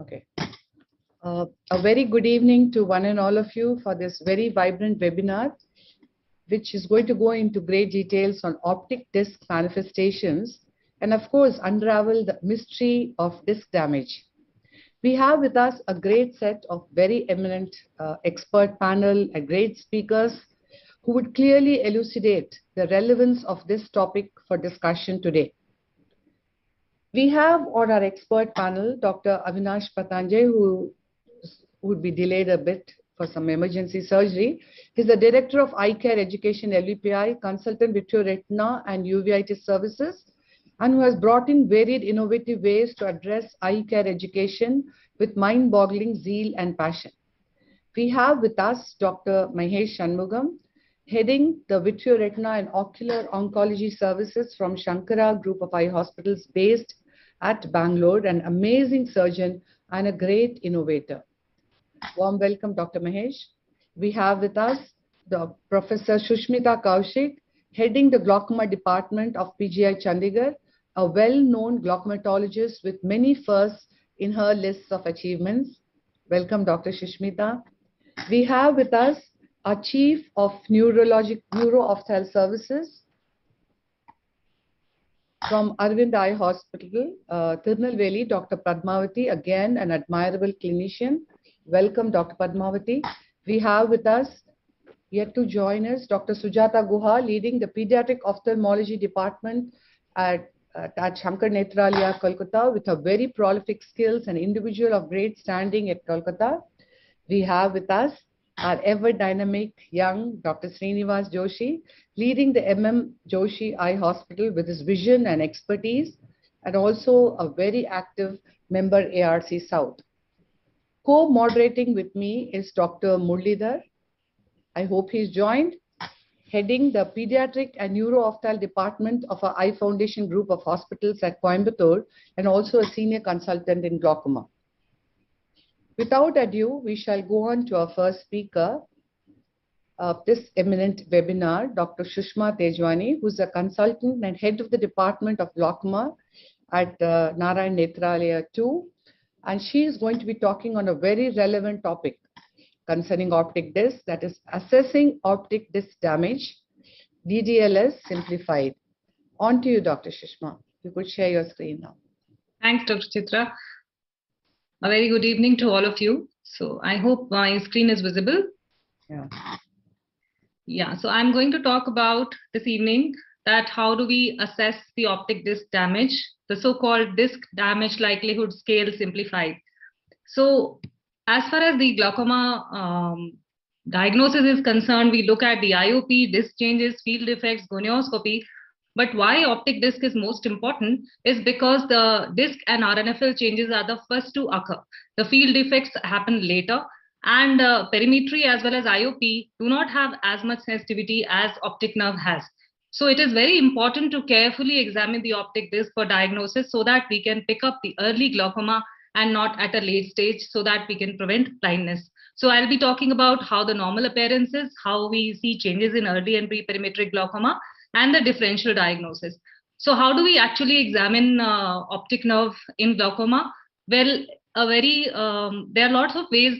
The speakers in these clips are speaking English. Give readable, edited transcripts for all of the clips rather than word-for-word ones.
Okay. A very good evening to one and all of you for this very vibrant webinar, which is going to go into great details on optic disc manifestations and, of course, unravel the mystery of disc damage. We have with us a great set of very eminent expert panel and great speakers who would clearly elucidate the relevance of this topic for discussion today. We have on our expert panel Dr. Avinash Patanjay, who would be delayed a bit for some emergency surgery. He's the Director of Eye Care Education LVPI, Consultant Vitreoretina and Uveitis Services, and who has brought in varied innovative ways to address eye care education with mind-boggling zeal and passion. We have with us Dr. Mahesh Shanmugam, heading the Vitreoretina and Ocular Oncology Services from Shankara Group of Eye Hospitals based at Bangalore, an amazing surgeon and a great innovator. Warm welcome, Dr. Mahesh. We have with us the Professor Shushmita Kaushik, heading the Glaucoma Department of PGI Chandigarh, a well-known glaucomatologist with many firsts in her lists of achievements. Welcome, Dr. Shushmita. We have with us our Chief of Neuro-Ophthalmic Services from Arvind Eye Hospital, Tirunelveli, Dr. Padmavati, again an admirable clinician. Welcome, Dr. Padmavati. We have with us, yet to join us, Dr. Sujata Guha, leading the Pediatric Ophthalmology Department at Shankar Nethralaya, Kolkata, with her very prolific skills and individual of great standing at Kolkata. We have with us our ever dynamic young Dr. Srinivas Joshi, leading the Joshi Eye Hospital with his vision and expertise, and also a very active member ARC South. Co-moderating with me is Dr. Murlidhar. I hope he's joined, heading the Pediatric and Neuro-Ophthalmic Department of our Eye Foundation Group of Hospitals at Coimbatore, and also a senior consultant in glaucoma. Without ado, we shall go on to our first speaker of this eminent webinar, Dr. Shushma Tejwani, who's a consultant and head of the Department of Glaucoma at Narayan Nethralaya 2. And she is going to be talking on a very relevant topic concerning optic disc, that is assessing optic disc damage, DDLS simplified. On to you, Dr. Shushma. You could share your screen now. Thanks, Dr. Chitra. A very good evening to all of you. So I hope my screen is visible. Yeah, so I'm going to talk about this evening that how do we assess the optic disc damage, the so-called disc damage likelihood scale simplified. So as far as the glaucoma diagnosis is concerned, we look at the IOP, disc changes, field effects, gonioscopy. But why optic disc is most important is because the disc and RNFL changes are the first to occur. The field effects happen later, and perimetry as well as IOP do not have as much sensitivity as optic nerve has. So it is very important to carefully examine the optic disc for diagnosis so that we can pick up the early glaucoma and not at a late stage, so that we can prevent blindness. So I'll be talking about how the normal appearance is, how we see changes in early and pre-perimetric glaucoma, and the differential diagnosis. So how do we actually examine optic nerve in glaucoma? Well, there are lots of ways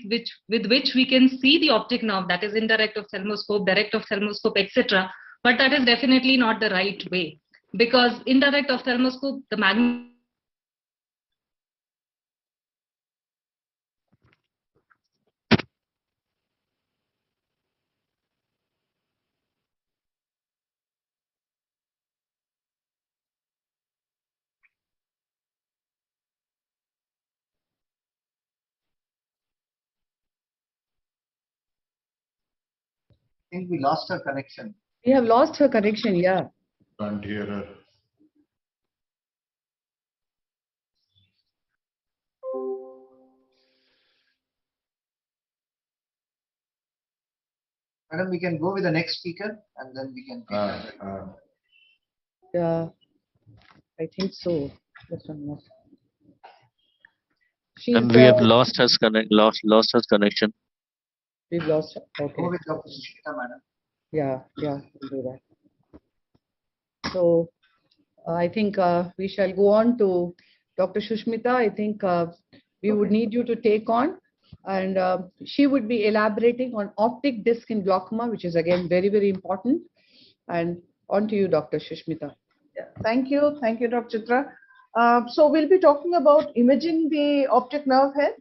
with which we can see the optic nerve, that is indirect ophthalmoscope, direct ophthalmoscope, etc. But that is definitely not the right way, because indirect ophthalmoscope, the magnet I think we lost her connection. We have lost her connection, yeah. Can't hear her. Madam, we can go with the next speaker and then we can. Yeah, I think so. And we have lost her lost her connection. We've lost her. Okay. Go with Dr. Sushmita, madam. Yeah, we'll do that. So I think we shall go on to Dr. Shushmita. I think we would need you to take on. And she would be elaborating on optic disc in glaucoma, which is again very, very important. And on to you, Dr. Shushmita. Yeah, thank you, Dr. Chitra. So we'll be talking about imaging the optic nerve head.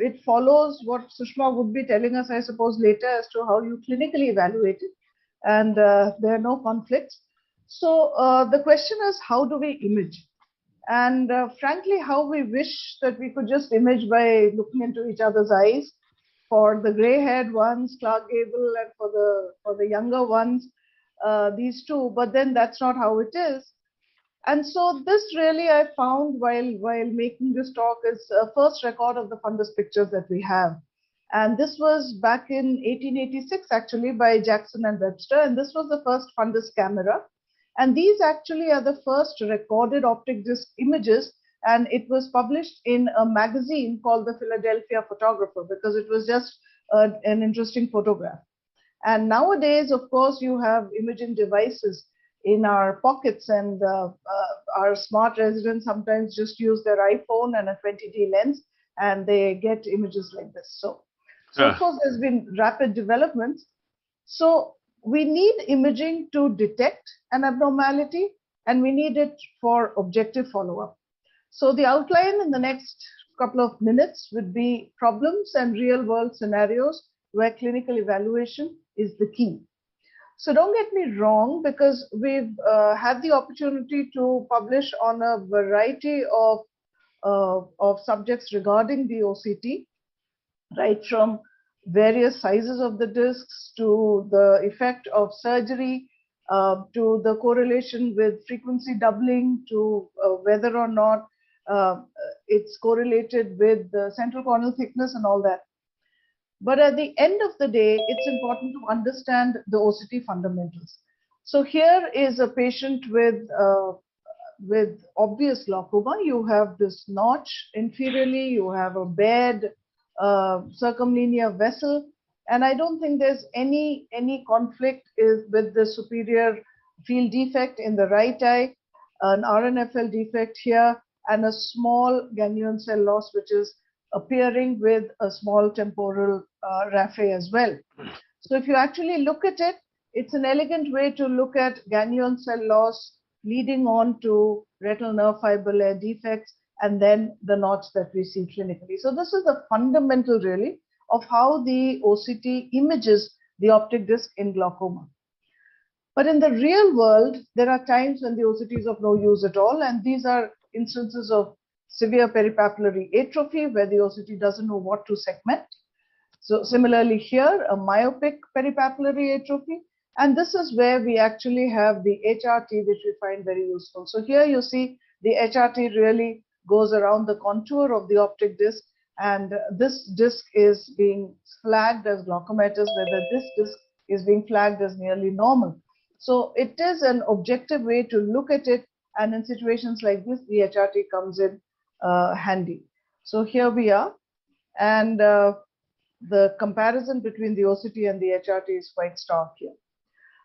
It follows what Sushma would be telling us, I suppose, later as to how you clinically evaluate it, and there are no conflicts. So the question is, how do we image? And frankly, how we wish that we could just image by looking into each other's eyes. For the gray-haired ones, Clark Gable, and for the younger ones, these two. But then that's not how it is. And so this really I found while making this talk is a first record of the fundus pictures that we have. And this was back in 1886 actually by Jackson and Webster, and this was the first fundus camera. And these actually are the first recorded optic disc images, and it was published in a magazine called the Philadelphia Photographer because it was just an interesting photograph. And nowadays, of course, you have imaging devices in our pockets, and our smart residents sometimes just use their iPhone and a 20D lens, and they get images like this. So of course, there's been rapid developments. So we need imaging to detect an abnormality, and we need it for objective follow-up. So the outline in the next couple of minutes would be problems and real-world scenarios where clinical evaluation is the key. So don't get me wrong, because we've had the opportunity to publish on a variety of subjects regarding the OCT, right from various sizes of the discs to the effect of surgery, to the correlation with frequency doubling, to whether or not it's correlated with the central corneal thickness and all that. But at the end of the day, it's important to understand the OCT fundamentals. So here is a patient with obvious glaucoma. You have this notch inferiorly, you have a bared circumlinear vessel, and I don't think there's any conflict with the superior field defect in the right eye, an RNFL defect here, and a small ganglion cell loss, which is appearing with a small temporal raphe as well. So if you actually look at it, it's an elegant way to look at ganglion cell loss leading on to retinal nerve fiber layer defects, and then the notch that we see clinically. So this is the fundamental really of how the OCT images the optic disc in glaucoma. But in the real world, there are times when the OCT is of no use at all, and these are instances of severe peripapillary atrophy where the OCT doesn't know what to segment. So similarly here, a myopic peripapillary atrophy, and this is where we actually have the HRT, which we find very useful. So here you see the HRT really goes around the contour of the optic disc, and this disc is being flagged as glaucomatous, whether this disc is being flagged as nearly normal. So it is an objective way to look at it, and in situations like this, the HRT comes in handy. So here we are, and the comparison between the OCT and the HRT is quite stark here.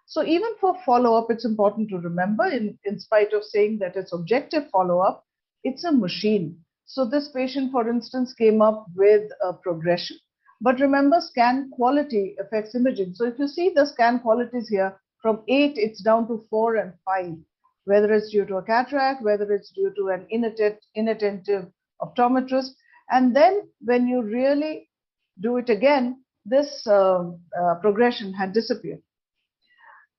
So even for follow-up, it's important to remember, in spite of saying that it's objective follow-up, it's a machine. So this patient, for instance, came up with a progression. But remember, scan quality affects imaging. So if you see the scan qualities here, from 8, it's down to 4 and 5, whether it's due to a cataract, whether it's due to an inattentive optometrist. And then when you really do it again, this progression had disappeared.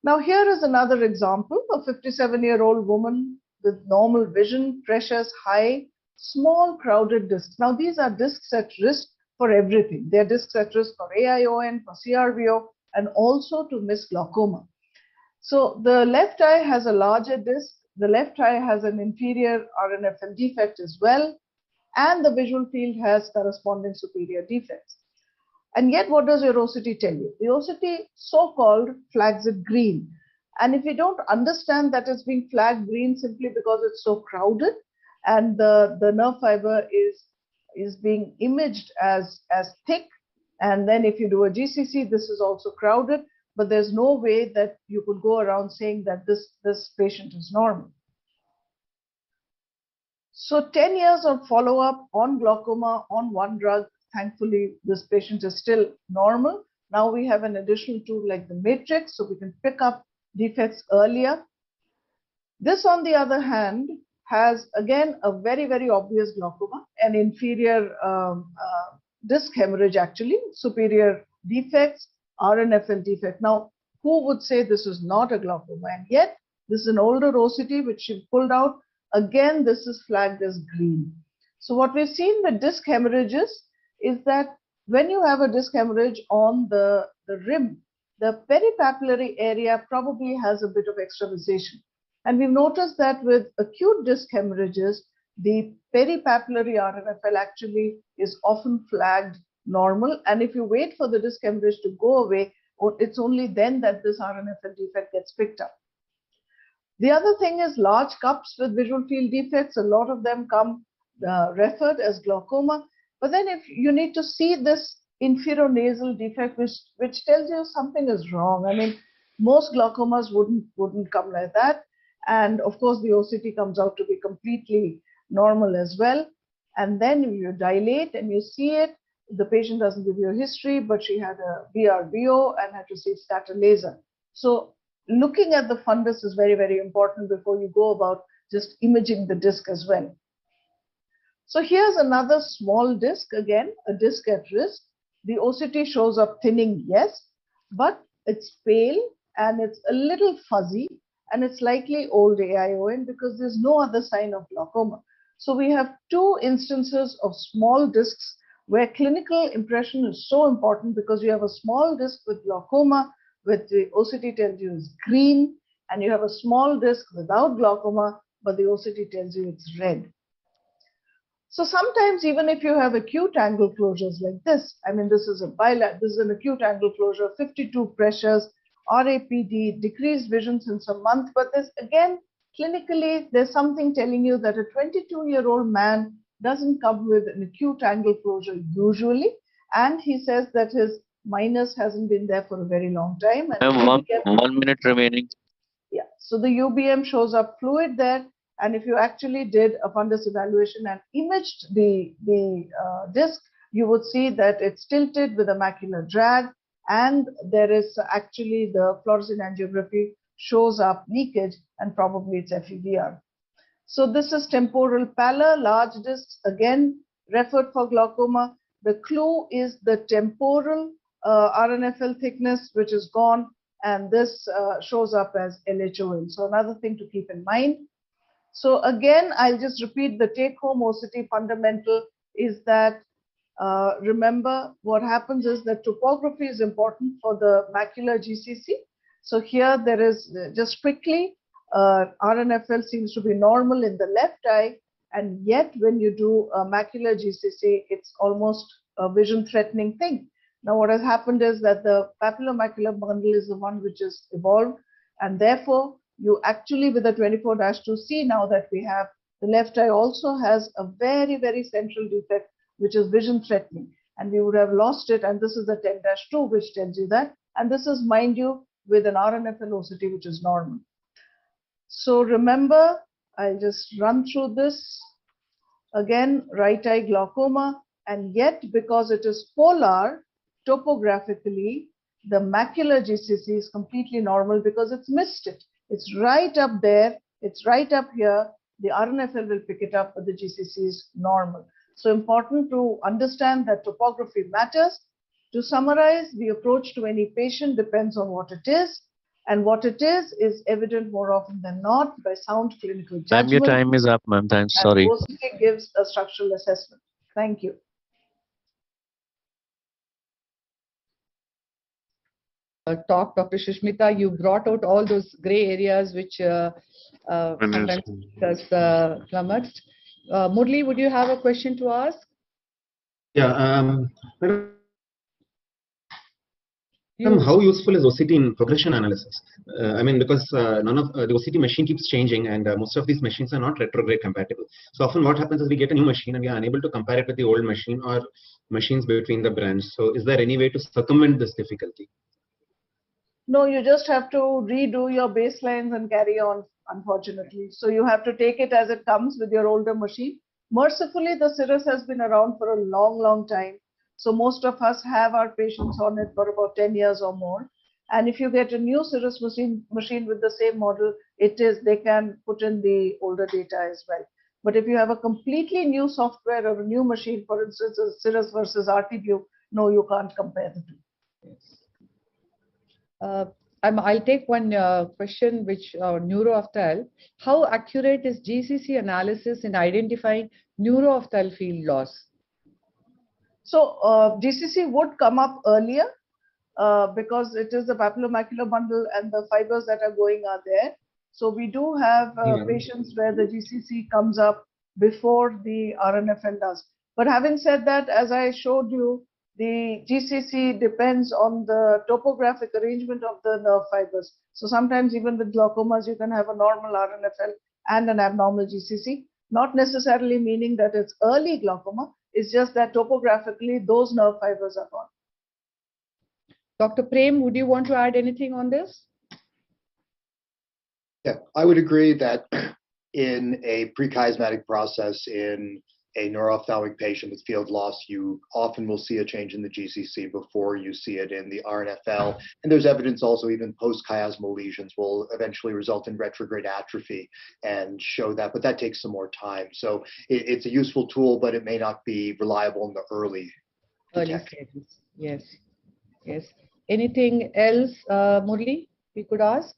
Now here is another example, a 57-year-old woman with normal vision, pressures high, small crowded discs. Now these are discs at risk for everything. They are discs at risk for AION, for CRVO, and also to miss glaucoma. So the left eye has a larger disc, the left eye has an inferior RNFL defect as well, and the visual field has corresponding superior defects. And yet, what does your OCT tell you? The OCT so-called flags it green. And if you don't understand that it's being flagged green simply because it's so crowded and the nerve fiber is being imaged as thick, and then if you do a GCC, this is also crowded, but there's no way that you could go around saying that this patient is normal. So 10 years of follow-up on glaucoma on one drug. Thankfully, this patient is still normal. Now we have an additional tool like the matrix, so we can pick up defects earlier. This, on the other hand, has again a very, very obvious glaucoma, an inferior disc hemorrhage actually, superior defects, RNFL defect. Now, who would say this is not a glaucoma? And yet, this is an older OCT which she pulled out. Again, this is flagged as green. So what we've seen with disc hemorrhages is that when you have a disc hemorrhage on the rim, the peripapillary area probably has a bit of extravasation. And we've noticed that with acute disc hemorrhages, the peripapillary RNFL actually is often flagged normal. And if you wait for the disc hemorrhage to go away, it's only then that this RNFL defect gets picked up. The other thing is large cups with visual field defects. A lot of them come referred as glaucoma. But then if you need to see this inferonasal defect, which tells you something is wrong. I mean, most glaucomas wouldn't come like that. And of course, the OCT comes out to be completely normal as well. And then you dilate and you see it. The patient doesn't give you a history, but she had a BRBO and had to see scatter laser. So looking at the fundus is very, very important before you go about just imaging the disc as well. So here's another small disc, again, a disc at risk. The OCT shows up thinning, yes, but it's pale and it's a little fuzzy and it's likely old AION because there's no other sign of glaucoma. So we have two instances of small discs where clinical impression is so important because you have a small disc with glaucoma, with the OCT tells you is green, and you have a small disc without glaucoma, but the OCT tells you it's red. So sometimes even if you have acute angle closures like this, I mean, this is an acute angle closure, 52 pressures, RAPD, decreased vision since a month, but there's again, clinically, there's something telling you that a 22-year-old man doesn't come with an acute angle closure usually, and he says that his minus hasn't been there for a very long time. And I have 1 minute remaining. Yeah, so the UBM shows up fluid there, and if you actually did a fundus evaluation and imaged the disc, you would see that it's tilted with a macular drag, and there is actually the fluorescein angiography shows up leakage, and probably it's FEVR. So this is temporal pallor, large discs, again referred for glaucoma. The clue is the temporal RNFL thickness, which is gone, and this shows up as LHON. So another thing to keep in mind. So again, I'll just repeat the take-home OCT fundamental is that remember what happens is that topography is important for the macular GCC. So here there is just quickly, RNFL seems to be normal in the left eye, and yet when you do a macular GCC, it's almost a vision-threatening thing. Now what has happened is that the papillomacular bundle is the one which is evolved, and therefore you actually with the 24-2C now that we have, the left eye also has a very, very central defect which is vision-threatening, and we would have lost it, and this is the 10-2 which tells you that, and this is, mind you, with an RNFL OCT which is normal. So remember, I'll just run through this. Again, right eye glaucoma, and yet because it is polar, topographically, the macular GCC is completely normal because it's missed it. It's right up there, it's right up here. The RNFL will pick it up, but the GCC is normal. So important to understand that topography matters. To summarize, the approach to any patient depends on what it is, and what it is evident more often than not by sound clinical judgment. Ma'am, your time is up, ma'am. Thanks. Sorry. OCT gives a structural assessment. Thank you. Talk, Dr. Shushmita, you brought out all those gray areas which sometimes us flummoxed. Murli, would you have a question to ask? Yeah. How useful is OCT in progression analysis? I mean, because none of the OCT machine keeps changing, and most of these machines are not retrograde compatible. So often what happens is we get a new machine and we are unable to compare it with the old machine or machines between the brands. So is there any way to circumvent this difficulty? No, you just have to redo your baselines and carry on. unfortunately. So you have to take it as it comes with your older machine. Mercifully, the Cirrus has been around for a long, long time. So most of us have our patients on it for about 10 years or more. And if you get a new Cirrus machine with the same model, they can put in the older data as well. But if you have a completely new software or a new machine, for instance, a Cirrus versus RTView, no, you can't compare the two. Yes. I'll take one question, which neuroophthalm. How accurate is GCC analysis in identifying neuroophthalm field loss? So GCC would come up earlier because it is the papillomacular bundle and the fibers that are going are there. So we do have patients where the GCC comes up before the RNFL does. But having said that, as I showed you, the GCC depends on the topographic arrangement of the nerve fibers. So sometimes even with glaucomas, you can have a normal RNFL and an abnormal GCC, not necessarily meaning that it's early glaucoma. It's just that topographically, those nerve fibers are gone. Dr. Prem, would you want to add anything on this? Yeah, I would agree that in a prechiasmatic process in a neuroophthalmic patient with field loss, you often will see a change in the GCC before you see it in the RNFL. And there's evidence also even post-chiasmal lesions will eventually result in retrograde atrophy and show that, but that takes some more time. So it's a useful tool, but it may not be reliable in the early stages. Yes, yes. Anything else, Murli, we could ask?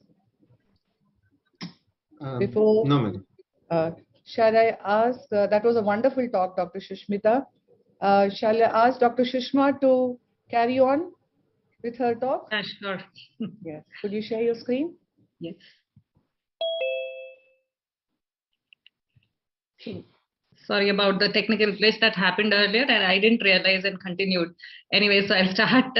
Before? No, madam. Shall I ask, that was a wonderful talk, Dr. Shushmita. Shall I ask Dr. Shushma to carry on with her talk? Yeah, sure. Yes. Could you share your screen? Yes. Sorry about the technical glitch that happened earlier, and I didn't realize and continued. Anyway, so I'll start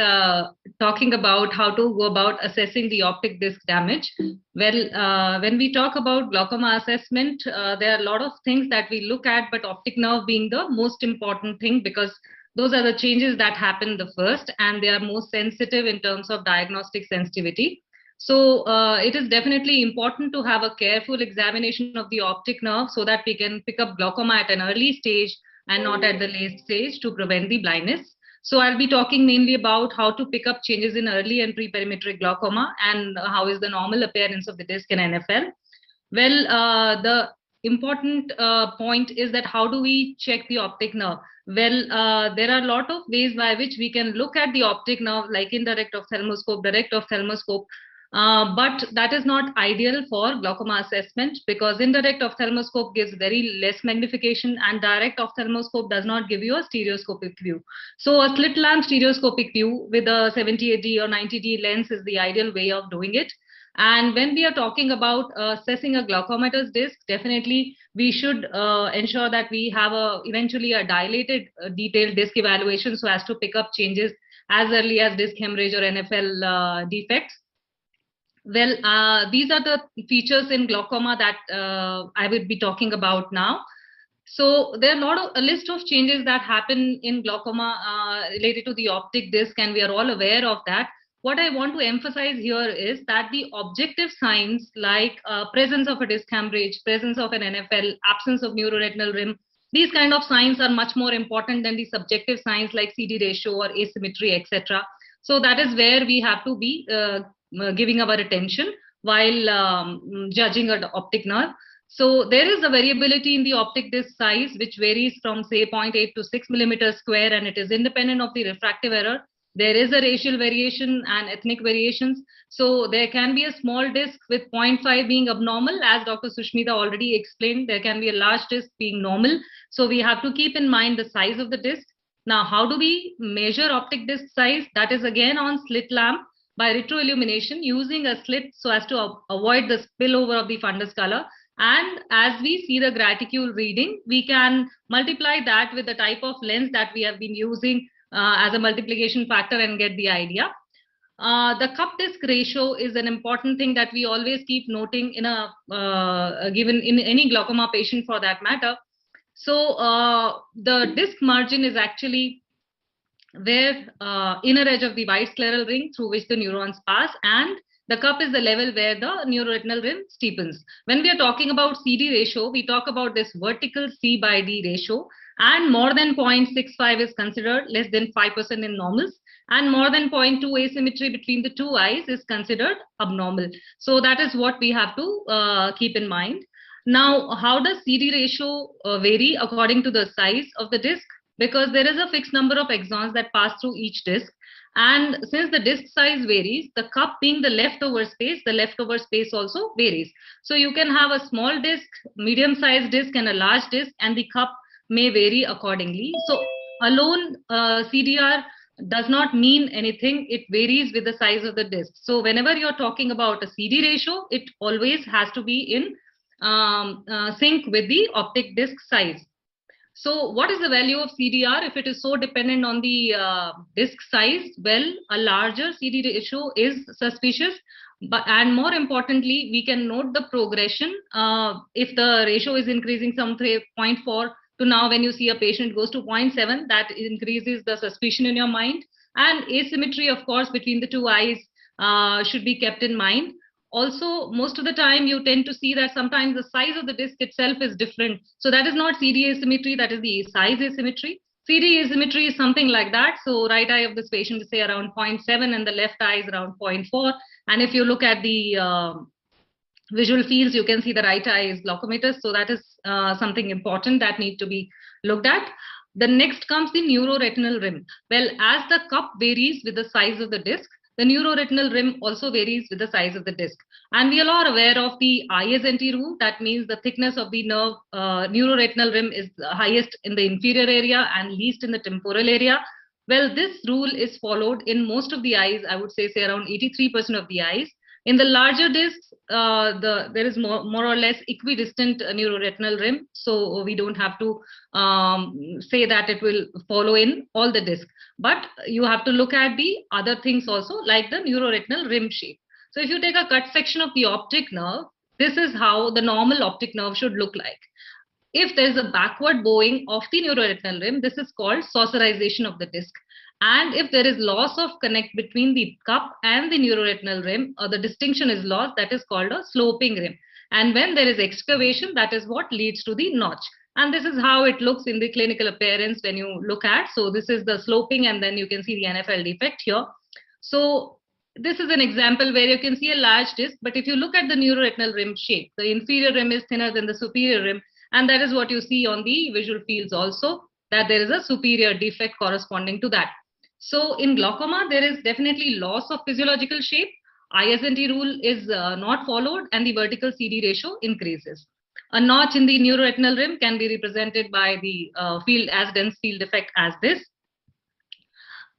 talking about how to go about assessing the optic disc damage. Well, when we talk about glaucoma assessment, there are a lot of things that we look at, but optic nerve being the most important thing because those are the changes that happen the first, and they are most sensitive in terms of diagnostic sensitivity. So it is definitely important to have a careful examination of the optic nerve so that we can pick up glaucoma at an early stage and not at the late stage to prevent the blindness. So I'll be talking mainly about how to pick up changes in early and pre-perimetric glaucoma and how is the normal appearance of the disc in NFL. Well, the important point is that how do we check the optic nerve? Well, there are a lot of ways by which we can look at the optic nerve, like indirect ophthalmoscope, direct ophthalmoscope. But that is not ideal for glaucoma assessment because indirect ophthalmoscope gives very less magnification and direct ophthalmoscope does not give you a stereoscopic view. So a slit lamp stereoscopic view with a 78D or 90D lens is the ideal way of doing it. And when we are talking about assessing a glaucomatous disc, definitely we should ensure that we have eventually a dilated detailed disc evaluation so as to pick up changes as early as disc hemorrhage or NFL defects. Well, these are the features in glaucoma that I will be talking about now. So there are a list of changes that happen in glaucoma related to the optic disc, and we are all aware of that. What I want to emphasize here is that the objective signs like presence of a disc hemorrhage, presence of an NFL, absence of neuroretinal rim, these kind of signs are much more important than the subjective signs like CD ratio or asymmetry, etc. So that is where we have to be giving our attention while judging an optic nerve. So there is a variability in the optic disc size, which varies from say 0.8 to 6 millimeters square, and it is independent of the refractive error. There is a racial variation and ethnic variations. So there can be a small disc with 0.5 being abnormal. As Dr. Sushmita already explained, there can be a large disc being normal. So we have to keep in mind the size of the disc. Now, how do we measure optic disc size? That is again on slit lamp by retroillumination using a slit so as to avoid the spillover of the fundus color. And as we see the graticule reading, we can multiply that with the type of lens that we have been using as a multiplication factor and get the idea. The cup disc ratio is an important thing that we always keep noting in given in any glaucoma patient for that matter. So the disc margin is actually where inner edge of the white scleral ring through which the neurons pass, and The cup is the level where the neuroretinal rim steepens. When we are talking about CD ratio, we talk about this vertical C by D ratio, and more than 0.65 is considered less than 5% in normals, and more than 0.2 asymmetry between the two eyes is considered abnormal. So that is what we have to keep in mind. Now, how does CD ratio vary according to the size of the disc? Because there is a fixed number of axons that pass through each disc. And since the disc size varies, the cup being the leftover space also varies. So you can have a small disc, medium-sized disc, and a large disc, and the cup may vary accordingly. So alone, CDR does not mean anything. It varies with the size of the disc. So whenever you're talking about a CD ratio, it always has to be in sync with the optic disc size. So what is the value of CDR if it is so dependent on the disc size? Well, a larger CD ratio is suspicious, and more importantly, we can note the progression. If the ratio is increasing from 0.4 to now when you see a patient goes to 0.7, that increases the suspicion in your mind. And asymmetry, of course, between the two eyes should be kept in mind. Also, most of the time you tend to see that sometimes the size of the disc itself is different. So that is not CD asymmetry, that is the size asymmetry. CD asymmetry is something like that. So right eye of this patient is say around 0.7 and the left eye is around 0.4. And if you look at the visual fields, you can see the right eye is glaucomatous. So that is something important that needs to be looked at. The next comes the neuroretinal rim. Well, as the cup varies with the size of the disc, the neuroretinal rim also varies with the size of the disc. And we are all aware of the ISNT rule. That means the thickness of the nerve neuroretinal rim is highest in the inferior area and least in the temporal area. Well, this rule is followed in most of the eyes. I would say around 83% of the eyes. In the larger discs, there is more or less equidistant neuroretinal rim. So we don't have to say that it will follow in all the discs. But you have to look at the other things also, like the neuroretinal rim shape. So if you take a cut section of the optic nerve, this is how the normal optic nerve should look like. If there is a backward bowing of the neuroretinal rim, this is called saucerization of the disc. And if there is loss of connect between the cup and the neuroretinal rim, or the distinction is lost, that is called a sloping rim. And when there is excavation, that is what leads to the notch. And this is how it looks in the clinical appearance when you look at. So this is the sloping, and then you can see the NFL defect here. So this is an example where you can see a large disc, but if you look at the neuroretinal rim shape, the inferior rim is thinner than the superior rim. And that is what you see on the visual fields also, that there is a superior defect corresponding to that. So in glaucoma, there is definitely loss of physiological shape. ISNT rule is not followed, and the vertical CD ratio increases. A notch in the neuroretinal rim can be represented by the field as dense field defect as this.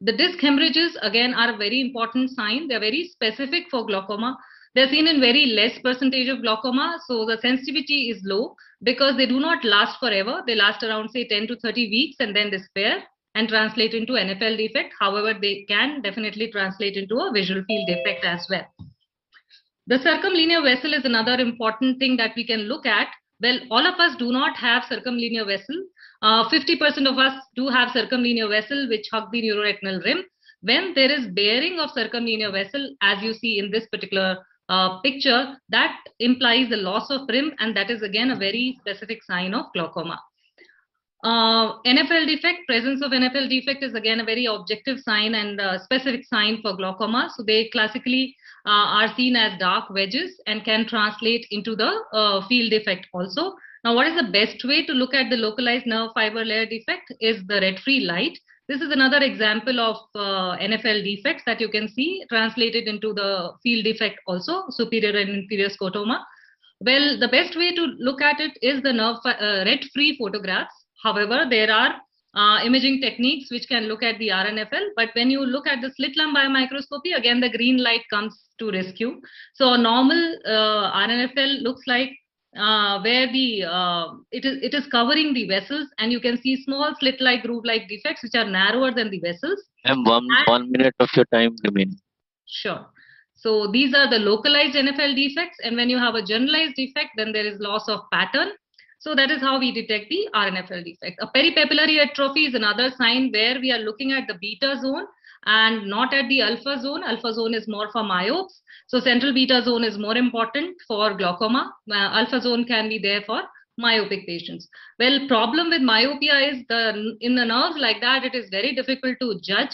The disc hemorrhages again are a very important sign. They are very specific for glaucoma. They are seen in very less percentage of glaucoma. So the sensitivity is low because they do not last forever. They last around say 10 to 30 weeks and then disappear and translate into NFL defect. However, they can definitely translate into a visual field defect as well. The circumlinear vessel is another important thing that we can look at. Well, all of us do not have circumlinear vessel. 50% of us do have circumlinear vessel which hug the neuroretinal rim. When there is bearing of circumlinear vessel, as you see in this particular picture, that implies the loss of rim, and that is again a very specific sign of glaucoma. NFL defect, presence of NFL defect is again a very objective sign and specific sign for glaucoma. So they classically are seen as dark wedges and can translate into the field defect also. Now, what is the best way to look at the localized nerve fiber layer defect is the red-free light. This is another example of NFL defects that you can see translated into the field defect also, superior and inferior scotoma. Well, the best way to look at it is the nerve red-free photographs. However, there are imaging techniques which can look at the RNFL, but when you look at the slit lamp biomicroscopy, again the green light comes to rescue. So a normal RNFL looks like where the it is covering the vessels, and you can see small slit-like groove-like defects which are narrower than the vessels. And one minute of your time remaining. Sure. So these are the localized NFL defects, and when you have a generalized defect, then there is loss of pattern. So that is how we detect the RNFL defect. A peripapillary atrophy is another sign where we are looking at the beta zone. and not at the alpha zone. Alpha zone is more for myopes. So central beta zone is more important for glaucoma. Alpha zone can be there for myopic patients. Well, problem with myopia is in the nerves like that, it is very difficult to judge.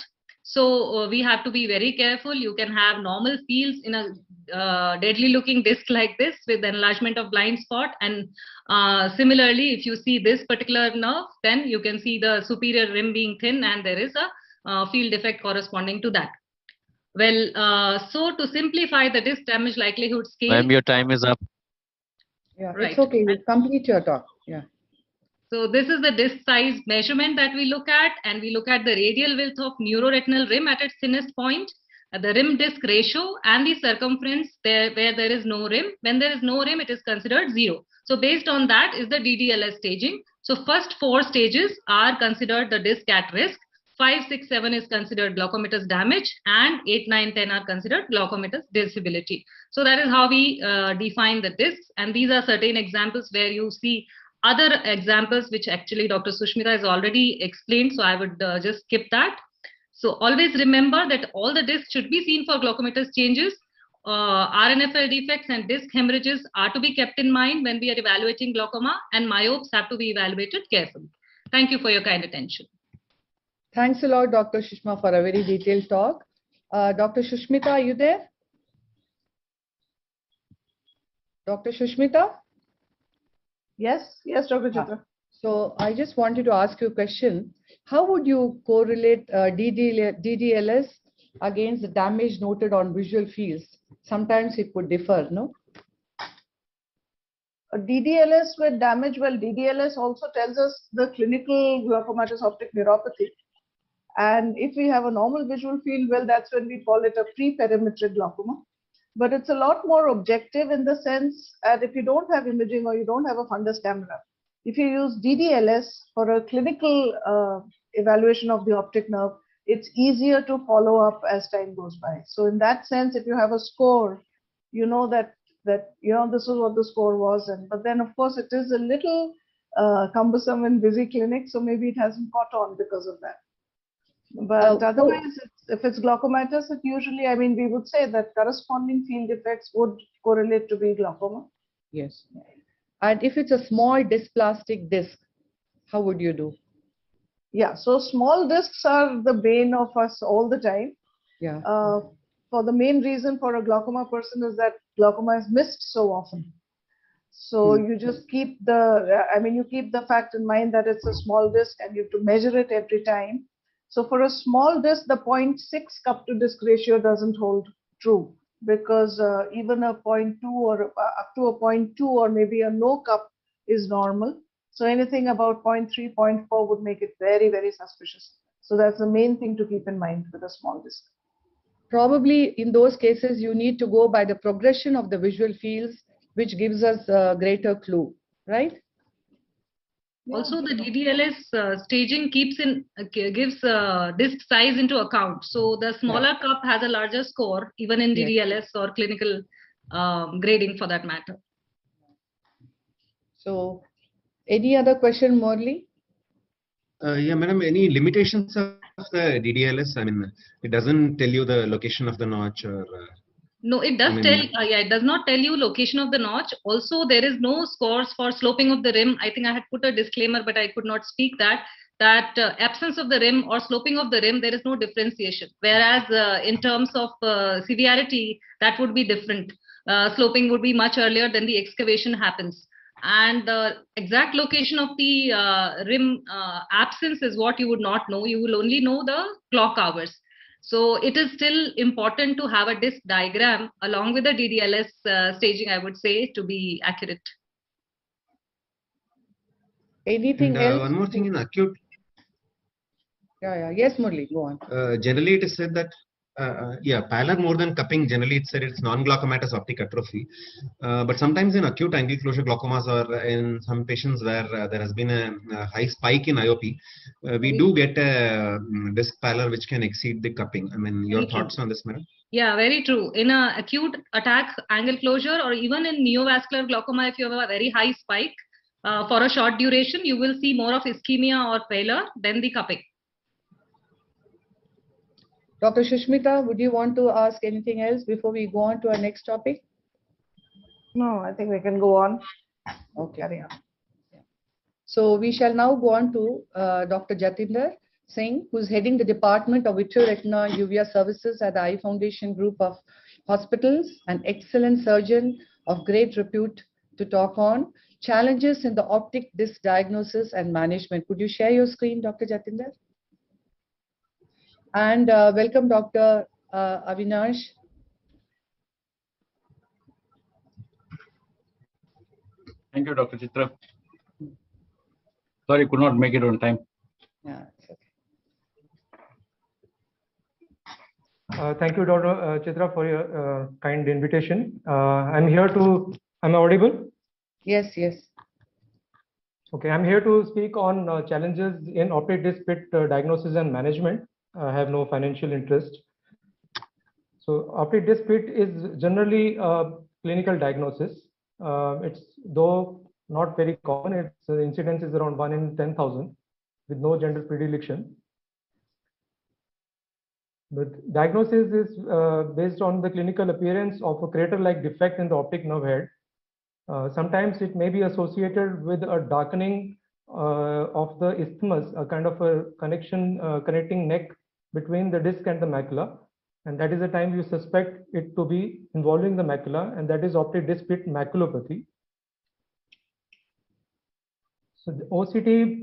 So we have to be very careful. You can have normal fields in a deadly looking disc like this with enlargement of blind spot. And similarly, if you see this particular nerve, then you can see the superior rim being thin and there is a field effect corresponding to that. Well, so to simplify the disc damage likelihood scale. Ma'am, your time is up. Yeah, Right. it's okay. You complete your talk. Yeah. So this is the disc size measurement that we look at, and we look at the radial width of neuroretinal rim at its thinnest point, the rim disc ratio, and the circumference there where there is no rim. When there is no rim, it is considered 0. So based on that is the Ddls staging. So first 4 stages are considered the disc at risk. 5, 6, 7 is considered glaucomatous damage, and 8, 9, 10 are considered glaucomatous disability. So that is how we define the discs, and these are certain examples where you see other examples which actually Dr. Sushmita has already explained, so I would just skip that. So always remember that all the discs should be seen for glaucomatous changes. RNFL defects and disc hemorrhages are to be kept in mind when we are evaluating glaucoma, and myopes have to be evaluated carefully. Thank you for your kind attention. Thanks a lot, Dr. Sushma, for a very detailed talk. Dr. Sushmita, are you there? Dr. Sushmita? Yes, yes, Dr. Chitra. So I just wanted to ask you a question. How would you correlate DDLS against the damage noted on visual fields? Sometimes it would differ, no? DDLS with damage, well, DDLS also tells us the clinical glaucomatous optic neuropathy. And if we have a normal visual field, well, that's when we call it a pre-perimetric glaucoma. But it's a lot more objective in the sense that if you don't have imaging or you don't have a fundus camera, if you use DDLS for a clinical evaluation of the optic nerve, it's easier to follow up as time goes by. So in that sense, if you have a score, you know that this is what the score was. But then, of course, it is a little cumbersome in busy clinics, so maybe it hasn't caught on because of that. But otherwise, if it's glaucomatous, it usually, I mean, we would say that corresponding field effects would correlate to be glaucoma. Yes. And if it's a small dysplastic disc, how would you do? Yeah, so small discs are the bane of us all the time. Yeah. For the main reason for a glaucoma person is that glaucoma is missed so often. So you just keep you keep the fact in mind that it's a small disc and you have to measure it every time. So for a small disc, the 0.6 cup to disc ratio doesn't hold true, because even a 0.2 or up to a 0.2 or maybe a no cup is normal. So anything about 0.3, 0.4 would make it very, very suspicious. So that's the main thing to keep in mind with a small disc. Probably in those cases, you need to go by the progression of the visual fields, which gives us a greater clue, right? Also, the DDLS staging gives disc size into account. So the smaller cup has a larger score, even in DDLS or clinical grading for that matter. So, any other question, Morley? Yeah, madam, any limitations of the DDLS? I mean, it doesn't tell you the location of the notch or... No, it does it does not tell you location of the notch. Also, there is no scores for sloping of the rim. I think I had put a disclaimer, but I could not speak that absence of the rim or sloping of the rim, there is no differentiation. Whereas in terms of severity, that would be different. Sloping would be much earlier than the excavation happens. And the exact location of the rim absence is what you would not know. You will only know the clock hours. So it is still important to have a disc diagram along with the DDLS staging, I would say, to be accurate. Anything else? One more thing in acute. Yes, Murli, go on. Generally, it is said that pallor more than cupping, generally it's said it's non-glaucomatous optic atrophy. But sometimes in acute angle closure glaucomas or in some patients where there has been a high spike in IOP, we do get a disc pallor which can exceed the cupping. I mean, your thoughts on this, madam? Yeah, very true. In a acute attack angle closure or even in neovascular glaucoma, if you have a very high spike for a short duration, you will see more of ischemia or pallor than the cupping. Dr. Shushmita, would you want to ask anything else before we go on to our next topic? No, I think we can go on. Okay. Carry on. So we shall now go on to Dr. Jatinder Singh, who's heading the Department of Vitreoretina Uvea Services at the Eye Foundation Group of Hospitals, an excellent surgeon of great repute, to talk on challenges in the optic disc diagnosis and management. Could you share your screen, Dr. Jatinder? And welcome, Dr. Avinash. Thank you, Dr. Chitra. Sorry, could not make it on time. Yeah, it's okay. Thank you, Dr. Chitra, for your kind invitation. I'm here to, am I audible? Yes, yes. Okay, I'm here to speak on challenges in optic disc pit diagnosis and management. I have no financial interest. So optic disc pit is generally a clinical diagnosis. It's though not very common. Its incidence is around 1 in 10,000 with no gender predilection. But diagnosis is based on the clinical appearance of a crater-like defect in the optic nerve head. Sometimes it may be associated with a darkening of the isthmus, a kind of a connection, connecting neck between the disc and the macula. And that is the time you suspect it to be involving the macula, and that is optic disc pit maculopathy. So the OCT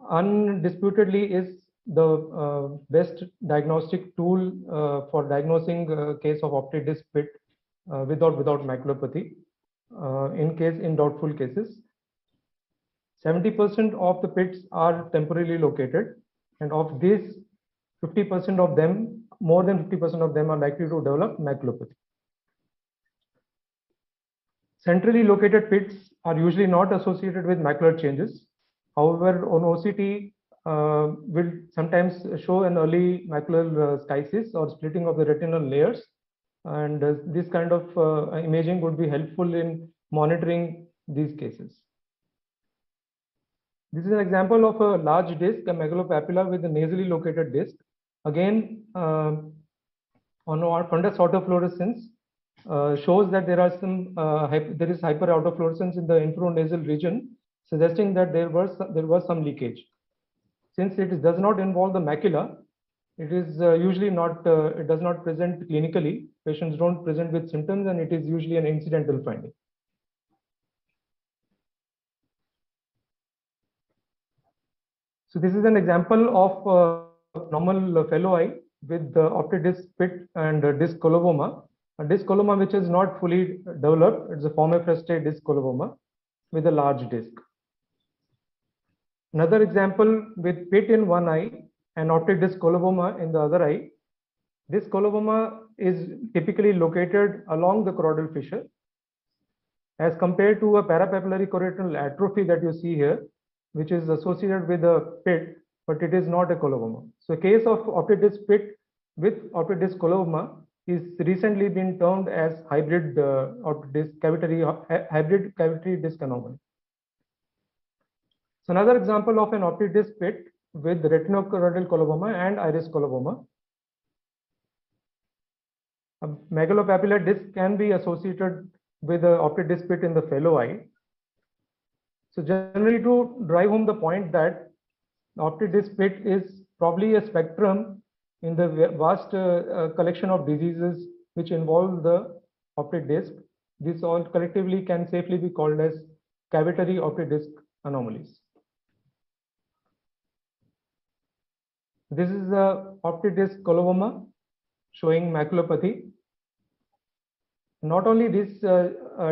undisputedly is the best diagnostic tool for diagnosing a case of optic disc pit without maculopathy in doubtful cases. 70% of the pits are temporarily located, and of these 50% of them, more than 50% of them are likely to develop maculopathy. Centrally located pits are usually not associated with macular changes. However, on OCT, will sometimes show an early macular schisis or splitting of the retinal layers. And this kind of imaging would be helpful in monitoring these cases. This is an example of a large disc, a megalopapilla with a nasally located disc. Again, on our fundus autofluorescence, shows that there is hyperautofluorescence in the infranasal region, suggesting that there was some leakage. Since it does not involve the macula, it is usually not, it does not present clinically. Patients don't present with symptoms, and it is usually an incidental finding. So this is an example of normal fellow eye with the optic disc pit and disc coloboma. A disc coloboma which is not fully developed. It's a formafreste disc coloboma with a large disc. Another example with pit in one eye and optic disc coloboma in the other eye. This coloboma is typically located along the choroidal fissure as compared to a peripapillary choroidal atrophy that you see here, which is associated with a pit, but it is not a coloboma. So a case of optic disc pit with optic disc coloboma is recently been termed as hybrid hybrid cavitary disc anomaly. So another example of an optic disc pit with retinochoroidal coloboma and iris coloboma. A megalopapillar disc can be associated with an optic disc pit in the fellow eye. So generally, to drive home the point that optic disc pit is probably a spectrum in the vast collection of diseases which involve the optic disc. These all collectively can safely be called as cavitary optic disc anomalies. This is the optic disc coloboma showing maculopathy. Not only these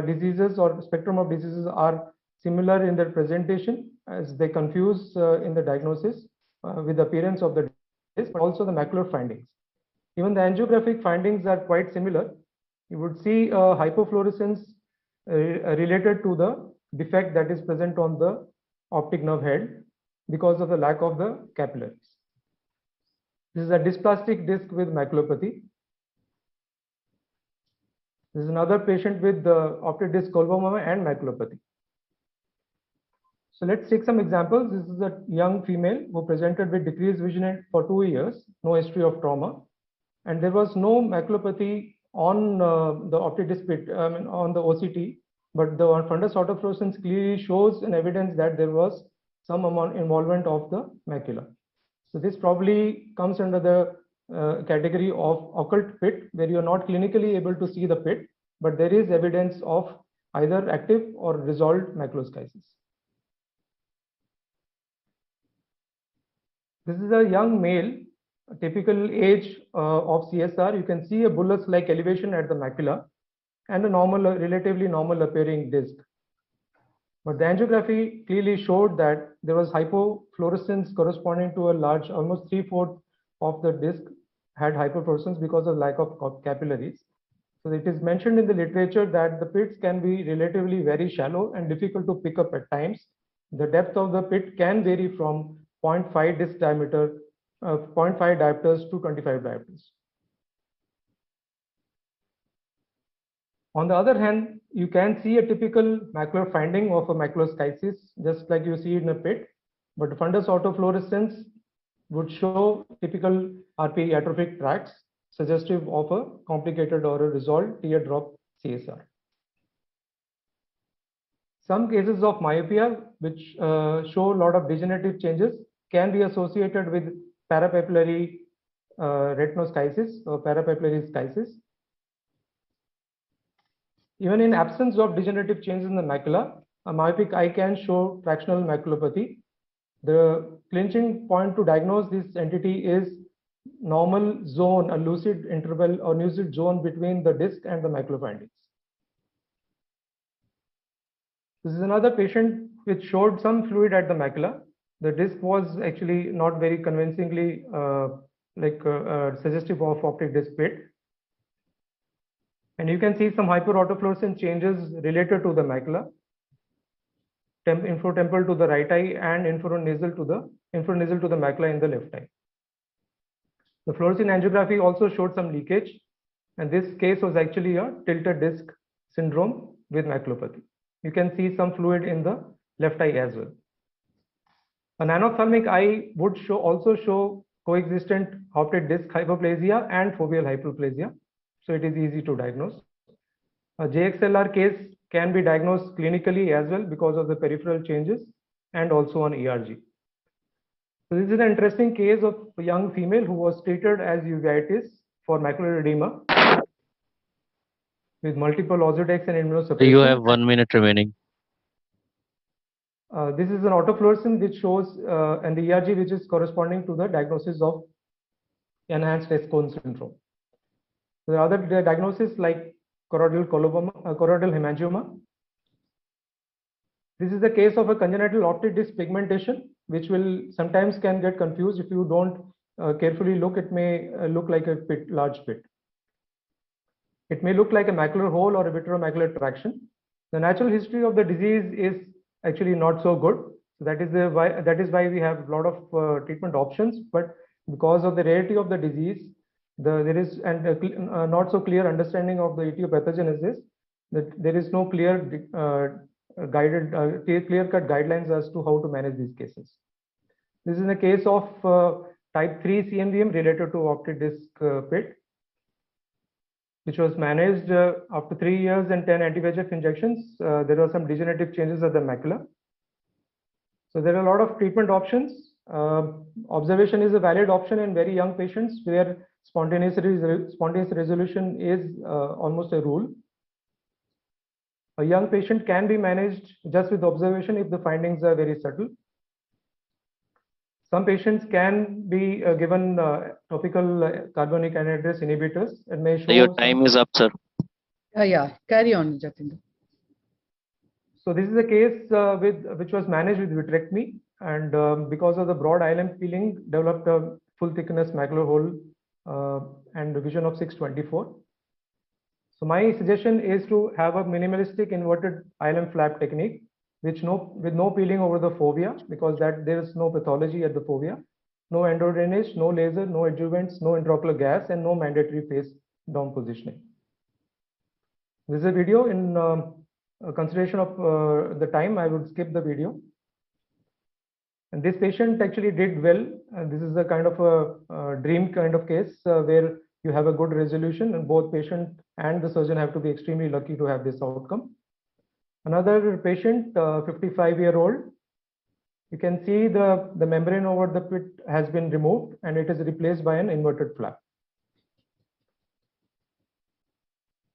diseases or spectrum of diseases are similar in their presentation as they confuse in the diagnosis with the appearance of the disc, but also the macular findings. Even the angiographic findings are quite similar. You would see hypofluorescence related to the defect that is present on the optic nerve head because of the lack of the capillaries. This is a dysplastic disc with maculopathy. This is another patient with optic disc coloboma and maculopathy. So let's take some examples. This is a young female who presented with decreased vision for 2 years, no history of trauma. and there was no maculopathy on the optic disc pit, on the OCT, but the fundus autofluorescence clearly shows an evidence that there was some amount involvement of the macula. So this probably comes under the category of occult pit, where you are not clinically able to see the pit, but there is evidence of either active or resolved maculoschisis. This is a young male, a typical age of CSR. You can see a bullous-like elevation at the macula and a normal, relatively normal appearing disc. But the angiography clearly showed that there was hypofluorescence corresponding to a large, almost 3/4 of the disc had hypofluorescence because of lack of capillaries. So it is mentioned in the literature that the pits can be relatively very shallow and difficult to pick up at times. The depth of the pit can vary from 0.5 disc diameter, 0.5 diopters to 25 diopters. On the other hand, you can see a typical macular finding of a maculoschisis, just like you see in a pit, but fundus autofluorescence would show typical RPE atrophic tracts, suggestive of a complicated or a resolved teardrop CSR. Some cases of myopia, which show a lot of degenerative changes, can be associated with peripapillary retinoschisis or peripapillary schisis. Even in absence of degenerative changes in the macula, a myopic eye can show fractional maculopathy. The clinching point to diagnose this entity is normal zone, a lucid interval or lucid zone between the disc and the macular findings. This is another patient which showed some fluid at the macula. The disc was actually not very convincingly suggestive of optic disc pit. And you can see some hyperautofluorescent changes related to the macula, infratemporal to the right eye and infranasal to the macula in the left eye. The fluorescein angiography also showed some leakage, and this case was actually a tilted disc syndrome with maculopathy. You can see some fluid in the left eye as well. An anophthalmic eye would also show coexistent optic disc hyperplasia and foveal hyperplasia, so it is easy to diagnose. A JXLR case can be diagnosed clinically as well because of the peripheral changes and also on ERG. So this is an interesting case of a young female who was treated as uveitis for macular edema with multiple Ozurdex and immunosuppression. You have 1 minute remaining. This is an autofluorescence which shows and the ERG which is corresponding to the diagnosis of enhanced S-cone syndrome. There are other diagnoses like corroded hemangioma. This is the case of a congenital optic disc pigmentation, which will sometimes can get confused if you don't carefully look. It may look like a pit, large pit. It may look like a macular hole or a vitreomacular traction. The natural history of the disease is actually not so good. So that is why we have a lot of treatment options. But because of the rarity of the disease, there is not so clear understanding of the etiopathogenesis, that there is no clear clear-cut guidelines as to how to manage these cases. This is a case of type 3 CNVM related to optic disc pit, which was managed after 3 years and 10 anti-VEGF injections. There were some degenerative changes at the macula. So there are a lot of treatment options. Observation is a valid option in very young patients where spontaneous resolution is almost a rule. A young patient can be managed just with observation if the findings are very subtle. Some patients can be given topical carbonic anhydrase inhibitors. It may show Your time is up, sir. Yeah, carry on, Jatinder. So this is a case which was managed with vitrectomy, and because of the broad ILM peeling, developed a full thickness macular hole and vision of 624. So my suggestion is to have a minimalistic inverted ILM flap technique, with no peeling over the fovea, because there is no pathology at the fovea, no endodrainage, no laser, no adjuvants, no intraocular gas, and no mandatory face down positioning. This is a video. In consideration of the time, I would skip the video. And this patient actually did well. This is a kind of a dream kind of case where you have a good resolution, and both patient and the surgeon have to be extremely lucky to have this outcome. Another patient, 55-year-old, you can see the membrane over the pit has been removed and it is replaced by an inverted flap.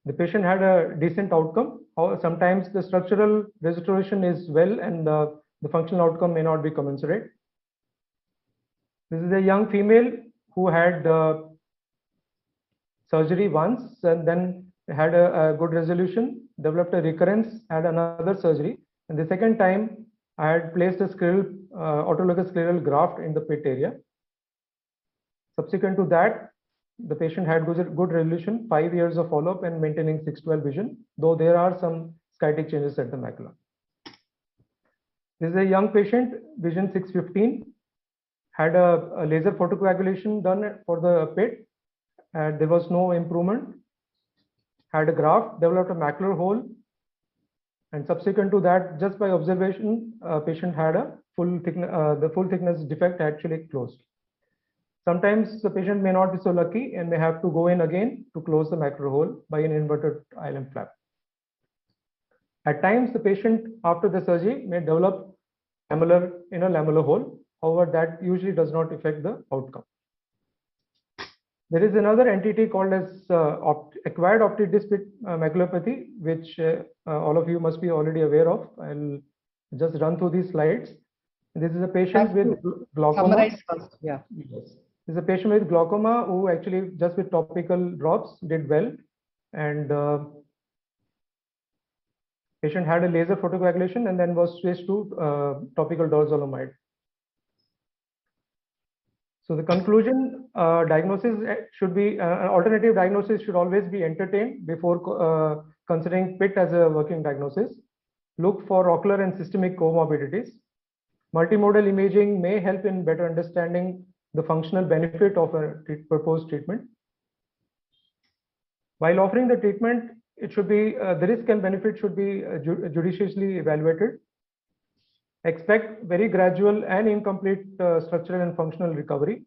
The patient had a decent outcome. Sometimes the structural restoration is well and the functional outcome may not be commensurate. This is a young female who had surgery once and then had a good resolution, developed a recurrence, had another surgery, and the second time I had placed a autologous scleral graft in the pit area. Subsequent to that, the patient had good resolution, 5 years of follow-up and maintaining 6/12 vision, though there are some skytic changes at the macula. This is a young patient, vision 615, had a laser photocoagulation done for the pit, and there was no improvement, had a graft, developed a macular hole, and subsequent to that, just by observation, patient had a the full thickness defect actually closed. Sometimes the patient may not be so lucky and may have to go in again to close the macular hole by an inverted ILM flap. At times, the patient after the surgery may develop inner lamellar hole. However, that usually does not affect the outcome. There is another entity called as acquired optic disc megalopathy, which all of you must be already aware of. I'll just run through these slides. This is a patient with glaucoma. Summarize first, yeah. Yes. This is a patient with glaucoma who actually just with topical drops did well, and patient had a laser photocoagulation and then was switched to topical dorzolamide. So the conclusion, diagnosis should be, alternative diagnosis should always be entertained before considering PIT as a working diagnosis. Look for ocular and systemic comorbidities. Multimodal imaging may help in better understanding the functional benefit of a proposed treatment. While offering the treatment, it should be, the risk and benefit should be judiciously evaluated. Expect very gradual and incomplete structural and functional recovery.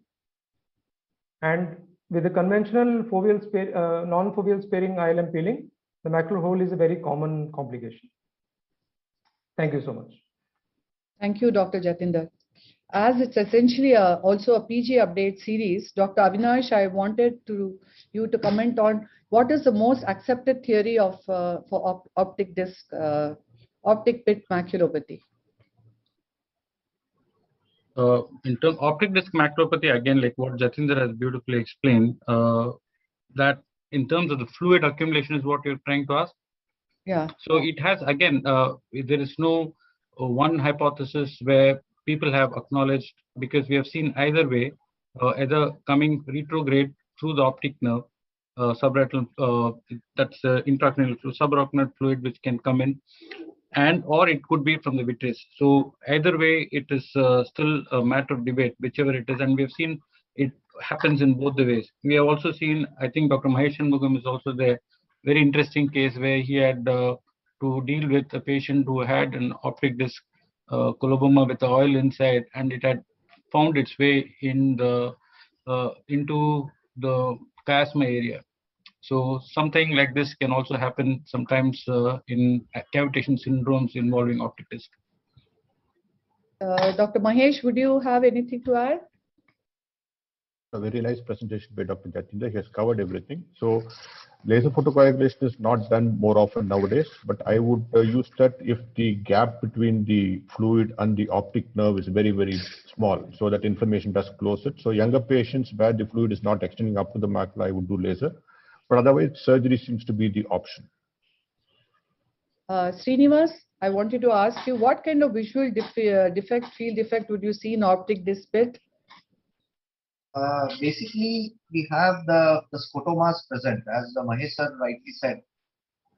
And with the conventional non-foveal sparing ILM peeling, the macular hole is a very common complication. Thank you so much. Thank you, Dr. Jatinder. As it's essentially also a PG update series, Dr. Avinash, I wanted you to comment on what is the most accepted theory of for optic disc, optic pit maculopathy. In terms of optic disc maculopathy, again, like what Jatinder has beautifully explained, that in terms of the fluid accumulation is what you're trying to ask. Yeah. So it has, again, there is no one hypothesis where people have acknowledged, because we have seen either way, either coming retrograde through the optic nerve, subretinal, that's intraocular subarachnoid fluid which can come in, and or it could be from the vitreous. So either way, it is still a matter of debate, whichever it is, and we have seen it happens in both the ways. We have also seen, I think Dr. Mahesh Shanmugam is also there, very interesting case where he had to deal with a patient who had an optic disc coloboma with the oil inside, and it had found its way in the into the chiasma area. So something like this can also happen sometimes in cavitation syndromes involving optic disc. Dr. Mahesh, would you have anything to add? A very nice presentation by Dr. Jatinder. He has covered everything. So laser photocoagulation is not done more often nowadays, but I would use that if the gap between the fluid and the optic nerve is very, very small, so that inflammation does close it. So younger patients where the fluid is not extending up to the macula, I would do laser. But otherwise, surgery seems to be the option. Srinivas, I wanted to ask you, what kind of visual field defect would you see in optic disc pit? Basically, we have the scotomas present, as Mahesh sir rightly said.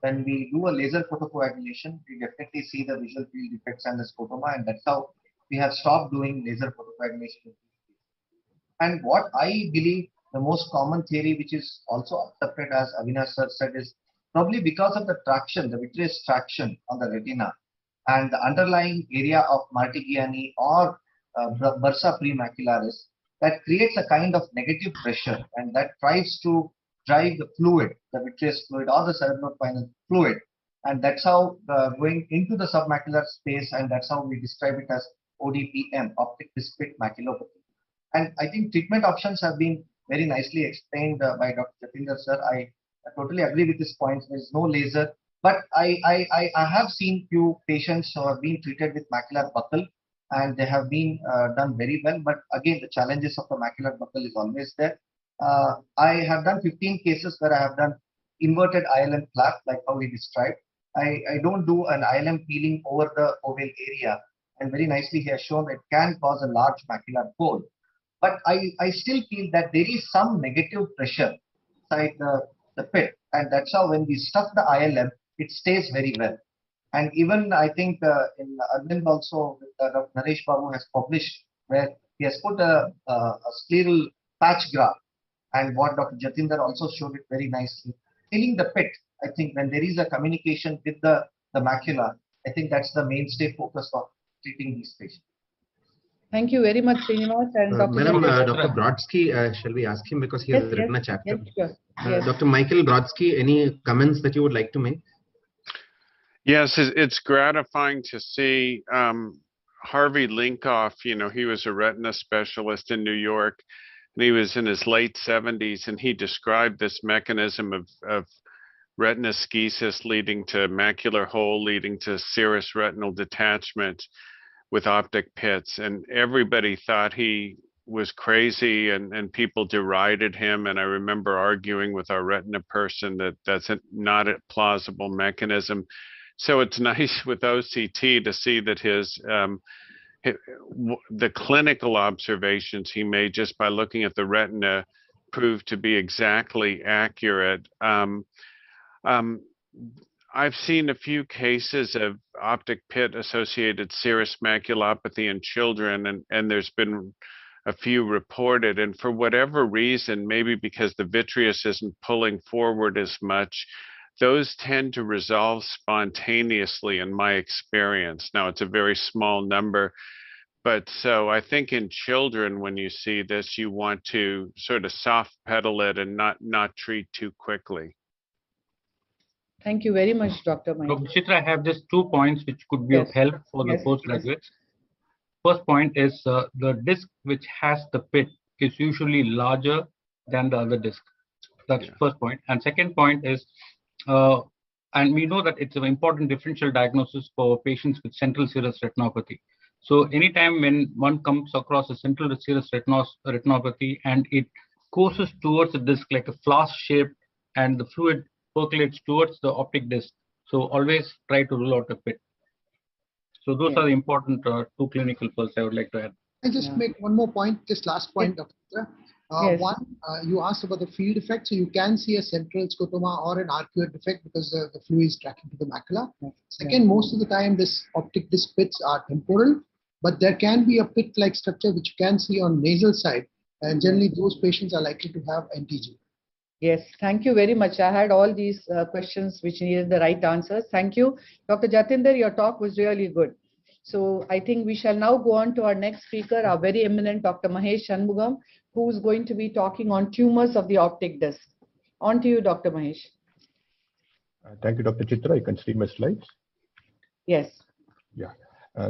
When we do a laser photocoagulation, we definitely see the visual field defects and the scotoma, and that's how we have stopped doing laser photocoagulation. And what I believe the most common theory, which is also accepted as Avinash sir said, is probably because of the traction, the vitreous traction on the retina and the underlying area of Martigiani or bursa premacularis, that creates a kind of negative pressure, and that tries to drive the fluid, the vitreous fluid or the cerebrospinal fluid, and that's how going into the submacular space, and that's how we describe it as ODPM, optic disc pit maculopathy. And I think treatment options have been very nicely explained by Dr. Jatinder sir. I totally agree with his points. There is no laser, but I have seen few patients who have been treated with macular buckle, and they have been done very well. But again, the challenges of the macular buckle is always there. I have done 15 cases where I have done inverted ILM flap, like how we described. I don't do an ILM peeling over the oval area, and very nicely he has shown it can cause a large macular hole. But I still feel that there is some negative pressure inside the pit, and that's how when we stuff the ILM, it stays very well. And even I think in Arvind also, Dr. Naresh Babu has published where he has put a scleral patch graph, and what Dr. Jatinder also showed it very nicely. Filling the pit, I think when there is a communication with the macula, I think that's the mainstay focus of treating these patients. Thank you very much, Srinivas. And Dr. Madam, Dr. Brodsky, shall we ask him because he has written a chapter? Yes, sure. Dr. Michael Brodsky, any comments that you would like to make? Yes, it's gratifying to see Harvey Linkoff. You know, he was a retina specialist in New York, and he was in his late 70s, and he described this mechanism of retinoschisis leading to macular hole, leading to serous retinal detachment with optic pits, and everybody thought he was crazy, and people derided him. And I remember arguing with our retina person that that's not a plausible mechanism. So it's nice with OCT to see that the clinical observations he made just by looking at the retina proved to be exactly accurate. I've seen a few cases of optic pit associated serous maculopathy in children, and there's been a few reported. And for whatever reason, maybe because the vitreous isn't pulling forward as much, those tend to resolve spontaneously in my experience. Now, it's a very small number, but so I think in children, when you see this, you want to sort of soft pedal it and not treat too quickly. Thank you very much, Dr. Mike. Dr. Chitra, I have just 2 points which could be of help for the postgraduates. First point is the disc which has the pit is usually larger than the other disc. That's the first point. And second point is, and we know that it's an important differential diagnosis for patients with central serous retinopathy. So anytime when one comes across a central serous retinopathy and it courses towards the disc like a flask shape and the fluid percolates towards the optic disc, so always try to rule out a pit. So those are the important 2 clinical pearls I would like to add. I just make one more point, just last point, Dr. One, you asked about the field effect. So you can see a central scotoma or an arcuate defect because the fluid is tracking to the macula. Second, most of the time this optic disc pits are temporal, but there can be a pit-like structure which you can see on nasal side, and generally those patients are likely to have NTG. Yes, thank you very much. I had all these questions which needed the right answers. Thank you. Dr. Jatinder, your talk was really good. So I think we shall now go on to our next speaker, our very eminent Dr. Mahesh Shanmugam, who is going to be talking on tumors of the optic disc. On to you, Dr. Mahesh. Thank you, Dr. Chitra. You can see my slides. Yes. Yeah.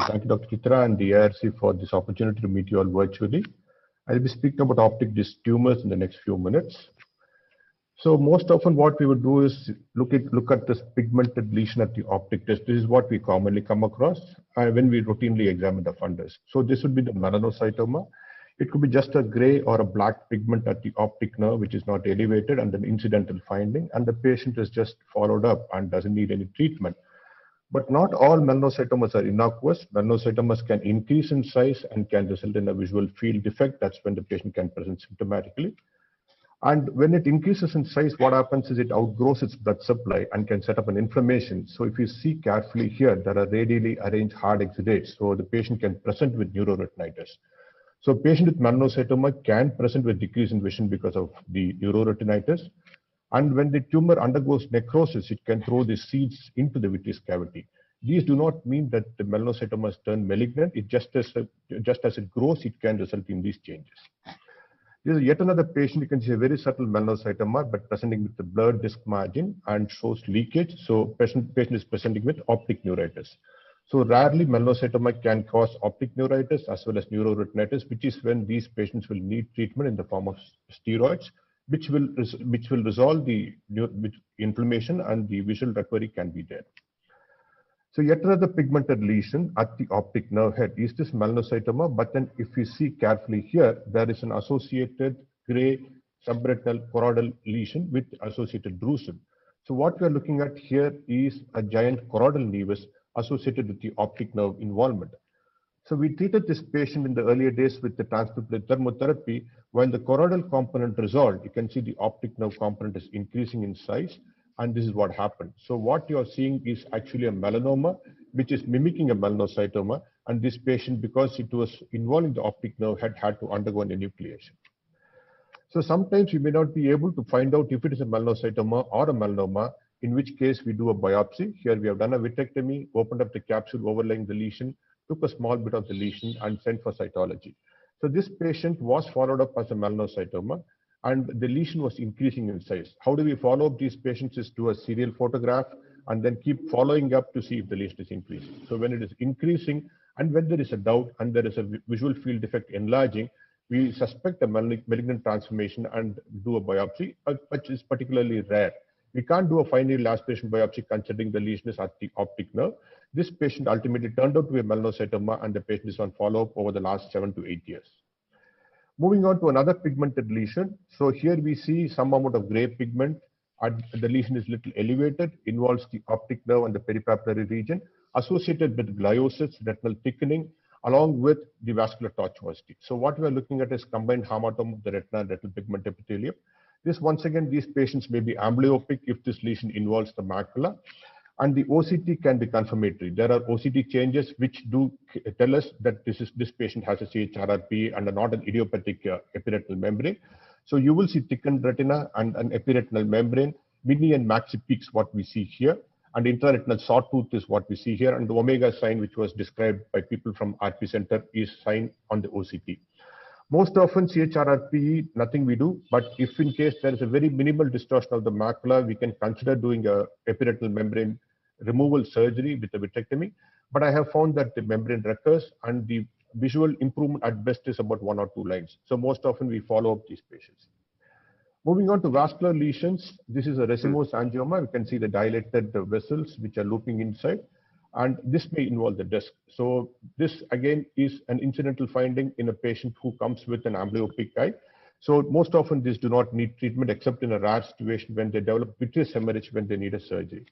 Thank you, Dr. Chitra and the ARC for this opportunity to meet you all virtually. I'll be speaking about optic disc tumors in the next few minutes. So most often what we would do is look at this pigmented lesion at the optic disc. This is what we commonly come across when we routinely examine the fundus. So this would be the melanocytoma. It could be just a gray or a black pigment at the optic nerve, which is not elevated, and an incidental finding, and the patient is just followed up and doesn't need any treatment. But not all melanocytomas are innocuous. Melanocytomas can increase in size and can result in a visual field defect. That's when the patient can present symptomatically. And when it increases in size, what happens is it outgrows its blood supply and can set up an inflammation. So if you see carefully here, there are radially arranged hard exudates. So the patient can present with neuroretinitis. So a patient with melanocytoma can present with decrease in vision because of the neuroretinitis. And when the tumor undergoes necrosis, it can throw the seeds into the vitreous cavity. These do not mean that the melanocytoma has turned malignant. It just as it grows, it can result in these changes. This is yet another patient. You can see a very subtle melanocytoma, but presenting with the blurred disc margin and shows leakage. So patient is presenting with optic neuritis. So rarely melanocytoma can cause optic neuritis as well as neuroretinitis, which is when these patients will need treatment in the form of steroids, which will resolve the inflammation, and the visual recovery can be there. So yet another pigmented lesion at the optic nerve head is this melanocytoma, but then if you see carefully here, there is an associated gray subretinal choroidal lesion with associated drusen. So what we are looking at here is a giant choroidal nevus associated with the optic nerve involvement. So we treated this patient in the earlier days with the transpupillary thermotherapy. While the choroidal component resolved, you can see the optic nerve component is increasing in size, and this is what happened. So what you are seeing is actually a melanoma, which is mimicking a melanocytoma, and this patient, because it was involving the optic nerve, had to undergo an enucleation. So sometimes we may not be able to find out if it is a melanocytoma or a melanoma, in which case we do a biopsy. Here we have done a vitrectomy, opened up the capsule overlaying the lesion, took a small bit of the lesion and sent for cytology. So this patient was followed up as a melanocytoma, and the lesion was increasing in size. How do we follow up these patients is do a serial photograph and then keep following up to see if the lesion is increasing. So when it is increasing and when there is a doubt and there is a visual field defect enlarging, we suspect a malignant transformation and do a biopsy, which is particularly rare. We can't do a fine needle aspiration biopsy considering the lesion is at the optic nerve. This patient ultimately turned out to be a melanocytoma, and the patient is on follow-up over the last 7 to 8 years. Moving on to another pigmented lesion. So here we see some amount of gray pigment, and the lesion is little elevated, involves the optic nerve and the peripapillary region, associated with gliosis, retinal thickening, along with the vascular tortuosity. So what we are looking at is combined hamartoma of the retina and retinal pigment epithelium. This, once again, these patients may be amblyopic if this lesion involves the macula, and the OCT can be confirmatory. There are OCT changes which do tell us that this patient has a CHRRP and not an idiopathic epiretinal membrane. So you will see thickened retina and an epiretinal membrane, mini and maxi peaks, what we see here, and intraretinal sawtooth is what we see here, and the omega sign, which was described by people from RP Center, is sign on the OCT. Most often CHRRPE, nothing we do, but if in case there is a very minimal distortion of the macula, we can consider doing a epiretinal membrane removal surgery with a vitrectomy. But I have found that the membrane recurs and the visual improvement at best is about 1 or 2 lines. So most often we follow up these patients. Moving on to vascular lesions, this is a racemose angioma. You can see the dilated vessels which are looping inside, and this may involve the disc. So this again is an incidental finding in a patient who comes with an amblyopic eye. So most often these do not need treatment except in a rare situation when they develop vitreous hemorrhage when they need a surgery.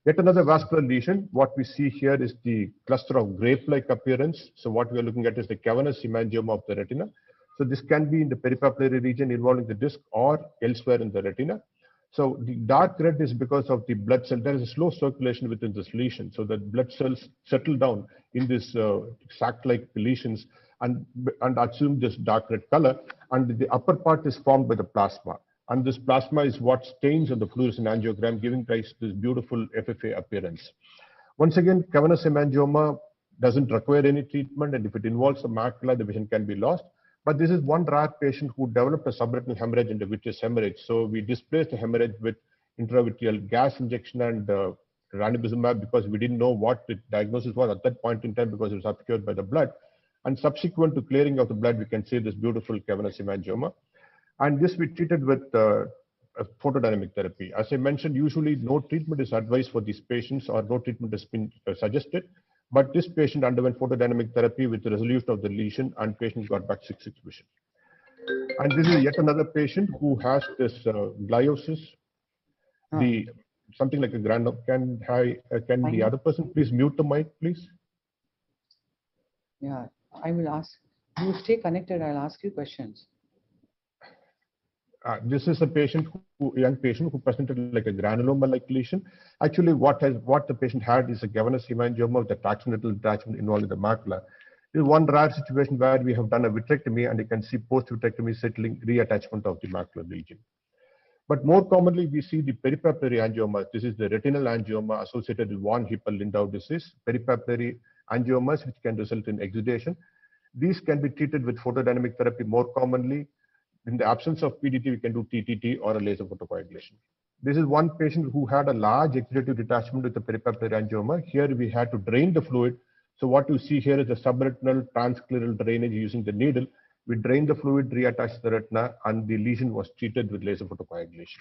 Yet another vascular lesion. What we see here is the cluster of grape-like appearance. So what we are looking at is the cavernous hemangioma of the retina. So this can be in the peripapillary region involving the disc or elsewhere in the retina. So the dark red is because of the blood cell. There is a slow circulation within this lesion. So the blood cells settle down in this sac-like lesions and assume this dark red color. And the upper part is formed by the plasma. And this plasma is what stains on the fluorescent angiogram, giving rise to this beautiful FFA appearance. Once again, cavernous hemangioma doesn't require any treatment, and if it involves the macula, the vision can be lost. But this is one rare patient who developed a subretinal hemorrhage and a vitreous hemorrhage. So we displaced the hemorrhage with intravitreal gas injection and ranibizumab because we didn't know what the diagnosis was at that point in time because it was obscured by the blood. And subsequent to clearing of the blood, we can see this beautiful cavernous hemangioma. And this we treated with photodynamic therapy. As I mentioned, usually no treatment is advised for these patients or no treatment has been suggested. But this patient underwent photodynamic therapy with the resolution of the lesion, and patient got back 6/6 vision. And this is yet another patient who has this gliosis, something like a granule. Can the other person please mute the mic, please? Yeah, I will ask. You stay connected. I'll ask you questions. This is a young patient who presented like a granuloma-like lesion. Actually, what the patient had is a cavernous hemangioma with a tractional detachment involving the macula. This is one rare situation where we have done a vitrectomy, and you can see post-vitrectomy settling reattachment of the macular lesion. But more commonly, we see the peripapillary angioma. This is the retinal angioma associated with von Hippel-Lindau disease, peripapillary angiomas, which can result in exudation. These can be treated with photodynamic therapy more commonly. In the absence of PDT, we can do TTT or a laser photocoagulation. This is one patient who had a large exudative detachment with the peripapillary angioma. Here we had to drain the fluid. So what you see here is the subretinal transscleral drainage using the needle. We drained the fluid, reattached the retina, and the lesion was treated with laser photocoagulation.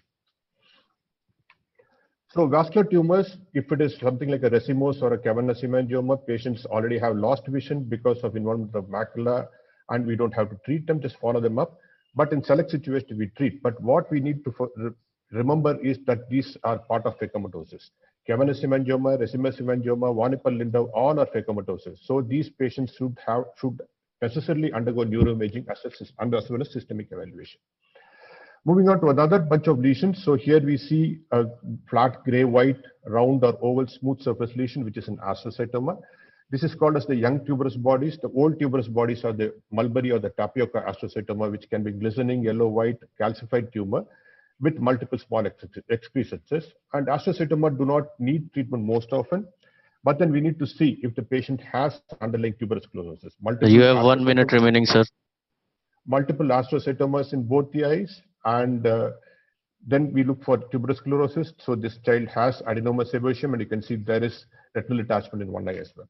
So vascular tumors, if it is something like a racemose or a cavernous hemangioma, patients already have lost vision because of involvement of macula, and we don't have to treat them, just follow them up. But in select situations, we treat. But what we need to remember is that these are part of phacomatoses. Cavernous hemangioma, racemose hemangioma, Warneper-Lindau, all are phacomatoses. So these patients should necessarily undergo neuroimaging as well as systemic evaluation. Moving on to another bunch of lesions. So here we see a flat gray, white, round or oval smooth surface lesion, which is an astrocytoma. This is called as the young tuberous bodies. The old tuberous bodies are the mulberry or the tapioca astrocytoma, which can be glistening yellow-white calcified tumor with multiple small excrescences. And astrocytoma do not need treatment most often, but then we need to see if the patient has underlying tuberous sclerosis. You have 1 minute remaining, sir. Multiple astrocytomas in both the eyes, and then we look for tuberous sclerosis. So this child has adenoma sebaceum, and you can see there is retinal detachment in one eye as well.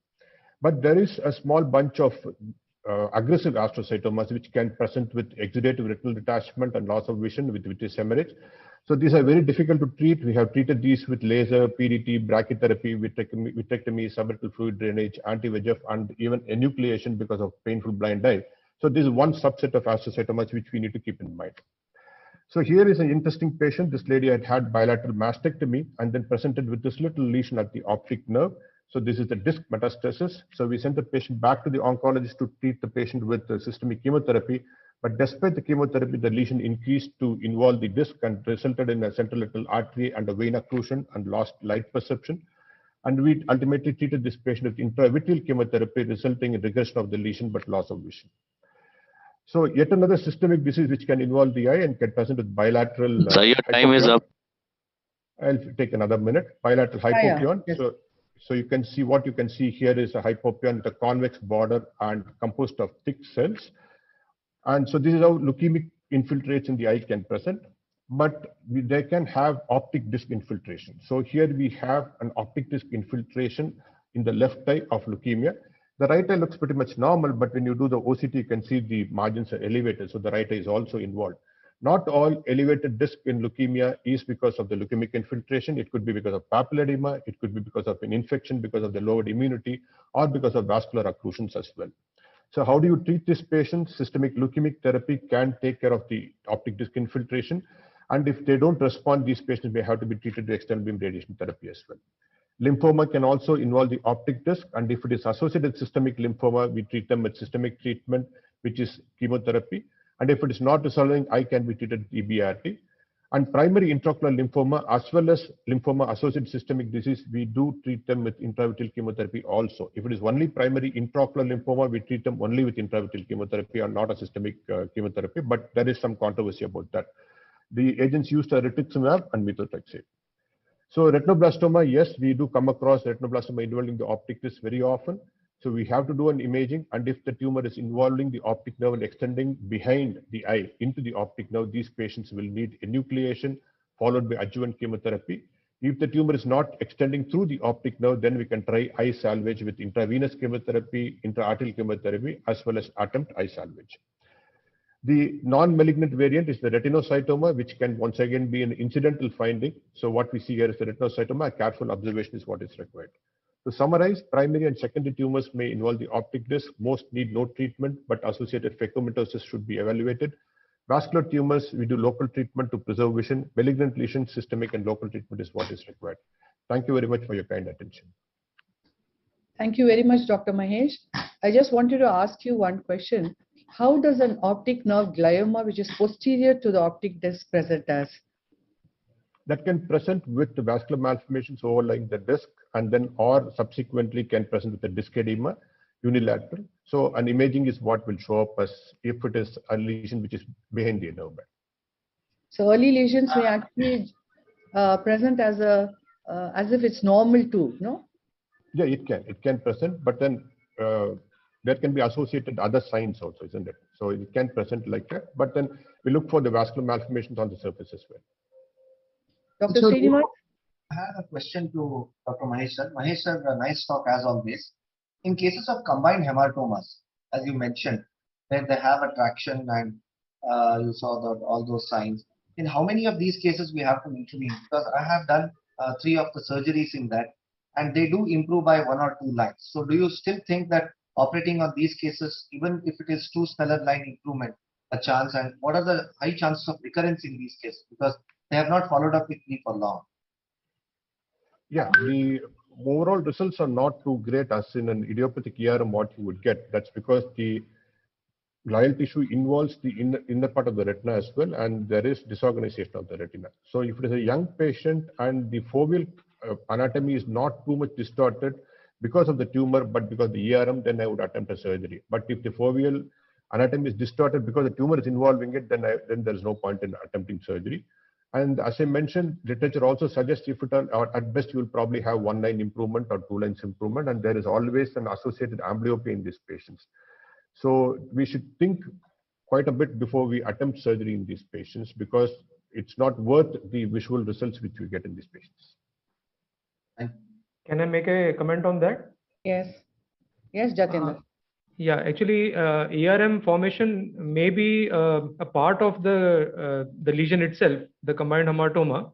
But there is a small bunch of aggressive astrocytomas which can present with exudative retinal detachment and loss of vision with vitreous hemorrhage. So these are very difficult to treat. We have treated these with laser, PDT, brachytherapy, vitrectomy, subretinal fluid drainage, anti-VEGF, and even enucleation because of painful blind eye. So this is one subset of astrocytomas which we need to keep in mind. So here is an interesting patient. This lady had bilateral mastectomy and then presented with this little lesion at the optic nerve. So this is the disc metastasis. So we sent the patient back to the oncologist to treat the patient with systemic chemotherapy. But despite the chemotherapy, the lesion increased to involve the disc and resulted in a central retinal artery and a vein occlusion and lost light perception. And we ultimately treated this patient with intravitreal chemotherapy, resulting in regression of the lesion but loss of vision. So yet another systemic disease which can involve the eye and can present with bilateral. So your time is up. I'll take another minute. Bilateral hypopyon. Yes. So you can see what you can see here is a hypopyon with a convex border and composed of thick cells. And so this is how leukemic infiltrates in the eye can present. But they can have optic disc infiltration. So here we have an optic disc infiltration in the left eye of leukemia. The right eye looks pretty much normal, but when you do the OCT, you can see the margins are elevated. So the right eye is also involved. Not all elevated disc in leukemia is because of the leukemic infiltration. It could be because of papillary edema. It could be because of an infection, because of the lowered immunity, or because of vascular occlusions as well. So how do you treat this patient? Systemic leukemic therapy can take care of the optic disc infiltration. And if they don't respond, these patients may have to be treated with external beam radiation therapy as well. Lymphoma can also involve the optic disc, and if it is associated with systemic lymphoma, we treat them with systemic treatment, which is chemotherapy. And if it is not resolving, eye can be treated with EBRT. And primary intraocular lymphoma, as well as lymphoma-associated systemic disease, we do treat them with intravitreal chemotherapy also. If it is only primary intraocular lymphoma, we treat them only with intravitreal chemotherapy and not a systemic chemotherapy, but there is some controversy about that. The agents used are rituximab and methotrexate. So retinoblastoma, yes, we do come across retinoblastoma involving the optic disc very often. So we have to do an imaging, and if the tumor is involving the optic nerve and extending behind the eye into the optic nerve, these patients will need enucleation followed by adjuvant chemotherapy. If the tumor is not extending through the optic nerve, then we can try eye salvage with intravenous chemotherapy, intraarterial chemotherapy, as well as attempt eye salvage. The non-malignant variant is the retinocytoma, which can once again be an incidental finding. So what we see here is the retinocytoma. A careful observation is what is required. To summarize, primary and secondary tumors may involve the optic disc. Most need no treatment, but associated phacomatoses should be evaluated. Vascular tumors, we do local treatment to preserve vision. Malignant lesions, systemic and local treatment is what is required. Thank you very much for your kind attention. Thank you very much, Dr. Mahesh. I just wanted to ask you one question. How does an optic nerve glioma, which is posterior to the optic disc, present as? That can present with the vascular malformations overlying the disc, and then or subsequently can present with the disc edema, unilateral. So an imaging is what will show up as if it is a lesion which is behind the nerve bed. So early lesions may actually present as if it's normal too, no? Yeah, it can present, but then there can be associated other signs also, isn't it? So it can present like that, but then we look for the vascular malformations on the surface as well. Dr. Srinivas? I have a question to Dr. Mahesh sir. Mahesh sir, a nice talk as always. In cases of combined hematomas, as you mentioned, where they have attraction and you saw all those signs, in how many of these cases we have to intervene? Because I have done 3 of the surgeries in that, and they do improve by 1 or 2 lines. So do you still think that operating on these cases, even if it is 2 smaller line improvement, a chance, and what are the high chances of recurrence in these cases? Because they have not followed up with me for long. Yeah, the overall results are not too great as in an idiopathic ERM what you would get. That's because the glial tissue involves the inner part of the retina as well, and there is disorganization of the retina. So if it is a young patient and the foveal anatomy is not too much distorted because of the tumor, but because of the ERM, then I would attempt a surgery. But if the foveal anatomy is distorted because the tumor is involving it, then there is no point in attempting surgery. And as I mentioned, literature also suggests if it or at best you will probably have 1 line improvement or 2 lines improvement, and there is always an associated amblyopia in these patients. So we should think quite a bit before we attempt surgery in these patients, because it's not worth the visual results which we get in these patients. Can I make a comment on that? Yes. Yes, Jatinder. Yeah, actually, ERM formation may be a part of the lesion itself, the combined hematoma.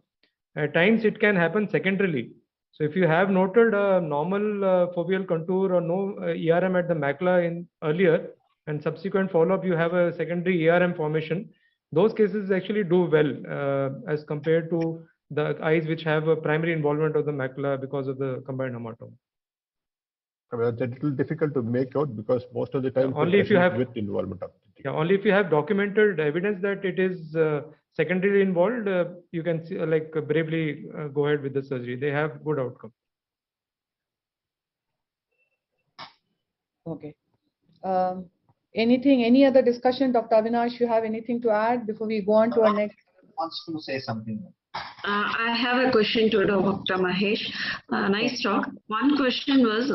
At times, it can happen secondarily. So if you have noted a normal foveal contour or no ERM at the macula in earlier, and subsequent follow-up, you have a secondary ERM formation, those cases actually do well as compared to the eyes which have a primary involvement of the macula because of the combined hematoma. It's a little difficult to make out because most of the time only if you have with involvement of the tumor. Only if you have documented evidence that it is secondarily involved, you can see, bravely go ahead with the surgery. They have good outcome. Okay. Any other discussion, Dr. Avinash? You have anything to add before we go on to our next? Wants to say something. I have a question to Dr. Mahesh. Nice talk. One question was,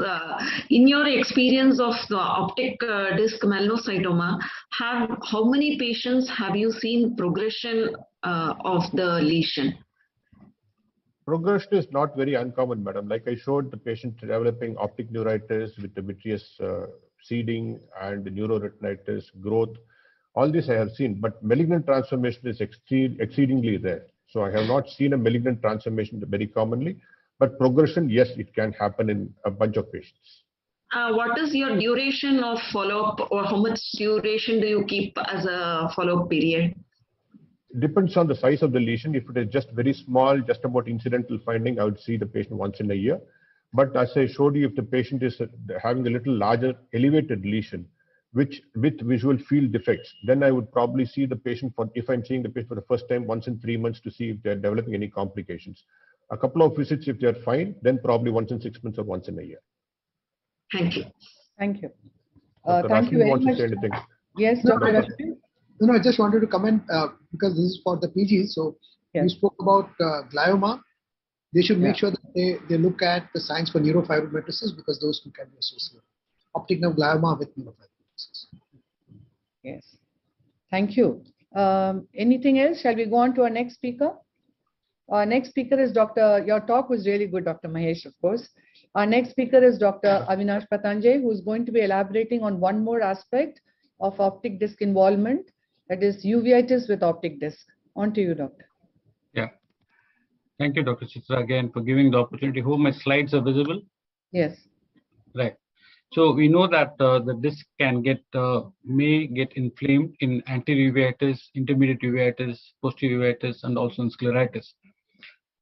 in your experience of the optic disc melanocytoma, how many patients have you seen progression of the lesion? Progression is not very uncommon, madam. Like I showed, the patient developing optic neuritis with the vitreous seeding and the neuroretinitis growth. All this I have seen, but malignant transformation is exceedingly rare. So I have not seen a malignant transformation very commonly, but progression, yes, it can happen in a bunch of patients. What is your duration of follow-up, or how much duration do you keep as a follow-up period? Depends on the size of the lesion. If it is just very small, just about incidental finding, I would see the patient once in a year. But as I showed you, if the patient is having a little larger elevated lesion, which with visual field defects, then I would probably see the patient if I'm seeing the patient for the first time once in 3 months to see if they're developing any complications. A couple of visits, if they're fine, then probably once in 6 months or once in a year. Thank you. Thank you. Thank you very much. Yes, Dr. No, I just wanted to comment because this is for the PG. So you spoke about glioma. They should make sure that they look at the signs for neurofibromatosis, because those two can be associated. Optic nerve glioma with neurofibromatosis. Yes. Thank you. Anything else? Shall we go on to our next speaker? Our next speaker is your talk was really good, Dr. Mahesh, of course. Our next speaker is Dr. Avinash Patanjay, who is going to be elaborating on one more aspect of optic disc involvement, that is uveitis with optic disc. On to you, doctor. Yeah. Thank you, Dr. Chitra, again for giving the opportunity. Hope my slides are visible. Yes. Right. So we know that the disc can may get inflamed in anterior uveitis, intermediate uveitis, posterior uveitis, and also in scleritis.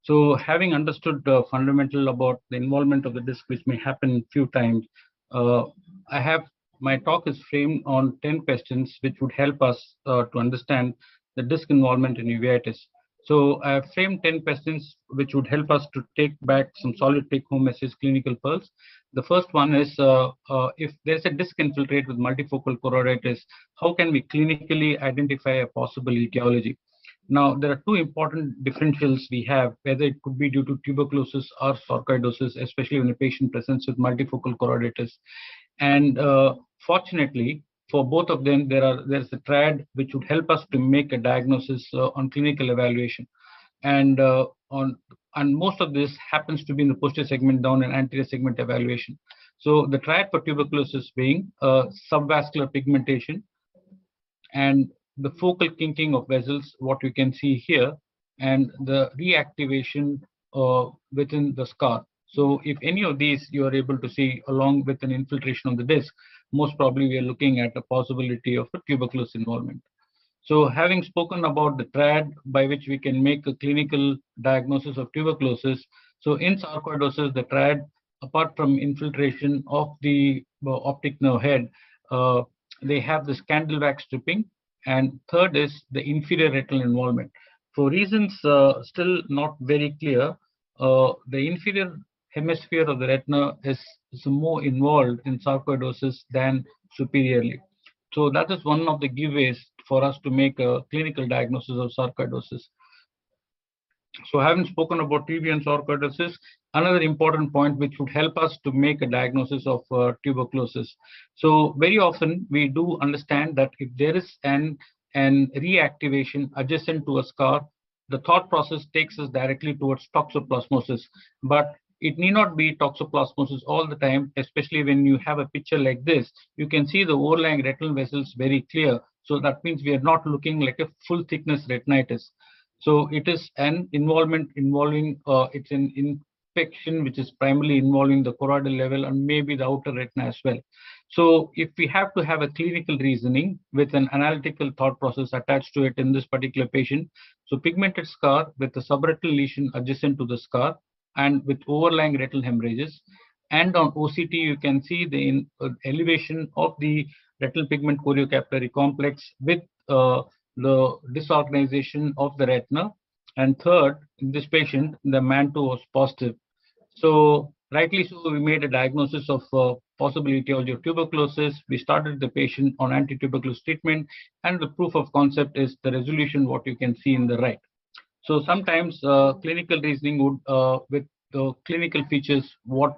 So having understood the fundamental about the involvement of the disc, which may happen few times, my talk is framed on 10 questions which would help us to understand the disc involvement in uveitis. So I have framed 10 questions which would help us to take back some solid take-home message clinical pearls. The first one is, if there's a disc infiltrate with multifocal choroiditis, how can we clinically identify a possible etiology? Now, there are two important differentials we have, whether it could be due to tuberculosis or sarcoidosis, especially when a patient presents with multifocal choroiditis. And fortunately, for both of them, there's a triad which would help us to make a diagnosis on clinical evaluation, and most of this happens to be in the posterior segment down and anterior segment evaluation. So the triad for tuberculosis being subvascular pigmentation and the focal kinking of vessels, what you can see here, and the reactivation within the scar. So if any of these you are able to see along with an infiltration of the disc, most probably we are looking at a possibility of a tuberculosis involvement. So having spoken about the triad by which we can make a clinical diagnosis of tuberculosis, so in sarcoidosis, the triad, apart from infiltration of the optic nerve head, they have this candle wax stripping, and third is the inferior retinal involvement. For reasons still not very clear, the inferior hemisphere of the retina is more involved in sarcoidosis than superiorly. So that is one of the giveaways for us to make a clinical diagnosis of sarcoidosis. So having spoken about TB and sarcoidosis, another important point which would help us to make a diagnosis of tuberculosis. So very often we do understand that if there is an reactivation adjacent to a scar, the thought process takes us directly towards toxoplasmosis. But it need not be toxoplasmosis all the time, especially when you have a picture like this. You can see the overlying retinal vessels very clear. So that means we are not looking like a full thickness retinitis. So it is an involvement involving, it's an infection which is primarily involving the choroidal level and maybe the outer retina as well. So if we have to have a clinical reasoning with an analytical thought process attached to it in this particular patient, so pigmented scar with a subretinal lesion adjacent to the scar and with overlying retinal hemorrhages, and on OCT you can see the elevation of the retinal pigment choriocapillary complex with the disorganization of the retina, and third, in this patient, the MANTO was positive. So rightly so, we made a diagnosis of possible etiology of tuberculosis. We started the patient on anti-tuberculosis treatment, and the proof of concept is the resolution, what you can see in the right. So sometimes clinical reasoning would, with the clinical features, what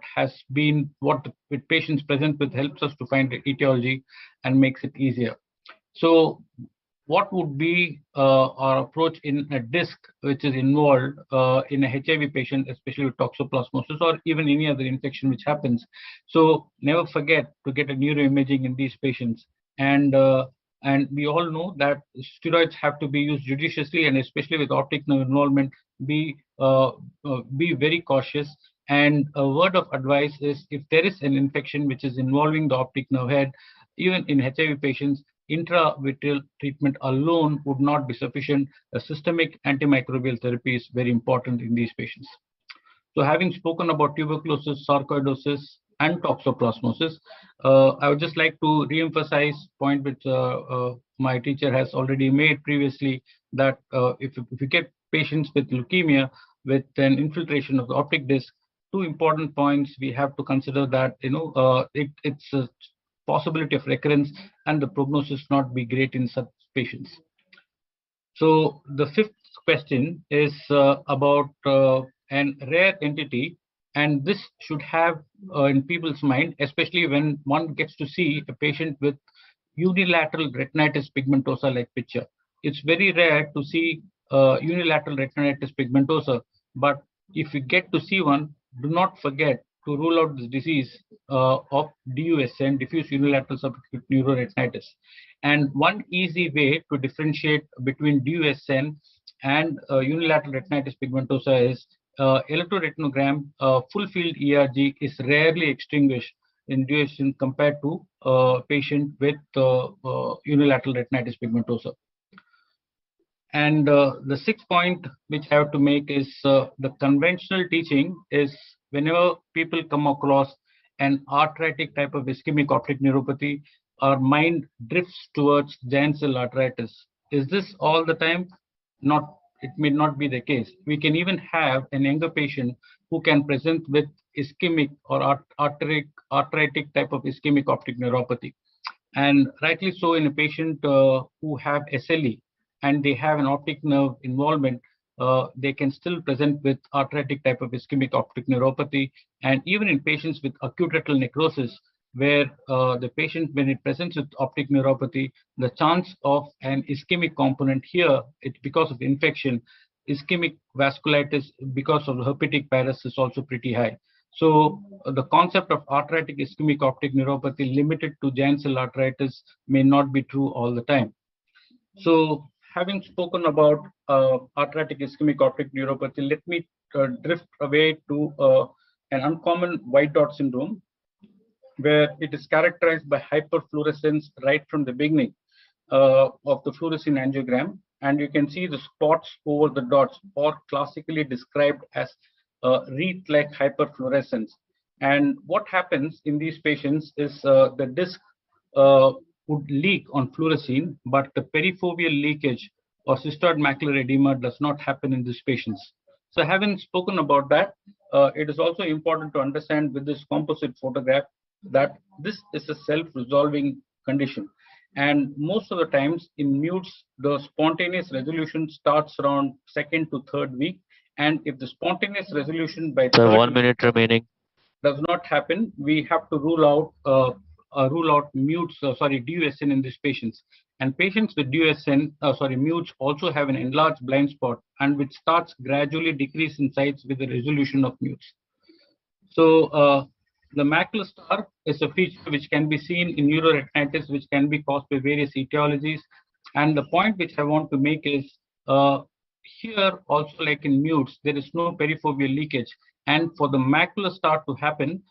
with patients present with helps us to find the etiology and makes it easier. So what would be our approach in a disc which is involved in a HIV patient, especially with toxoplasmosis or even any other infection which happens? So never forget to get a neuroimaging in these patients. And we all know that steroids have to be used judiciously, and especially with optic nerve involvement, be very cautious. And a word of advice is, if there is an infection which is involving the optic nerve head, even in HIV patients, intravitreal treatment alone would not be sufficient. A systemic antimicrobial therapy is very important in these patients. So having spoken about tuberculosis, sarcoidosis, and toxoplasmosis, I would just like to re-emphasize point which my teacher has already made previously, that if you get patients with leukemia with an infiltration of the optic disc, two important points we have to consider, that it's a possibility of recurrence and the prognosis not be great in such patients. So the fifth question is about an rare entity, and this should have in people's mind, especially when one gets to see a patient with unilateral retinitis pigmentosa like picture. It's very rare to see unilateral retinitis pigmentosa, but if you get to see one, do not forget to rule out this disease of DUSN, diffuse unilateral subacute neuroretinitis. And one easy way to differentiate between DUSN and unilateral retinitis pigmentosa is electroretinogram full field ERG is rarely extinguished in DUSN compared to patient with unilateral retinitis pigmentosa. And the sixth point which I have to make is the conventional teaching is, whenever people come across an arthritic type of ischemic optic neuropathy, our mind drifts towards giant cell arthritis. Is this all the time? Not. It may not be the case. We can even have an younger patient who can present with ischemic or arthritic type of ischemic optic neuropathy. And rightly so, in a patient who have SLE and they have an optic nerve involvement, they can still present with arthritic type of ischemic optic neuropathy. And even in patients with acute retinal necrosis, where the patient, when it presents with optic neuropathy, the chance of an ischemic component here, because of infection, ischemic vasculitis because of the herpetic virus is also pretty high. So the concept of arthritic ischemic optic neuropathy limited to giant cell arthritis may not be true all the time. So having spoken about arthritic ischemic optic neuropathy, let me drift away to an uncommon white dot syndrome, where it is characterized by hyperfluorescence right from the beginning of the fluorescein angiogram. And you can see the spots over the dots, or classically described as wreath-like hyperfluorescence. And what happens in these patients is the disc would leak on fluorescein, but the perifoveal leakage or cystoid macular edema does not happen in these patients. So having spoken about that, it is also important to understand with this composite photograph that this is a self-resolving condition. And most of the times in mutes, the spontaneous resolution starts around 2nd to 3rd week. And if the spontaneous resolution by So 3rd 1 minute remaining. does not happen, we have to rule out mutes, DUSN in these patients. And patients with DUSN, mutes also have an enlarged blind spot, and which starts gradually decrease in size with the resolution of mutes. So the macular star is a feature which can be seen in neuroretinitis, which can be caused by various etiologies. And the point which I want to make is here also, like in mutes, there is no perifoveal leakage. And for the macular star to happen,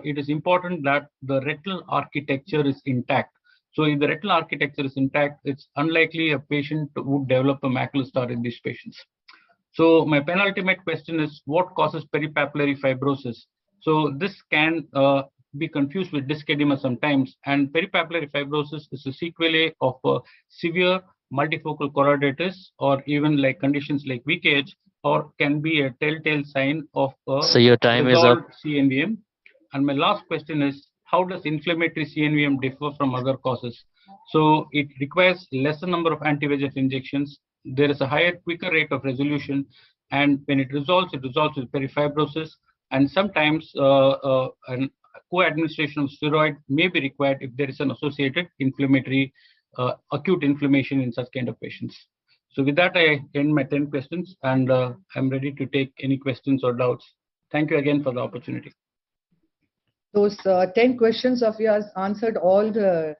it is important that the retinal architecture is intact. So if the retinal architecture is intact, it's unlikely a patient would develop a macular star in these patients. So my penultimate question is, what causes peripapillary fibrosis? So this can be confused with disc edema sometimes, and peripapillary fibrosis is a sequelae of severe multifocal choroiditis, or even like conditions like VKH, or can be a telltale sign of So your time is up. CNVM. And my last question is, how does inflammatory CNVM differ from other causes? So it requires lesser number of anti-VEGF injections. There is a higher, quicker rate of resolution, and when it resolves with perifibrosis. And sometimes an co-administration of steroid may be required if there is an associated inflammatory, acute inflammation in such kind of patients. So with that, I end my 10 questions, and I'm ready to take any questions or doubts. Thank you again for the opportunity. Those 10 questions of yours answered all the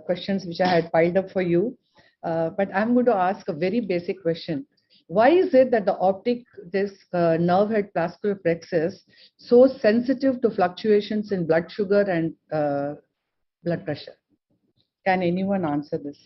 questions which I had piled up for you. But I'm going to ask a very basic question. Why is it that the optic disc nerve head vascular plexus so sensitive to fluctuations in blood sugar and blood pressure? Can anyone answer this?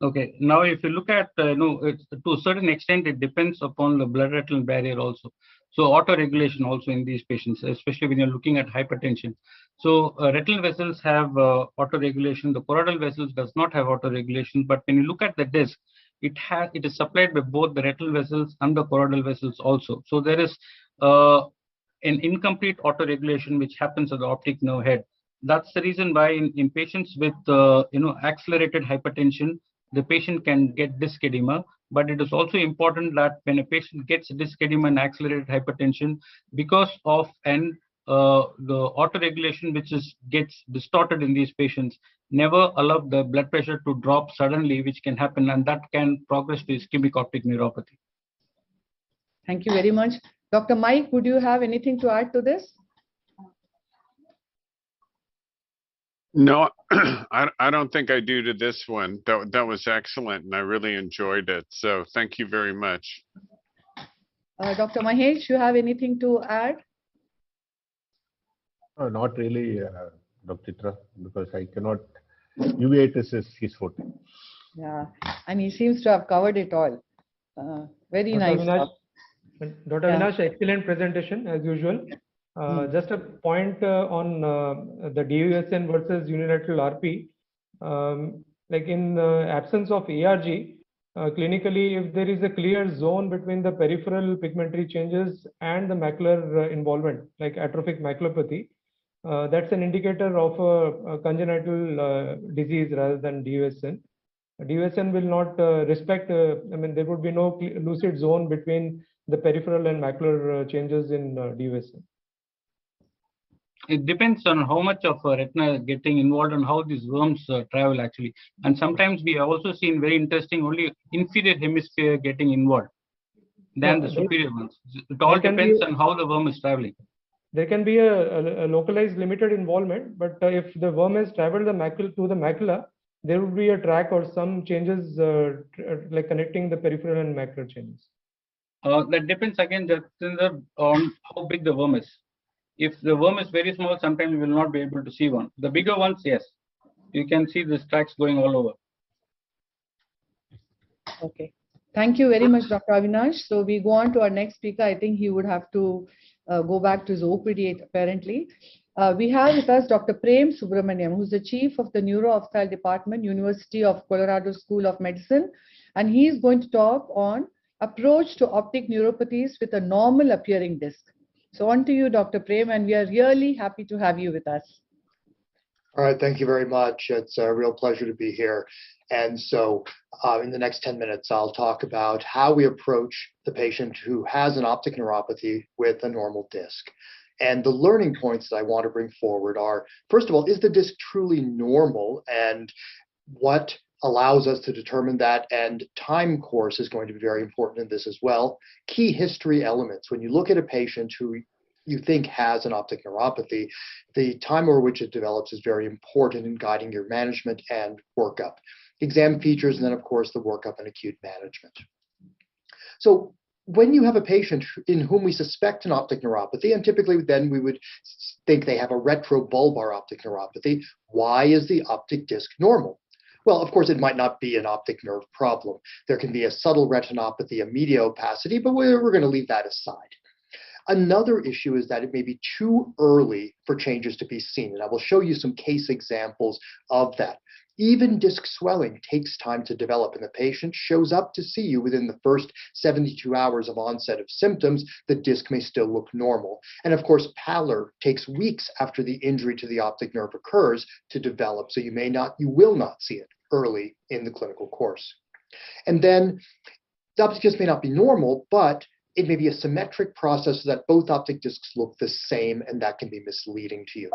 Okay, now if you look at, to a certain extent, it depends upon the blood retinal barrier also. So auto-regulation also in these patients, especially when you're looking at hypertension. So retinal vessels have auto-regulation. The choroidal vessels does not have auto-regulation. But when you look at the disc, it is supplied by both the retinal vessels and the choroidal vessels also. So there is an incomplete auto-regulation which happens at the optic nerve head. That's the reason why in patients with accelerated hypertension, the patient can get disc edema. But it is also important that when a patient gets disc edema and accelerated hypertension, because of the autoregulation which gets distorted in these patients, never allow the blood pressure to drop suddenly, which can happen, and that can progress to ischemic optic neuropathy. Thank you very much. Dr. Mike, would you have anything to add to this? No, I don't think I do to this one. That was excellent, and I really enjoyed it. So thank you very much. Dr. Mahesh, you have anything to add? Not really, Dr. Chitra, because I cannot. Uveitis is his forte. Yeah, and he seems to have covered it all. Very Dr. nice. Avinash, Dr. Avinash, excellent presentation as usual. Just a point on the DUSN versus unilateral RP. Like in absence of ARG, clinically, if there is a clear zone between the peripheral pigmentary changes and the macular involvement, like atrophic maculopathy, that's an indicator of a congenital disease rather than DUSN. DUSN will not respect, there would be no lucid zone between the peripheral and macular changes in DUSN. it depends on how much of retina getting involved and how these worms travel actually. And sometimes we have also seen very interesting only inferior hemisphere getting involved than the superior ones. It all depends on how the worm is traveling. There can be a localized limited involvement, but if the worm has traveled the macula to the macula, there would be a track or some changes like connecting the peripheral and macular changes. That depends again on how big the worm is. If the worm is very small, sometimes you will not be able to see one. The bigger ones, yes, you can see these tracks going all over. Okay. Thank you very much, Dr. Avinash. So we go on to our next speaker. I think he would have to go back to his OPD apparently. We have with us Dr. Prem Subramaniam, who's the Chief of the Neuro Department, University of Colorado School of Medicine. And he is going to talk on approach to optic neuropathies with a normal appearing disc. So on to you, Dr. Prem, and we are really happy to have you with us. All right, thank you very much. It's a real pleasure to be here. And so in the next 10 minutes, I'll talk about how we approach the patient who has an optic neuropathy with a normal disc. And the learning points that I want to bring forward are, first of all, is the disc truly normal, and what allows us to determine that? And time course is going to be very important in this as well. Key history elements. When you look at a patient who you think has an optic neuropathy, the time over which it develops is very important in guiding your management and workup. Exam features, and then of course the workup and acute management. So when you have a patient in whom we suspect an optic neuropathy, and typically then we would think they have a retrobulbar optic neuropathy, why is the optic disc normal? Well, of course, it might not be an optic nerve problem. There can be a subtle retinopathy, a media opacity, but we're going to leave that aside. Another issue is that it may be too early for changes to be seen, and I will show you some case examples of that. Even disc swelling takes time to develop, and the patient shows up to see you within the first 72 hours of onset of symptoms. The disc may still look normal. And of course, pallor takes weeks after the injury to the optic nerve occurs to develop, so you will not see it early in the clinical course. And then the optic disc may not be normal, but it may be a symmetric process so that both optic discs look the same, and that can be misleading to you.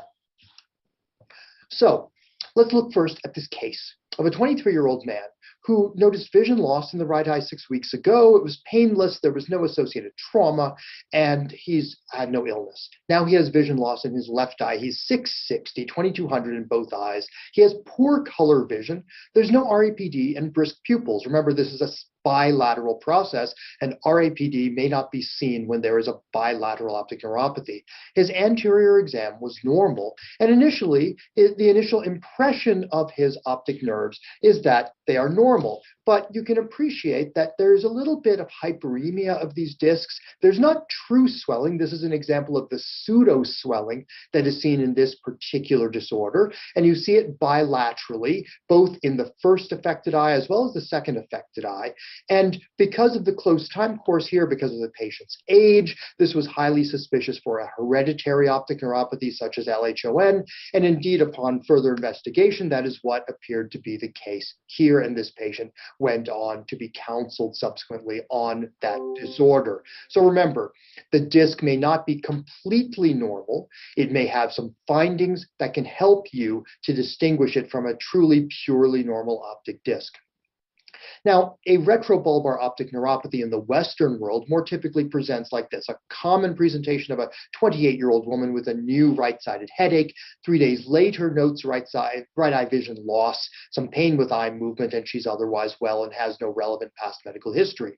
So let's look first at this case of a 23-year-old man who noticed vision loss in the right eye 6 weeks ago. It was painless, there was no associated trauma, and he's had no illness. Now he has vision loss in his left eye. He's 660, 2200 in both eyes. He has poor color vision. There's no RAPD and brisk pupils. Remember, this is a bilateral process, and RAPD may not be seen when there is a bilateral optic neuropathy. His anterior exam was normal, and initially, the initial impression of his optic nerves is that they are normal. But you can appreciate that there's a little bit of hyperemia of these discs. There's not true swelling. This is an example of the pseudo swelling that is seen in this particular disorder. And you see it bilaterally, both in the first affected eye as well as the second affected eye. And because of the close time course here, because of the patient's age, this was highly suspicious for a hereditary optic neuropathy such as LHON. And indeed, upon further investigation, that is what appeared to be the case here, and this patient went on to be counseled subsequently on that disorder. So remember, the disc may not be completely normal. It may have some findings that can help you to distinguish it from a truly purely normal optic disc. Now, a retrobulbar optic neuropathy in the Western world more typically presents like this: a common presentation of a 28-year-old woman with a new right-sided headache. 3 days later, notes right eye vision loss, some pain with eye movement, and she's otherwise well and has no relevant past medical history.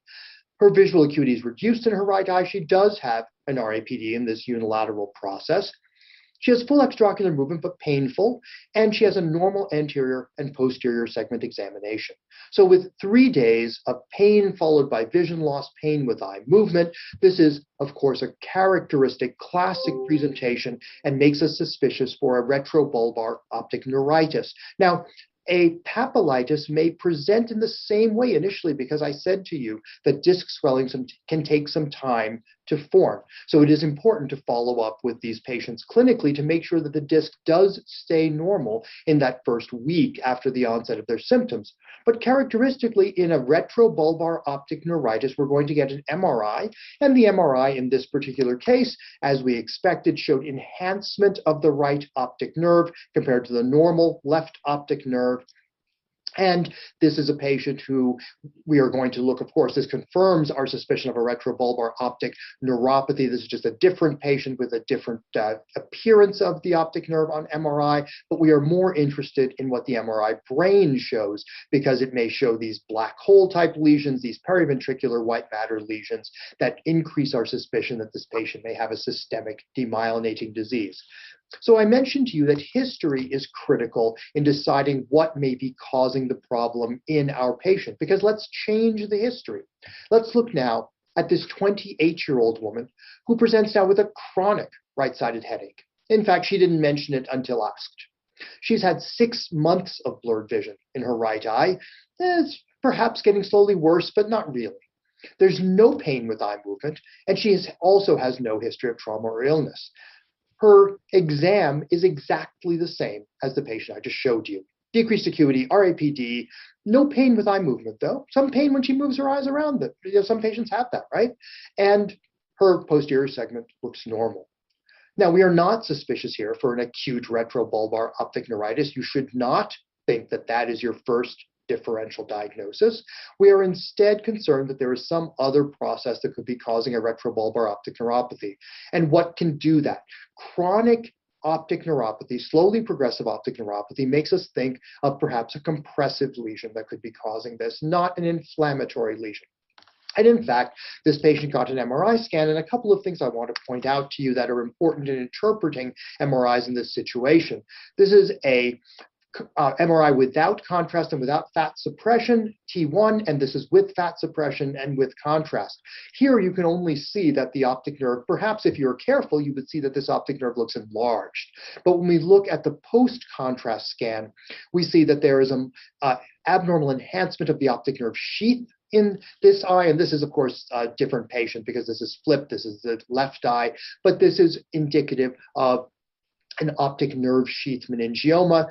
Her visual acuity is reduced in her right eye. She does have an RAPD in this unilateral process. She has full extraocular movement, but painful, and she has a normal anterior and posterior segment examination. So with 3 days of pain followed by vision loss, pain with eye movement, this is, of course, a characteristic classic presentation and makes us suspicious for a retrobulbar optic neuritis. Now, a papillitis may present in the same way initially, because I said to you that disc swelling can take some time to form. So it is important to follow up with these patients clinically to make sure that the disc does stay normal in that first week after the onset of their symptoms. But characteristically, in a retrobulbar optic neuritis, we're going to get an MRI, and the MRI in this particular case, as we expected, showed enhancement of the right optic nerve compared to the normal left optic nerve. And this is a patient who we are going to look, of course, this confirms our suspicion of a retrobulbar optic neuropathy. This is just a different patient with a different appearance of the optic nerve on MRI, but we are more interested in what the MRI brain shows because it may show these black hole type lesions, these periventricular white matter lesions that increase our suspicion that this patient may have a systemic demyelinating disease. So I mentioned to you that history is critical in deciding what may be causing the problem in our patient, because let's change the history. Let's look now at this 28-year-old woman who presents now with a chronic right-sided headache. In fact, she didn't mention it until asked. She's had 6 months of blurred vision in her right eye. It's perhaps getting slowly worse, but not really. There's no pain with eye movement, and she also has no history of trauma or illness. Her exam is exactly the same as the patient I just showed you. Decreased acuity, RAPD, no pain with eye movement though. Some pain when she moves her eyes around them. Some patients have that, right? And her posterior segment looks normal. Now, we are not suspicious here for an acute retrobulbar optic neuritis. You should not think that that is your first differential diagnosis. We are instead concerned that there is some other process that could be causing a retrobulbar optic neuropathy. And what can do that? Chronic optic neuropathy, slowly progressive optic neuropathy, makes us think of perhaps a compressive lesion that could be causing this, not an inflammatory lesion. And in fact, this patient got an MRI scan, and a couple of things I want to point out to you that are important in interpreting MRIs in this situation. This is a MRI without contrast and without fat suppression, T1, and this is with fat suppression and with contrast. Here you can only see that the optic nerve, perhaps if you're careful, you would see that this optic nerve looks enlarged. But when we look at the post-contrast scan, we see that there is an abnormal enhancement of the optic nerve sheath in this eye, and this is, of course, a different patient because this is flipped, this is the left eye, but this is indicative of an optic nerve sheath meningioma.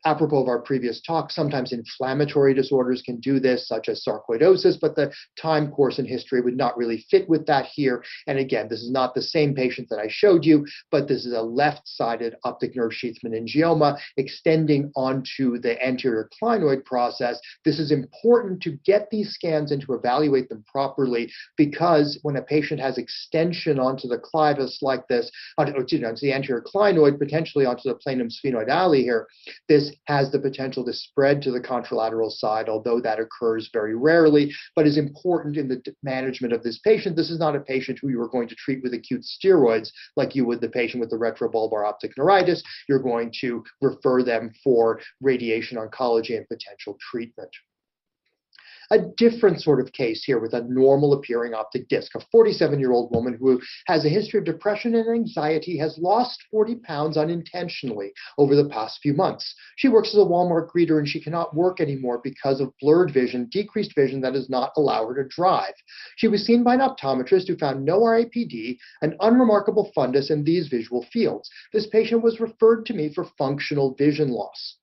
Apropos of our previous talk, sometimes inflammatory disorders can do this, such as sarcoidosis, but the time course and history would not really fit with that here. And again, this is not the same patient that I showed you, but this is a left-sided optic nerve sheath meningioma extending onto the anterior clinoid process. This is important to get these scans and to evaluate them properly, because when a patient has extension onto the clivus like this, onto the anterior clinoid, potentially onto the planum sphenoidale here, this has the potential to spread to the contralateral side, although that occurs very rarely, but is important in the management of this patient. This is not a patient who you are going to treat with acute steroids like you would the patient with the retrobulbar optic neuritis. You're going to refer them for radiation oncology and potential treatment. A different sort of case here with a normal appearing optic disc, a 47-year-old woman who has a history of depression and anxiety, has lost 40 pounds unintentionally over the past few months. She works as a Walmart greeter and she cannot work anymore because of blurred vision, decreased vision that does not allow her to drive. She was seen by an optometrist who found no RAPD, an unremarkable fundus in these visual fields. This patient was referred to me for functional vision loss.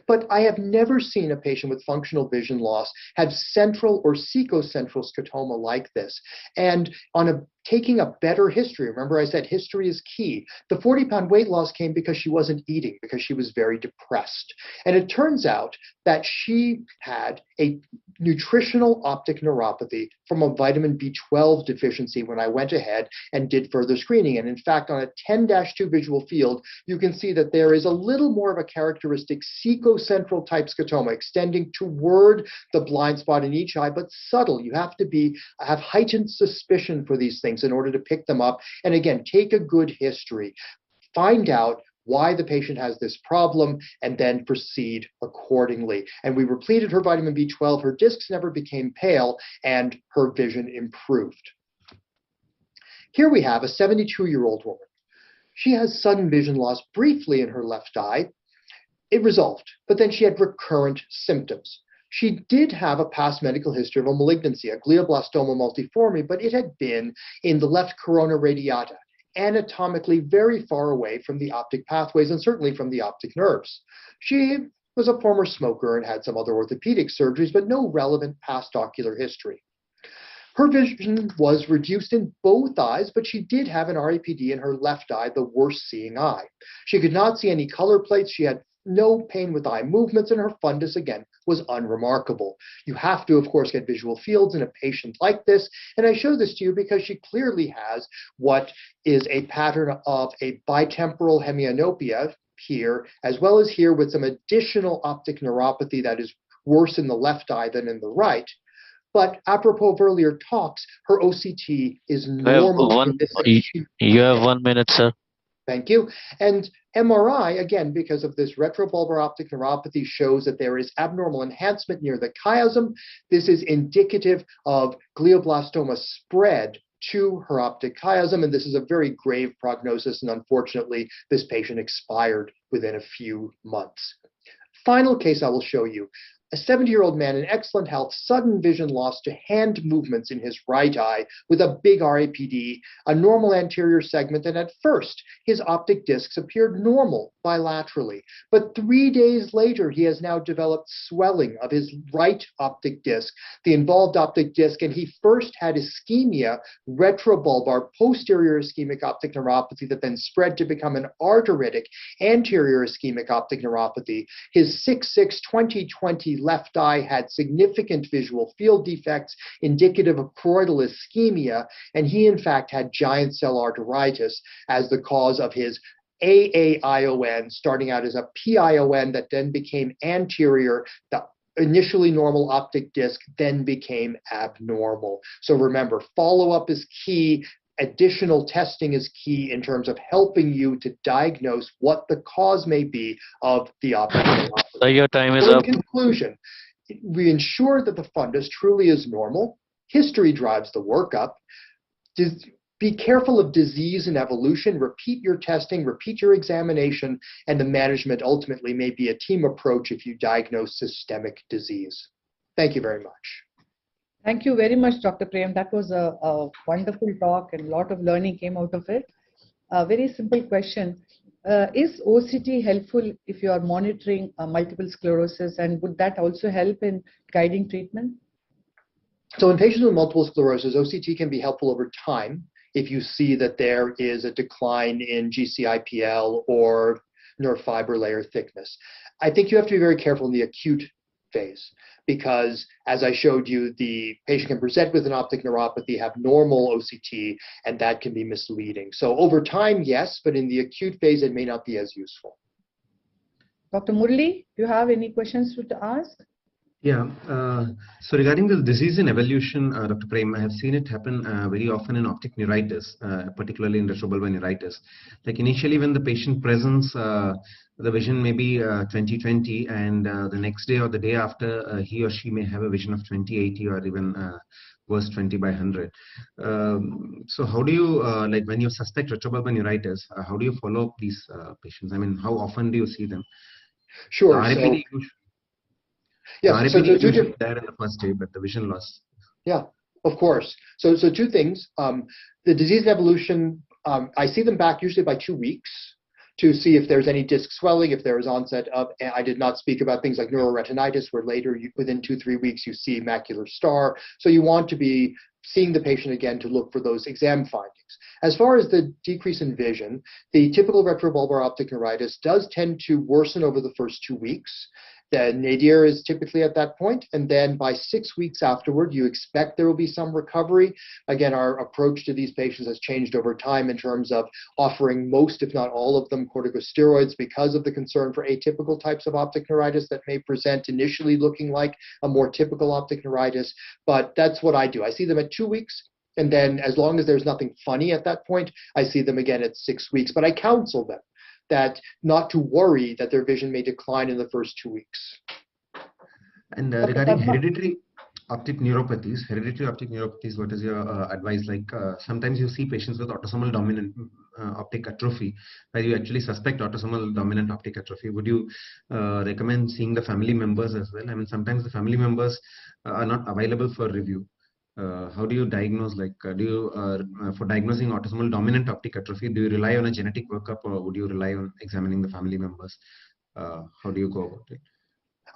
But I have never seen a patient with functional vision loss have central or secocentral scotoma like this. And on taking a better history, remember I said history is key. The 40-pound weight loss came because she wasn't eating, because she was very depressed. And it turns out that she had a nutritional optic neuropathy from a vitamin B12 deficiency when I went ahead and did further screening. And in fact, on a 10-2 visual field, you can see that there is a little more of a characteristic secocentral type scotoma extending toward the blind spot in each eye, but subtle. You have to have heightened suspicion for these things in order to pick them up. And again, take a good history. Find out why the patient has this problem, and then proceed accordingly. And we repleted her vitamin B12, her discs never became pale, and her vision improved. Here we have a 72-year-old woman. She has sudden vision loss briefly in her left eye. It resolved, but then she had recurrent symptoms. She did have a past medical history of a malignancy, a glioblastoma multiforme, but it had been in the left corona radiata, anatomically very far away from the optic pathways and certainly from the optic nerves. She was a former smoker and had some other orthopedic surgeries, but no relevant past ocular history. Her vision was reduced in both eyes, but she did have an RAPD in her left eye, the worst seeing eye. She could not see any color plates. She had no pain with eye movements, and her fundus, again, was unremarkable. You have to, of course, get visual fields in a patient like this, and I show this to you because she clearly has what is a pattern of a bitemporal hemianopia here, as well as here with some additional optic neuropathy that is worse in the left eye than in the right. But apropos of earlier talks, her OCT is normal. You have 1 minute, sir. Thank you. And MRI, again, because of this retrobulbar optic neuropathy, shows that there is abnormal enhancement near the chiasm. This is indicative of glioblastoma spread to her optic chiasm, and this is a very grave prognosis, and unfortunately, this patient expired within a few months. Final case I will show you. A 70-year-old man in excellent health, sudden vision loss to hand movements in his right eye with a big RAPD, a normal anterior segment, and at first, his optic discs appeared normal bilaterally. But 3 days later, he has now developed swelling of his right optic disc, the involved optic disc, and he first had ischemia, retrobulbar, posterior ischemic optic neuropathy that then spread to become an arteritic, anterior ischemic optic neuropathy. His 6/6/2020 left eye had significant visual field defects indicative of choroidal ischemia, and he in fact had giant cell arteritis as the cause of his AAION, starting out as a PION that then became anterior. The initially normal optic disc then became abnormal. So remember, follow-up is key. Additional testing is key in terms of helping you to diagnose what the cause may be of the optic neuropathy. So your time is So up. in conclusion, we ensure that the fundus truly is normal. History drives the workup. Be careful of disease and evolution. Repeat your testing, repeat your examination, and the management ultimately may be a team approach if you diagnose systemic disease. Thank you very much. Thank you very much, Dr. Prem. That was a wonderful talk and a lot of learning came out of it. A very simple question. Is OCT helpful if you are monitoring multiple sclerosis, and would that also help in guiding treatment? So in patients with multiple sclerosis, OCT can be helpful over time if you see that there is a decline in GCIPL or nerve fiber layer thickness. I think you have to be very careful in the acute phase, because as I showed you, the patient can present with an optic neuropathy, have normal OCT, and that can be misleading. So over time, yes, but in the acute phase, it may not be as useful. Dr. Murli, do you have any questions to ask? Yeah, so regarding the disease and evolution, Dr. Prem, I have seen it happen very often in optic neuritis, particularly in retrobulbar neuritis. Like initially when the patient presents, the vision may be 20/20, and the next day or the day after, he or she may have a vision of 20/80 or even worse 20/100. So how do you, like when you suspect retrobulbar neuritis, how do you follow up these patients? I mean, how often do you see them? Sure. The RAPD usually there in the first day, but the vision loss. Yeah, of course. So two things. The disease and evolution, I see them back usually by 2 weeks to see if there's any disc swelling, if there is onset of, I did not speak about things like neuroretinitis, where later within 2-3 weeks you see macular star. So you want to be seeing the patient again to look for those exam findings. As far as the decrease in vision, the typical retrobulbar optic neuritis does tend to worsen over the first 2 weeks. The nadir is typically at that point, and then by 6 weeks afterward, you expect there will be some recovery. Again, our approach to these patients has changed over time in terms of offering most, if not all of them, corticosteroids because of the concern for atypical types of optic neuritis that may present initially looking like a more typical optic neuritis. But that's what I do. I see them at 2 weeks, and then as long as there's nothing funny at that point, I see them again at 6 weeks. But I counsel them that not to worry that their vision may decline in the first 2 weeks. And regarding hereditary, optic neuropathies, hereditary optic neuropathies, what is your advice? Like sometimes you see patients with autosomal dominant optic atrophy, where you actually suspect autosomal dominant optic atrophy. Would you recommend seeing the family members as well? I mean, sometimes the family members are not available for review. How do you diagnose, like, for diagnosing autosomal dominant optic atrophy, do you rely on a genetic workup, or would you rely on examining the family members? How do you go about it?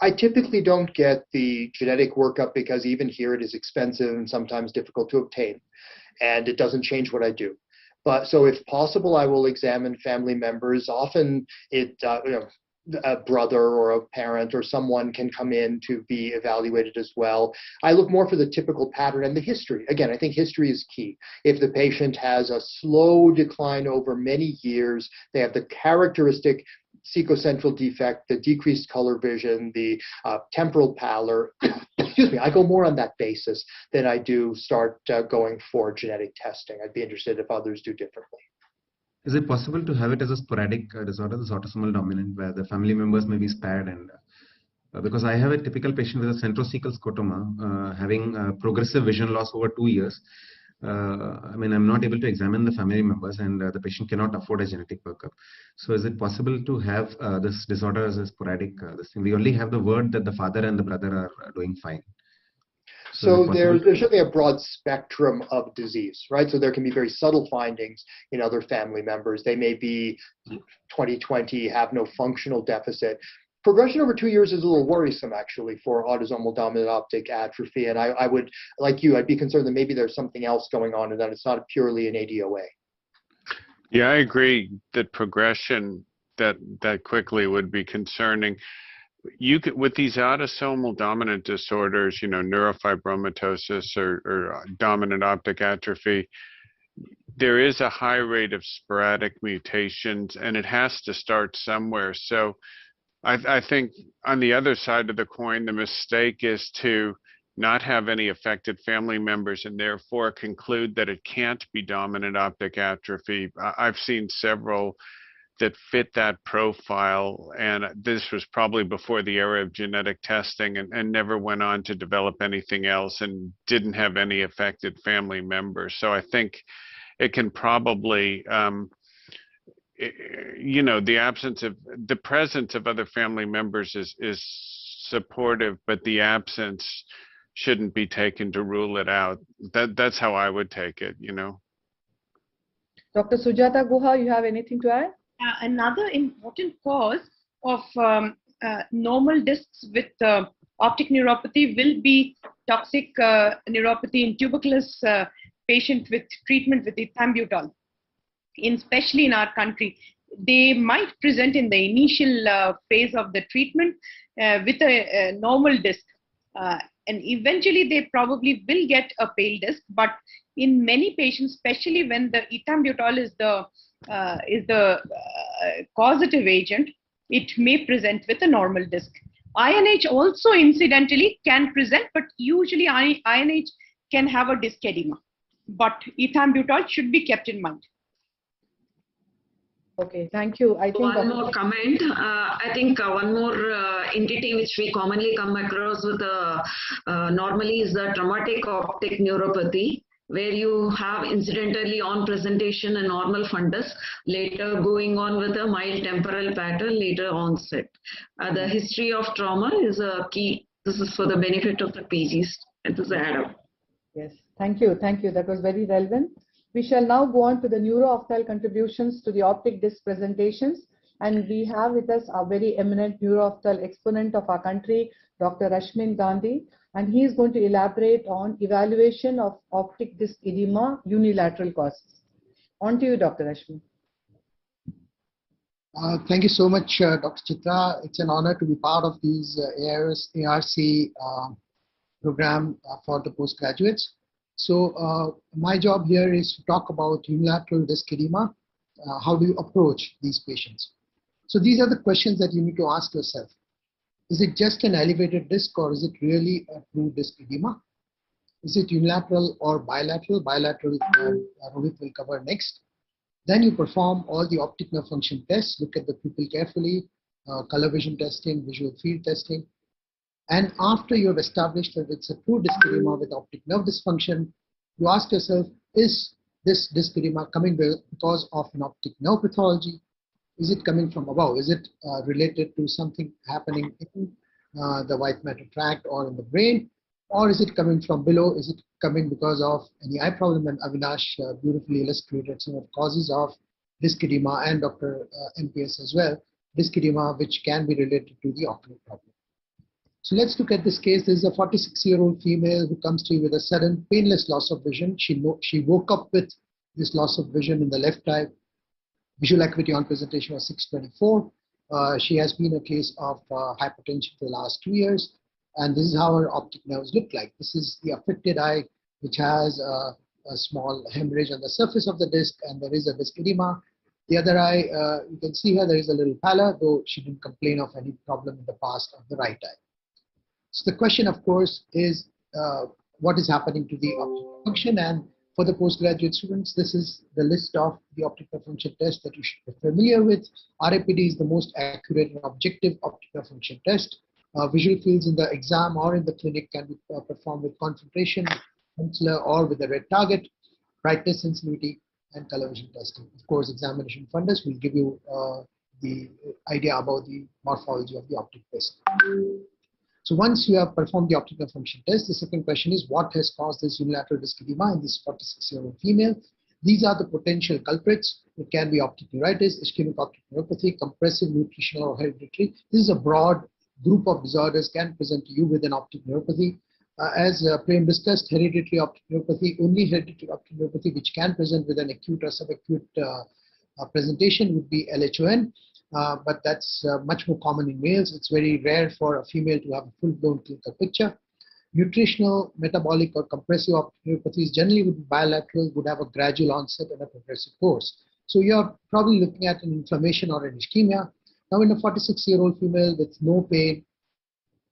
I typically don't get the genetic workup because even here it is expensive and sometimes difficult to obtain, and it doesn't change what I do. But so if possible, I will examine family members. Often a brother or a parent or someone can come in to be evaluated as well. I look more for the typical pattern and the history. Again, I think history is key. If the patient has a slow decline over many years, they have the characteristic cecocentral defect, the decreased color vision, the temporal pallor, excuse me, I go more on that basis than I do start going for genetic testing. I'd be interested if others do differently. Is it possible to have it as a sporadic disorder, this autosomal dominant, where the family members may be spared? And because I have a typical patient with a centrocecal scotoma having progressive vision loss over 2 years. I mean, I'm not able to examine the family members, and the patient cannot afford a genetic workup. So is it possible to have this disorder as a sporadic this thing? We only have the word that the father and the brother are doing fine. So there's certainly a broad spectrum of disease, right? So there can be very subtle findings in other family members. They may be 20/20, have no functional deficit. Progression over 2 years is a little worrisome, actually, for autosomal dominant optic atrophy. And I would, like you, I'd be concerned that maybe there's something else going on and that it's not purely an ADOA. Yeah, I agree that progression that quickly would be concerning. You could, with these autosomal dominant disorders, neurofibromatosis or dominant optic atrophy, there is a high rate of sporadic mutations, and it has to start somewhere. So I think on the other side of the coin, the mistake is to not have any affected family members and therefore conclude that it can't be dominant optic atrophy. I've seen several that fit that profile, and this was probably before the era of genetic testing, and never went on to develop anything else and didn't have any affected family members. So I think it can probably the presence of other family members is supportive, but the absence shouldn't be taken to rule it out. That's how I would take it, Dr. Sujata Guha, you have anything to add? Another important cause of normal discs with optic neuropathy will be toxic neuropathy in tuberculous patient with treatment with ethambutol. Especially in our country, they might present in the initial phase of the treatment with a normal disc, and eventually they probably will get a pale disc. But in many patients, especially when the ethambutol is the causative agent, it may present with a normal disc. INH also incidentally can present, but usually INH can have a disc edema. But ethambutol should be kept in mind. Okay, thank you. I think one more comment. I think one more entity which we commonly come across with normally is the traumatic optic neuropathy, where you have incidentally on presentation a normal fundus, later going on with a mild temporal pattern, later onset. The history of trauma is a key. This is for the benefit of the PGs. It is add-up. Yes, thank you. Thank you. That was very relevant. We shall now go on to the neuro-ophthalmic contributions to the optic disc presentations. And we have with us a very eminent neuro-ophthalmic exponent of our country, Dr. Rashmin Gandhi. And he is going to elaborate on evaluation of optic disc edema unilateral causes. On to you, Dr. Rashmin. Thank you so much, Dr. Chitra. It's an honor to be part of these ARC program for the postgraduates. So my job here is to talk about unilateral disc edema. How do you approach these patients? So these are the questions that you need to ask yourself. Is it just an elevated disc, or is it really a true disc edema? Is it unilateral or bilateral? Bilateral, Rohit will cover next. Then you perform all the optic nerve function tests, look at the pupil carefully, color vision testing, visual field testing. And after you have established that it's a true disc edema with optic nerve dysfunction, you ask yourself, is this disc edema coming because of an optic nerve pathology? Is it coming from above? Is it related to something happening in the white matter tract or in the brain? Or is it coming from below? Is it coming because of any eye problem? And Avinash beautifully illustrated some of the causes of disc edema, and Dr. MPS as well, disc edema which can be related to the ocular problem. So let's look at this case. This is a 46-year-old female who comes to you with a sudden painless loss of vision. She woke up with this loss of vision in the left eye. Visual acuity on presentation was 624. She has been a case of hypertension for the last 2 years. And this is how her optic nerves look like. This is the affected eye, which has a small hemorrhage on the surface of the disc, and there is a disc edema. The other eye, you can see here, there is a little pallor, though she didn't complain of any problem in the past of the right eye. So the question, of course, is what is happening to the optic function? And for the postgraduate students, this is the list of the optic function tests that you should be familiar with. RAPD is the most accurate and objective optic function test. Visual fields in the exam or in the clinic can be performed with concentration, penciler, or with a red target, brightness sensitivity, and color vision testing. Of course, examination fundus will give you the idea about the morphology of the optic disc. So once you have performed the optical function test, the second question is what has caused this unilateral disc edema in this 46-year-old female? These are the potential culprits. It can be optic neuritis, ischemic optic neuropathy, compressive, nutritional, or hereditary. This is a broad group of disorders can present to you with an optic neuropathy. As Prem discussed, hereditary optic neuropathy, only hereditary optic neuropathy which can present with an acute or subacute presentation would be LHON. But that's much more common in males. It's very rare for a female to have a full-blown clinical picture. Nutritional, metabolic, or compressive optic neuropathies generally would be bilateral, would have a gradual onset and a progressive course. So you're probably looking at an inflammation or an ischemia. Now in a 46-year-old female with no pain,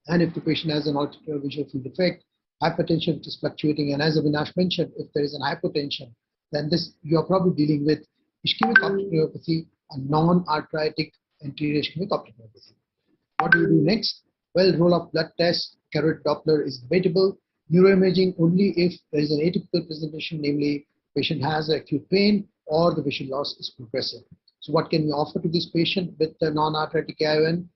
and if the patient has an altered visual field defect, hypertension which is fluctuating, and as Avinash mentioned, if there is an hypotension, then this you're probably dealing with ischemic optic neuropathy, a non-arthritic anterior ischemic optic neuropathy. What do you do next? Well, roll of blood tests, carotid Doppler is debatable. Neuroimaging only if there is an atypical presentation, namely patient has acute pain or the vision loss is progressive. So what can we offer to this patient with the non-arthritic AION?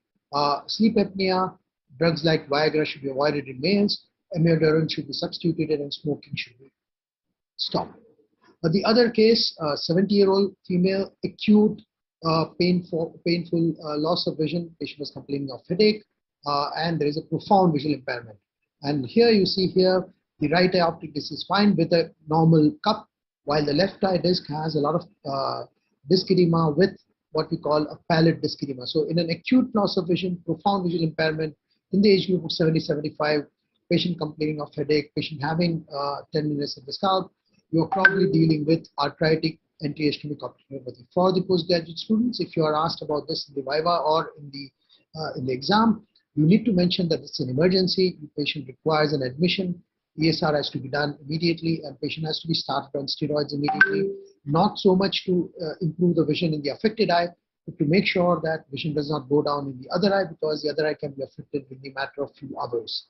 Sleep apnea, drugs like Viagra should be avoided in males, amiodarone should be substituted, and smoking should be stopped. The other case, 70-year-old female, acute painful loss of vision. Patient was complaining of headache, and there is a profound visual impairment. And here you see here, the right eye optic disc is fine with a normal cup, while the left eye disc has a lot of disc edema with what we call a pallid disc edema. So in an acute loss of vision, profound visual impairment in the age group of 70-75, patient complaining of headache, patient having tenderness of the scalp, you're probably dealing with arthritic anterior ischemic optic neuropathy. For the postgraduate students, if you are asked about this in the viva or in the exam, you need to mention that it's an emergency. The patient requires an admission. ESR has to be done immediately, and patient has to be started on steroids immediately. Not so much to improve the vision in the affected eye, but to make sure that vision does not go down in the other eye, because the other eye can be affected in the matter of few hours.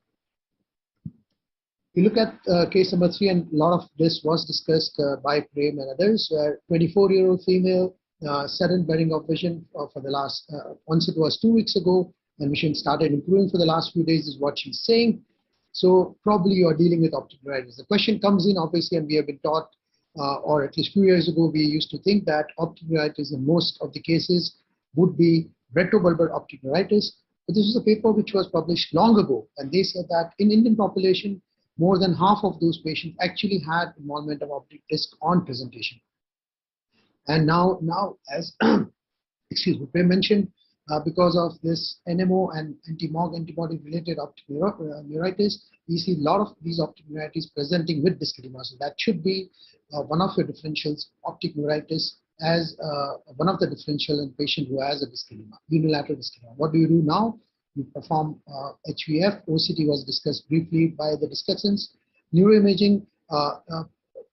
We look at case number 3, and a lot of this was discussed by Prem and others, where 24-year-old female, sudden blurring of vision for the last, onset was 2 weeks ago, and vision started improving for the last few days is what she's saying. So probably you are dealing with optic neuritis. The question comes in, obviously, and we have been taught, or at least a few years ago, we used to think that optic neuritis in most of the cases would be retrobulbar optic neuritis. But this was a paper which was published long ago, and they said that in Indian population, more than half of those patients actually had involvement of optic disc on presentation. And now as excuse me, Prem mentioned, because of this NMO and anti-MOG antibody related optic neuritis, we see a lot of these optic neuritis presenting with disc edema. So that should be one of your differentials, optic neuritis, as one of the differential in patient who has a disc edema, unilateral disc edema. What do you do now? You perform HVF. OCT was discussed briefly by the discussants. Neuroimaging,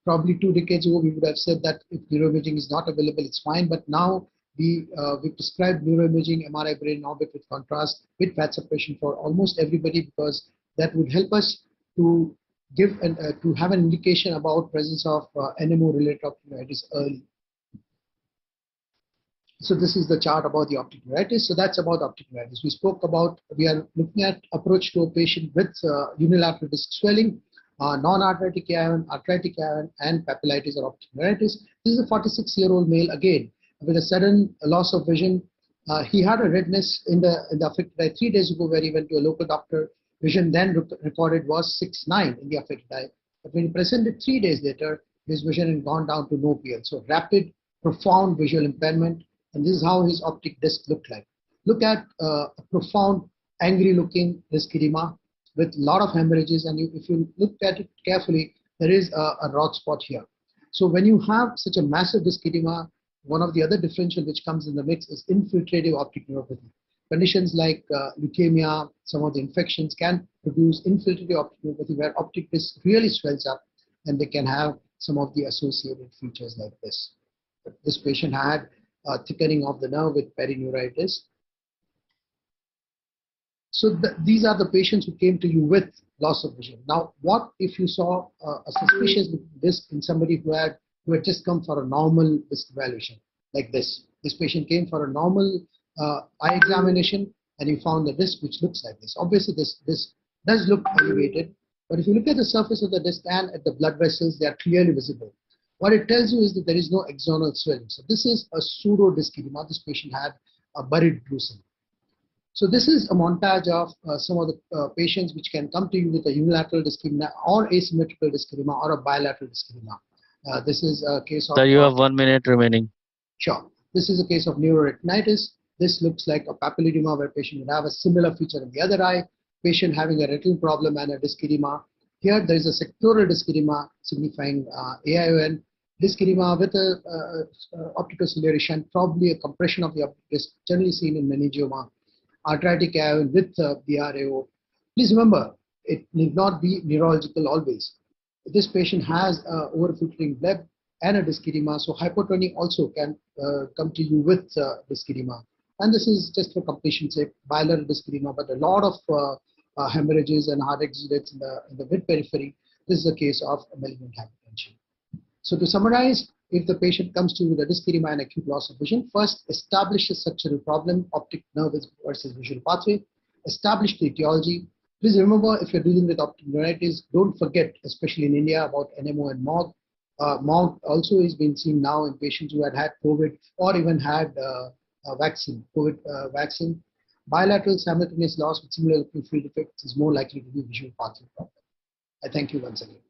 probably 2 decades ago, we would have said that if neuroimaging is not available, it's fine. But now We prescribed neuroimaging, MRI brain in orbit with contrast, with fat suppression for almost everybody, because that would help us to give to have an indication about presence of NMO-related optic neuritis early. So this is the chart about the optic neuritis. So that's about optic neuritis. We are looking at approach to a patient with unilateral disc swelling, non-arthritic AIN, arthritic AIN, and papillitis or optic neuritis. This is a 46-year-old male again with a sudden loss of vision. He had a redness in the affected eye 3 days ago, where he went to a local doctor. Vision then recorded was 6/9 in the affected eye. But when he presented 3 days later, his vision had gone down to no PL. So rapid, profound visual impairment. And this is how his optic disc looked like. Look at a profound, angry-looking disc edema with a lot of hemorrhages. And if you look at it carefully, there is a rot spot here. So when you have such a massive disc edema, one of the other differential which comes in the mix is infiltrative optic neuropathy. Conditions like leukemia, some of the infections can produce infiltrative optic neuropathy, where optic disc really swells up, and they can have some of the associated features like this. This patient had thickening of the nerve with perineuritis. So these are the patients who came to you with loss of vision. Now, what if you saw a suspicious disc in somebody who had just come for a normal disc evaluation like this? This patient came for a normal eye examination, and you found the disc which looks like this. Obviously, this does look elevated, but if you look at the surface of the disc and at the blood vessels, they are clearly visible. What it tells you is that there is no axonal swelling. So this is a pseudo disc edema. This patient had a buried bruising. So this is a montage of some of the patients which can come to you with a unilateral disc edema or asymmetrical disc edema or a bilateral disc edema. This is a case of... Sir, you have 1 minute remaining. Sure. This is a case of neuroretinitis. This looks like a papilledema where patient would have a similar feature in the other eye. Patient having a retinal problem and a disc edema. Here there is a sectoral disc edema signifying AION. Disc edema with a optical ciliation, probably a compression of the optic disc, generally seen in meningioma. Arthritic AION with BRAO. Please remember, it need not be neurological always. This patient has overfiltrating bleb and a disc edema, so hypotonic also can come to you with disc edema. And this is just for completion's sake, bilateral disc edema, but a lot of hemorrhages and hard exudates in the mid periphery. This is a case of malignant hypertension. So to summarize, if the patient comes to you with a disc edema and acute loss of vision, first establish a structural problem, optic nerve versus visual pathway, establish the etiology. Please remember, if you're dealing with optic neuritis, don't forget, especially in India, about NMO and MOG. MOG also is being seen now in patients who had COVID or even had COVID vaccine. Bilateral simultaneous loss with similar looking field effects is more likely to be visual pathway problem. I thank you once again.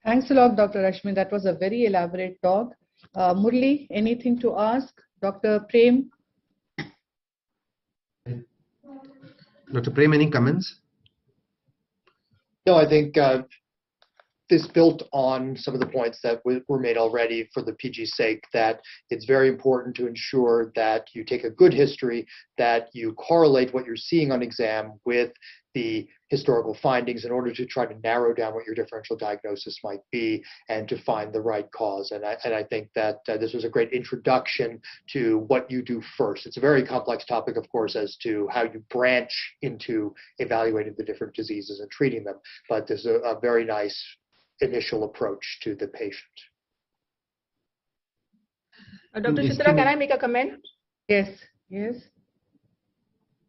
Thanks a lot, Dr. Rashmi. That was a very elaborate talk. Murli, anything to ask? Dr. Prem? Dr. Prem, any comments? No, I think this built on some of the points that were made already for the PG's sake, that it's very important to ensure that you take a good history, that you correlate what you're seeing on exam with the historical findings in order to try to narrow down what your differential diagnosis might be and to find the right cause. And I think that this was a great introduction to what you do first. It's a very complex topic, of course, as to how you branch into evaluating the different diseases and treating them. But there's a very nice initial approach to the patient. Dr. Chitra, can I make a comment? Yes, yes.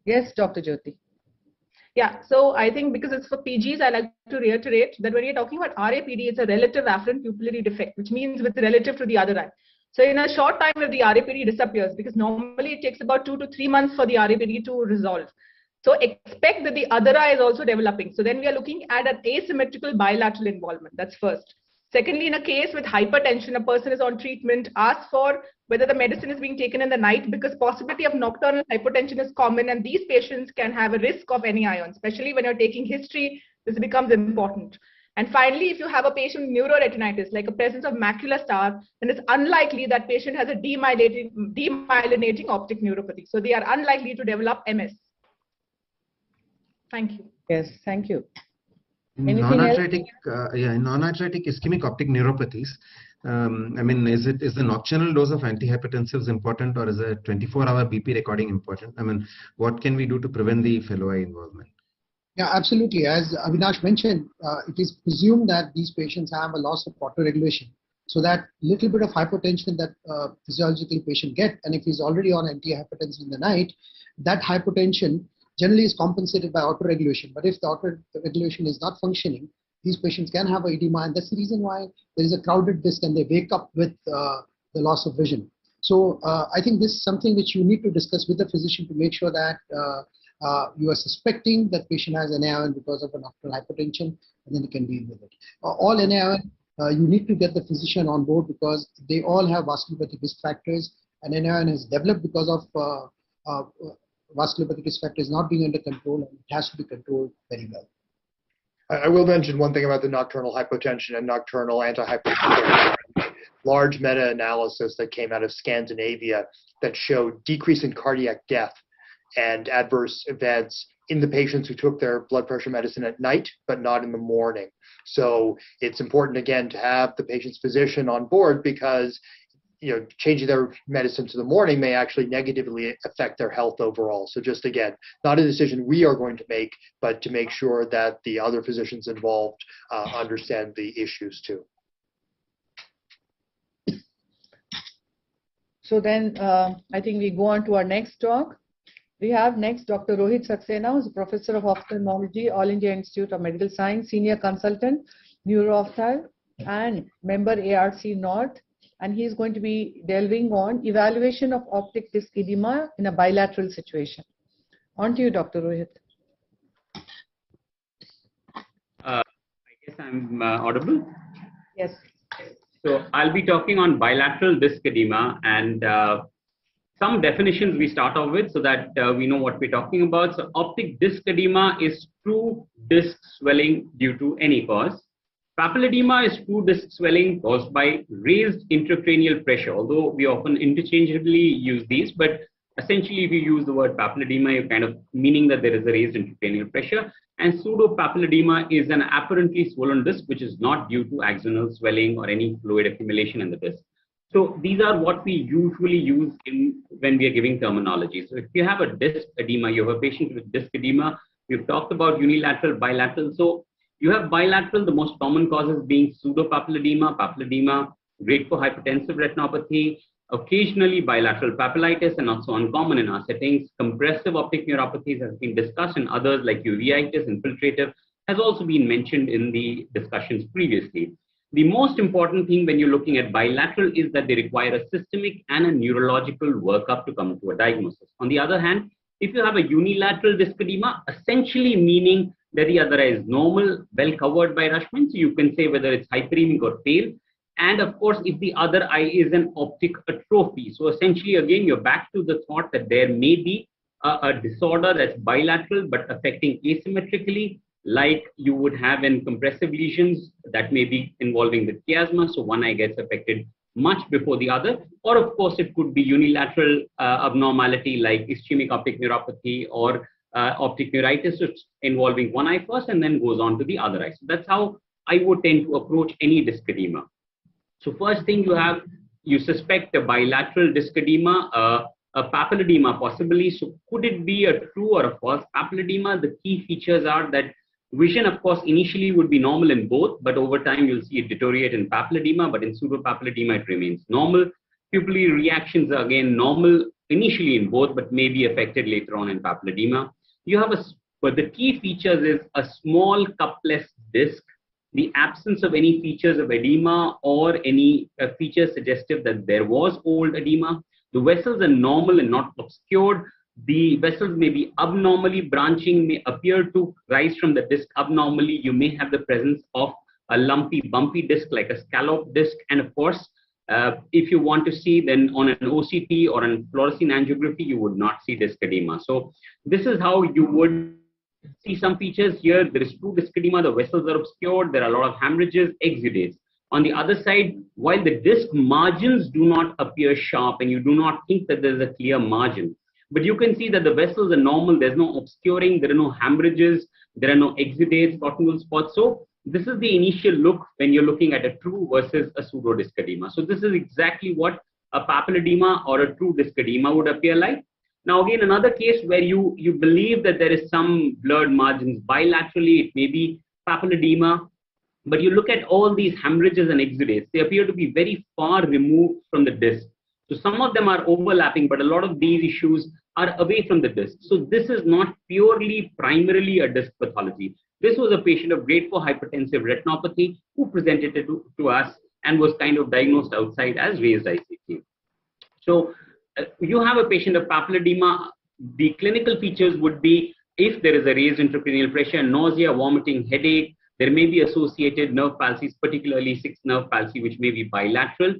Yes, Dr. Jyoti. Yeah, so I think because it's for PGs, I like to reiterate that when you're talking about RAPD, it's a relative afferent pupillary defect, which means with relative to the other eye. So in a short time, if the RAPD disappears, because normally it takes about 2 to 3 months for the RAPD to resolve. So expect that the other eye is also developing. So then we are looking at an asymmetrical bilateral involvement. That's first. Secondly, in a case with hypertension, a person is on treatment, ask for whether the medicine is being taken in the night, because possibility of nocturnal hypertension is common, and these patients can have a risk of any ion, especially when you're taking history. This becomes important. And finally, if you have a patient with neuroretinitis, like a presence of macular star, then it's unlikely that patient has a demyelinating optic neuropathy. So they are unlikely to develop MS. Thank you. Yes, thank you. In non-arthritic ischemic optic neuropathies, I mean, is the nocturnal dose of antihypertensives important, or is a 24-hour BP recording important? I mean, what can we do to prevent the fellow eye involvement? Yeah, absolutely. As Avinash mentioned, it is presumed that these patients have a loss of autoregulation. So that little bit of hypotension that physiologically patient get, and if he's already on antihypertensive in the night, that hypotension generally is compensated by autoregulation. But if the autoregulation is not functioning, these patients can have edema, and that's the reason why there is a crowded disc and they wake up with the loss of vision. So I think this is something which you need to discuss with the physician to make sure that you are suspecting that patient has NAION because of a nocturnal hypotension, and then you can deal with it. All NAION, you need to get the physician on board because they all have vasculopathic risk factors, and NAION is developed because of vasculopathic risk factors not being under control, and it has to be controlled very well. I will mention one thing about the nocturnal hypotension and nocturnal antihypertension. Large meta-analysis that came out of Scandinavia that showed decrease in cardiac death and adverse events in the patients who took their blood pressure medicine at night, but not in the morning. So it's important, again, to have the patient's physician on board because changing their medicine to the morning may actually negatively affect their health overall. So just again, not a decision we are going to make, but to make sure that the other physicians involved understand the issues too. So then I think we go on to our next talk. We have next Dr. Rohit Saxena, who's a professor of ophthalmology, All India Institute of Medical Science, senior consultant, Neuro, and member ARC North. And he's going to be delving on evaluation of optic disc edema in a bilateral situation. On to you, Dr. Rohit. I guess I'm audible. Yes. So I'll be talking on bilateral disc edema and some definitions we start off with so that we know what we're talking about. So optic disc edema is true disc swelling due to any cause. Papilledema is true disc swelling caused by raised intracranial pressure, although we often interchangeably use these, but essentially if you use the word papilledema, you're kind of meaning that there is a raised intracranial pressure. And pseudopapilledema is an apparently swollen disc which is not due to axonal swelling or any fluid accumulation in the disc. So these are what we usually use when we are giving terminology. So if you have a disc edema, you have a patient with disc edema, we've talked about unilateral, bilateral. So you have bilateral, the most common causes being pseudopapilledema, papilledema, grade 4 hypertensive retinopathy, occasionally bilateral papillitis, and not so uncommon in our settings. Compressive optic neuropathies has been discussed, and others like uveitis, infiltrative, has also been mentioned in the discussions previously. The most important thing when you're looking at bilateral is that they require a systemic and a neurological workup to come to a diagnosis. On the other hand, if you have a unilateral disc edema, essentially meaning that the other eye is normal, well covered by Rashman, so you can say whether it's hyperemic or pale. And of course, if the other eye is an optic atrophy, so essentially again, you're back to the thought that there may be a disorder that's bilateral but affecting asymmetrically, like you would have in compressive lesions that may be involving the chiasma, so one eye gets affected much before the other, or of course it could be unilateral abnormality like ischemic optic neuropathy or optic neuritis, involving one eye first and then goes on to the other eye. So that's how I would tend to approach any disc edema. So first thing you suspect a bilateral disc edema, a papilledema possibly. So could it be a true or a false papilledema? The key features are that vision, of course, initially would be normal in both, but over time you'll see it deteriorate in papilledema, but in pseudopapilledema it remains normal. Pupillary reactions are again normal initially in both, but may be affected later on in papilledema. You have but the key features is a small cupless disc, the absence of any features of edema or any features suggestive that there was old edema. The vessels are normal and not obscured. The vessels may be abnormally branching, may appear to rise from the disc abnormally. You may have the presence of a lumpy, bumpy disc like a scallop disc. And of course, if you want to see, then on an OCT or an fluorescein angiography, you would not see disc edema. So this is how you would see some features here. There is true disc edema, the vessels are obscured, there are a lot of hemorrhages, exudates. On the other side, while the disc margins do not appear sharp and you do not think that there is a clear margin, but you can see that the vessels are normal, there's no obscuring, there are no hemorrhages, there are no exudates, cottonwool spots. So This is the initial look when you're looking at a true versus a pseudo disc edema. So this is exactly what a papilledema or a true disc edema would appear like. Now again, another case where you believe that there is some blurred margins bilaterally, it may be papilledema, but you look at all these hemorrhages and exudates, they appear to be very far removed from the disc. So some of them are overlapping, but a lot of these issues are away from the disc. So this is not purely primarily a disc pathology. This was a patient of grade 4 hypertensive retinopathy who presented it to us and was kind of diagnosed outside as raised ICT. So you have a patient of papilledema. The clinical features would be if there is a raised intracranial pressure, nausea, vomiting, headache. There may be associated nerve palsies, particularly 6th nerve palsy, which may be bilateral.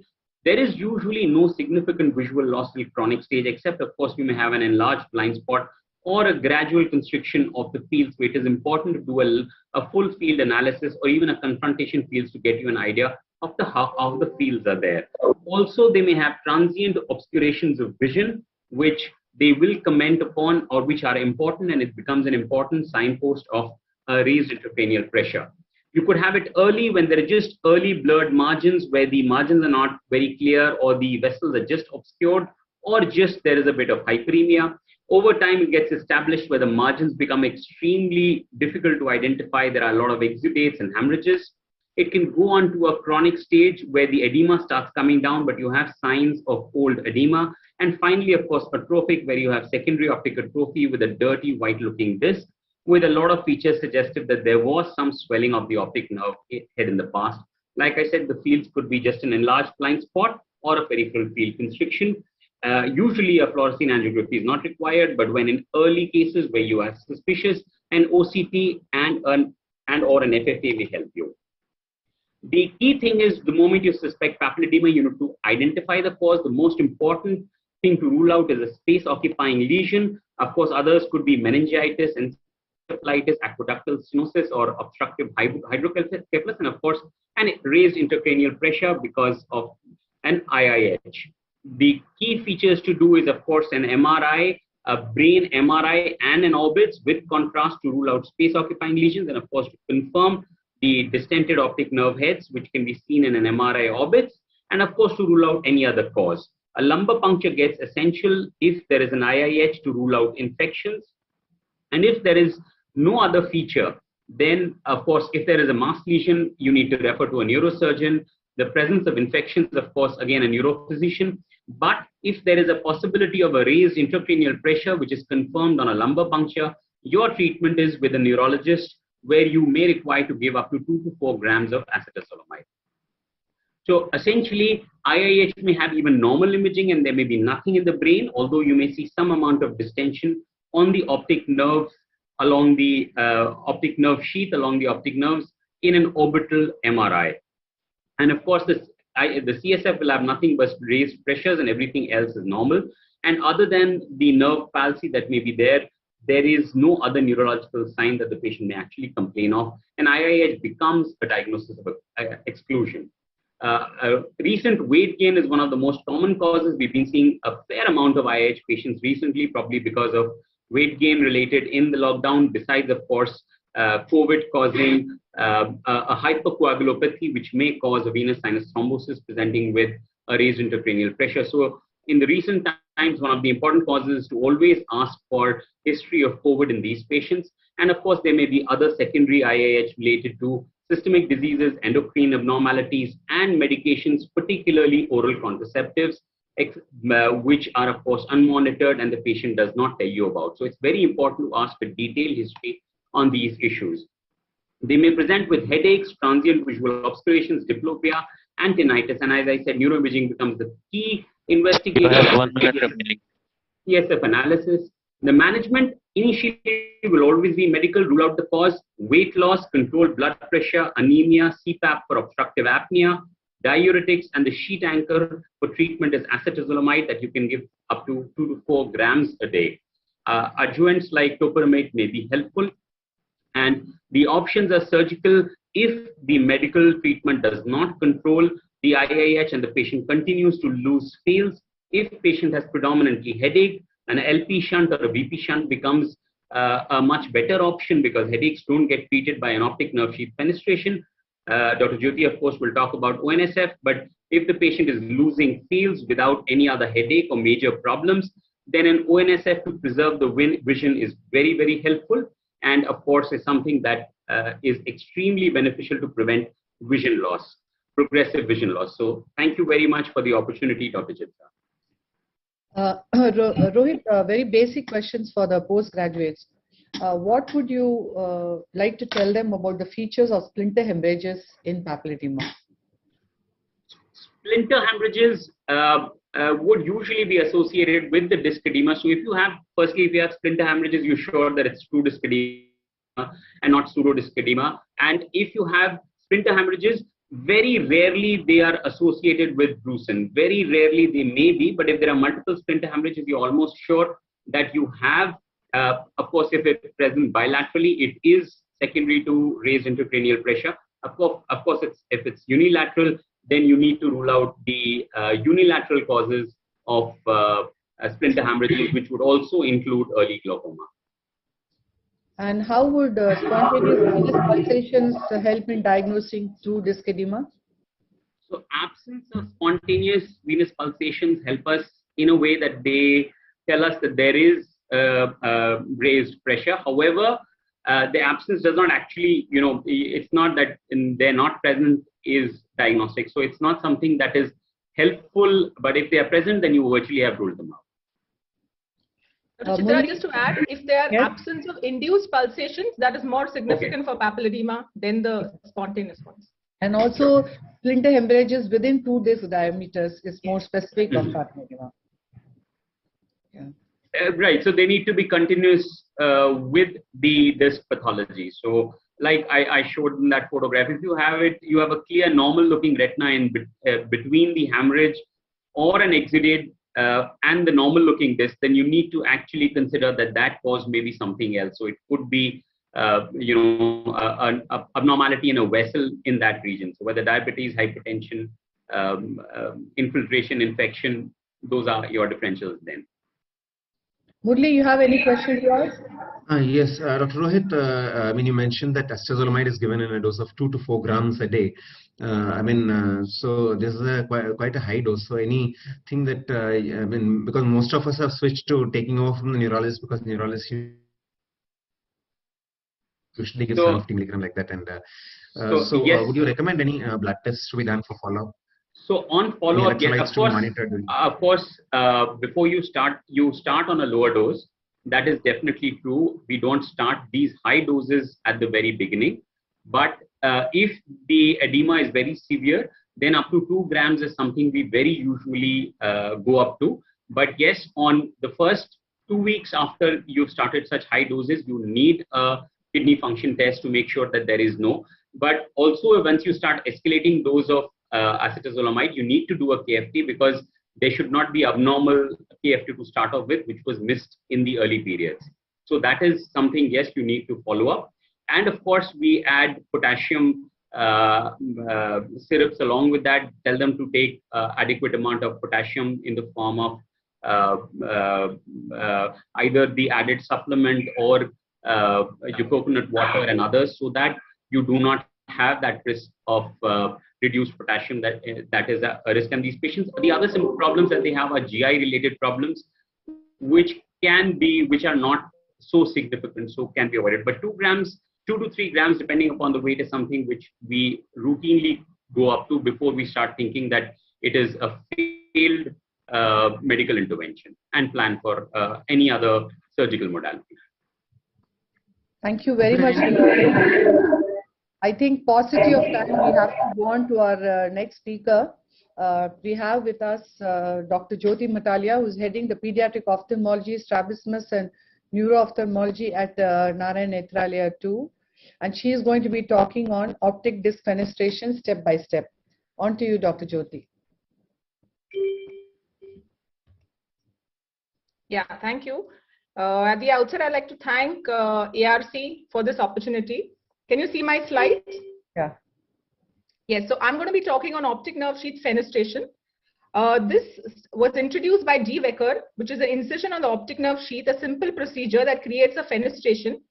There is usually no significant visual loss till chronic stage, except of course you may have an enlarged blind spot or a gradual constriction of the fields. So it is important to do a full field analysis or even a confrontation fields to get you an idea of how the fields are there. Also, they may have transient obscurations of vision, which they will comment upon or which are important, and it becomes an important signpost of raised intracranial pressure. You could have it early when there are just early blurred margins where the margins are not very clear or the vessels are just obscured or just there is a bit of hyperemia. Over time, it gets established where the margins become extremely difficult to identify. There are a lot of exudates and hemorrhages. It can go on to a chronic stage where the edema starts coming down, but you have signs of old edema. And finally, of course, atrophic, where you have secondary optic atrophy with a dirty white looking disc, with a lot of features suggestive that there was some swelling of the optic nerve head in the past. Like I said, the fields could be just an enlarged blind spot or a peripheral field constriction. Usually a fluorescein angiography is not required, but when in early cases where you are suspicious, an OCT and or an FFA may help you. The key thing is the moment you suspect papilledema, you need to identify the cause. The most important thing to rule out is a space occupying lesion. Of course, others could be meningitis and encephalitis, aqueductal stenosis, or obstructive hydrocephalus, and of course, an raised intracranial pressure because of an IIH. The key features to do is, of course, an MRI, a brain MRI, and an orbits with contrast to rule out space occupying lesions, and of course, to confirm the distended optic nerve heads, which can be seen in an MRI orbits, and of course, to rule out any other cause. A lumbar puncture gets essential if there is an IIH to rule out infections. And if there is no other feature, then of course, if there is a mass lesion, you need to refer to a neurosurgeon. The presence of infections, of course, again, a neurophysician. But if there is a possibility of a raised intracranial pressure, which is confirmed on a lumbar puncture, your treatment is with a neurologist, where you may require to give up to 2 to 4 grams of acetazolamide. So essentially, IIH may have even normal imaging and there may be nothing in the brain, although you may see some amount of distension on the optic nerve along the optic nerve sheath, along the optic nerves in an orbital MRI. And of course, the CSF will have nothing but raised pressures and everything else is normal. And other than the nerve palsy that may be there, there is no other neurological sign that the patient may actually complain of. And IIH becomes a diagnosis of exclusion. Recent weight gain is one of the most common causes. We've been seeing a fair amount of IIH patients recently, probably because of weight gain related in the lockdown, besides, of course, COVID causing a hypercoagulopathy, which may cause a venous sinus thrombosis presenting with a raised intracranial pressure. So in the recent times, one of the important causes is to always ask for history of COVID in these patients. And of course, there may be other secondary IIH related to systemic diseases, endocrine abnormalities, and medications, particularly oral contraceptives, which are, of course, unmonitored and the patient does not tell you about. So it's very important to ask for detailed history on these issues. They may present with headaches, transient visual obscurations, diplopia, and tinnitus. And as I said, neuroimaging becomes the key investigation. You have 1 minute remaining. CSF analysis. The management initially will always be medical, rule out the cause, weight loss, control blood pressure, anemia, CPAP for obstructive apnea, diuretics, and the sheet anchor for treatment is acetazolamide that you can give up to 2 to 4 grams a day. Adjuvants like topiramate may be helpful. And the options are surgical if the medical treatment does not control the IIH and the patient continues to lose fields. If patient has predominantly headache, an LP shunt or a VP shunt becomes a much better option because headaches don't get treated by an optic nerve sheath fenestration. Dr. Jyoti, of course, will talk about ONSF, but if the patient is losing fields without any other headache or major problems, then an ONSF to preserve the vision is very, very helpful. And of course, is something that is extremely beneficial to prevent vision loss, progressive vision loss. So thank you very much for the opportunity, Dr. Chitra. Rohit, very basic questions for the postgraduates. What would you like to tell them about the features of splinter hemorrhages in papilledema? Splinter hemorrhages would usually be associated with the disc edema. So if you have splinter hemorrhages, you're sure that it's true disc edema and not pseudo disc edema. And if you have splinter hemorrhages, very rarely they are associated with brucin. Very rarely they may be, but if there are multiple splinter hemorrhages, you're almost sure that you have. Of course, if it's present bilaterally, it is secondary to raised intracranial pressure. Of course, if it's unilateral, then you need to rule out the unilateral causes of splinter hemorrhages, which would also include early glaucoma. And how would spontaneous venous pulsations help in diagnosing true disc edema? So absence of spontaneous venous pulsations help us in a way that they tell us that there is raised pressure. However, the absence does not actually, it's not that they're not present is diagnostic. So it's not something that is helpful, but if they are present, then you virtually have ruled them out. Chitra, just to add, if there are absence of induced pulsations, that is more significant for papilledema than the spontaneous ones. And also, splinter hemorrhages within 2 disc diameters is more specific of papilledema. Right, so they need to be continuous with the disc pathology. So like I showed in that photograph, if you have it, you have a clear normal looking retina in between the hemorrhage or an exudate and the normal looking disc, then you need to actually consider that cause may be something else. So it could be, an abnormality in a vessel in that region. So whether diabetes, hypertension, infiltration, infection, those are your differentials then. Murli, you have any questions for us? Yes, Dr. Rohit, you mentioned that acetazolamide is given in a dose of 2 to 4 grams a day. So this is quite a high dose. So anything that, because most of us have switched to taking over from the neurologist because neurologists usually give 50 milligram like that. And yes. Would you recommend any blood tests to be done for follow-up? So on follow-up, yes, of course, before you start on a lower dose. That is definitely true. We don't start these high doses at the very beginning. But if the edema is very severe, then up to 2 grams is something we very usually go up to. But yes, on the first 2 weeks after you've started such high doses, you need a kidney function test to make sure that there is no. But also once you start escalating dose of acetazolamide, you need to do a KFT because there should not be abnormal KFT to start off with, which was missed in the early periods. So that is something, yes, you need to follow up. And of course, we add potassium syrups along with that, tell them to take adequate amount of potassium in the form of either the added supplement or your coconut water and others, so that you do not have that risk of reduced potassium that is a risk. And these patients, the other simple problems that they have are GI related problems, which are not so significant, so can be avoided. But 2 to 3 grams, depending upon the weight, is something which we routinely go up to before we start thinking that it is a failed medical intervention and plan for any other surgical modality. Thank you very much. I think paucity of time, we have to go on to our next speaker. We have with us Dr. Jyoti Matalia, who is heading the Pediatric Ophthalmology, Strabismus and Neuro-Ophthalmology at Narayan Nethralaya 2. And she is going to be talking on optic disc fenestration step by step. On to you, Dr. Jyoti. Yeah, thank you. At the outset, I'd like to thank ARC for this opportunity. Can you see my slides? Yeah. Yes, so I'm going to be talking on optic nerve sheath fenestration. This was introduced by G. Wecker, which is an incision on the optic nerve sheath, a simple procedure that creates a fenestration,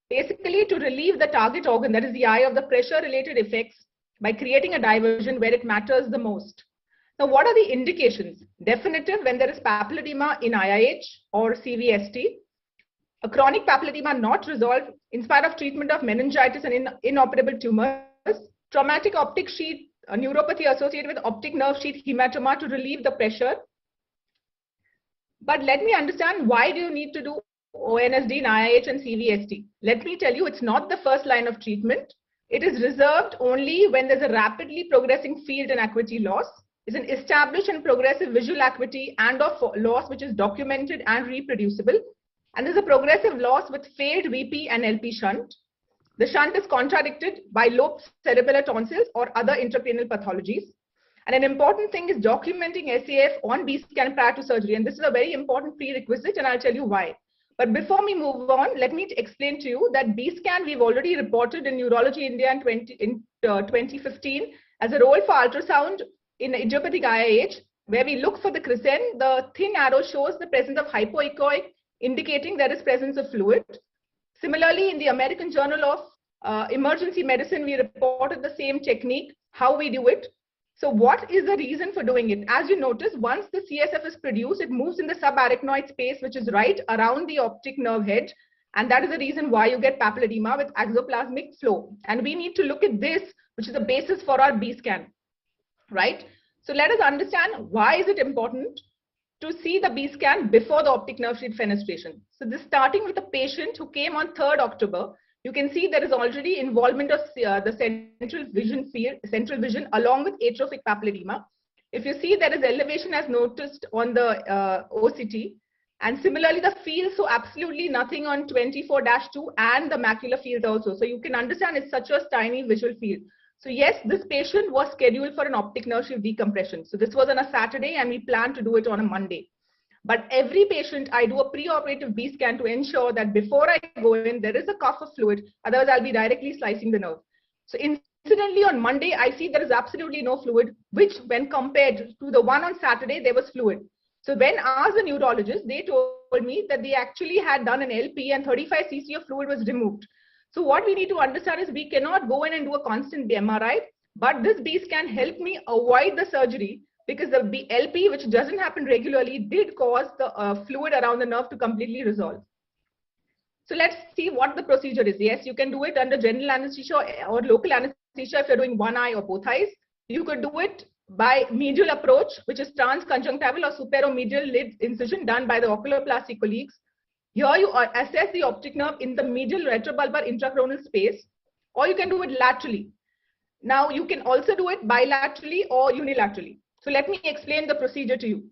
basically to relieve the target organ, that is the eye, of the pressure-related effects by creating a diversion where it matters the most. Now, what are the indications? Definitive, when there is papilledema in IIH or CVST. A chronic papilledema not resolved in spite of treatment of meningitis and inoperable tumors. Traumatic optic sheath neuropathy associated with optic nerve sheath hematoma to relieve the pressure. But let me understand, why do you need to do ONSD in IIH and CVST? Let me tell you, it's not the first line of treatment. It is reserved only when there's a rapidly progressing field and acuity loss. It's an established and progressive visual acuity and of loss which is documented and reproducible. And there's a progressive loss with failed VP and LP shunt. The shunt is contradicted by lobed cerebellar tonsils or other intracranial pathologies. And an important thing is documenting SAF on B-scan prior to surgery. And this is a very important prerequisite, and I'll tell you why. But before we move on, let me explain to you that B-scan we've already reported in Neurology India in 2015 as a role for ultrasound in idiopathic IIH, where we look for the crescent. The thin arrow shows the presence of hypoechoic, indicating there is presence of fluid. Similarly, in the American Journal of Emergency Medicine, we reported the same technique, how we do it. So what is the reason for doing it? As you notice, once the CSF is produced, it moves in the subarachnoid space, which is right around the optic nerve head. And that is the reason why you get papilledema with axoplasmic flow. And we need to look at this, which is the basis for our B-scan, right? So let us understand, why is it important to see the B-scan before the optic nerve sheath fenestration. So this starting with a patient who came on 3rd October, you can see there is already involvement of the central vision along with atrophic papilledema. If you see, there is elevation as noticed on the OCT, and similarly the field, so absolutely nothing on 24-2 and the macular field also. So you can understand it's such a tiny visual field. So yes, this patient was scheduled for an optic nerve sheath decompression. So this was on a Saturday and we plan to do it on a Monday. But every patient, I do a preoperative B-scan to ensure that before I go in, there is a cuff of fluid. Otherwise, I'll be directly slicing the nerve. So incidentally, on Monday, I see there is absolutely no fluid, which when compared to the one on Saturday, there was fluid. So when asked the neurologist, they told me that they actually had done an LP and 35 cc of fluid was removed. So what we need to understand is we cannot go in and do a constant MRI, but this B-scan helped me avoid the surgery because the LP, which doesn't happen regularly, did cause the fluid around the nerve to completely resolve. So let's see what the procedure is. Yes, you can do it under general anesthesia or local anesthesia if you're doing one eye or both eyes. You could do it by medial approach, which is transconjunctival or superomedial lid incision done by the oculoplasty colleagues. Here you assess the optic nerve in the medial retrobulbar intracoronal space, or you can do it laterally. Now you can also do it bilaterally or unilaterally. So let me explain the procedure to you.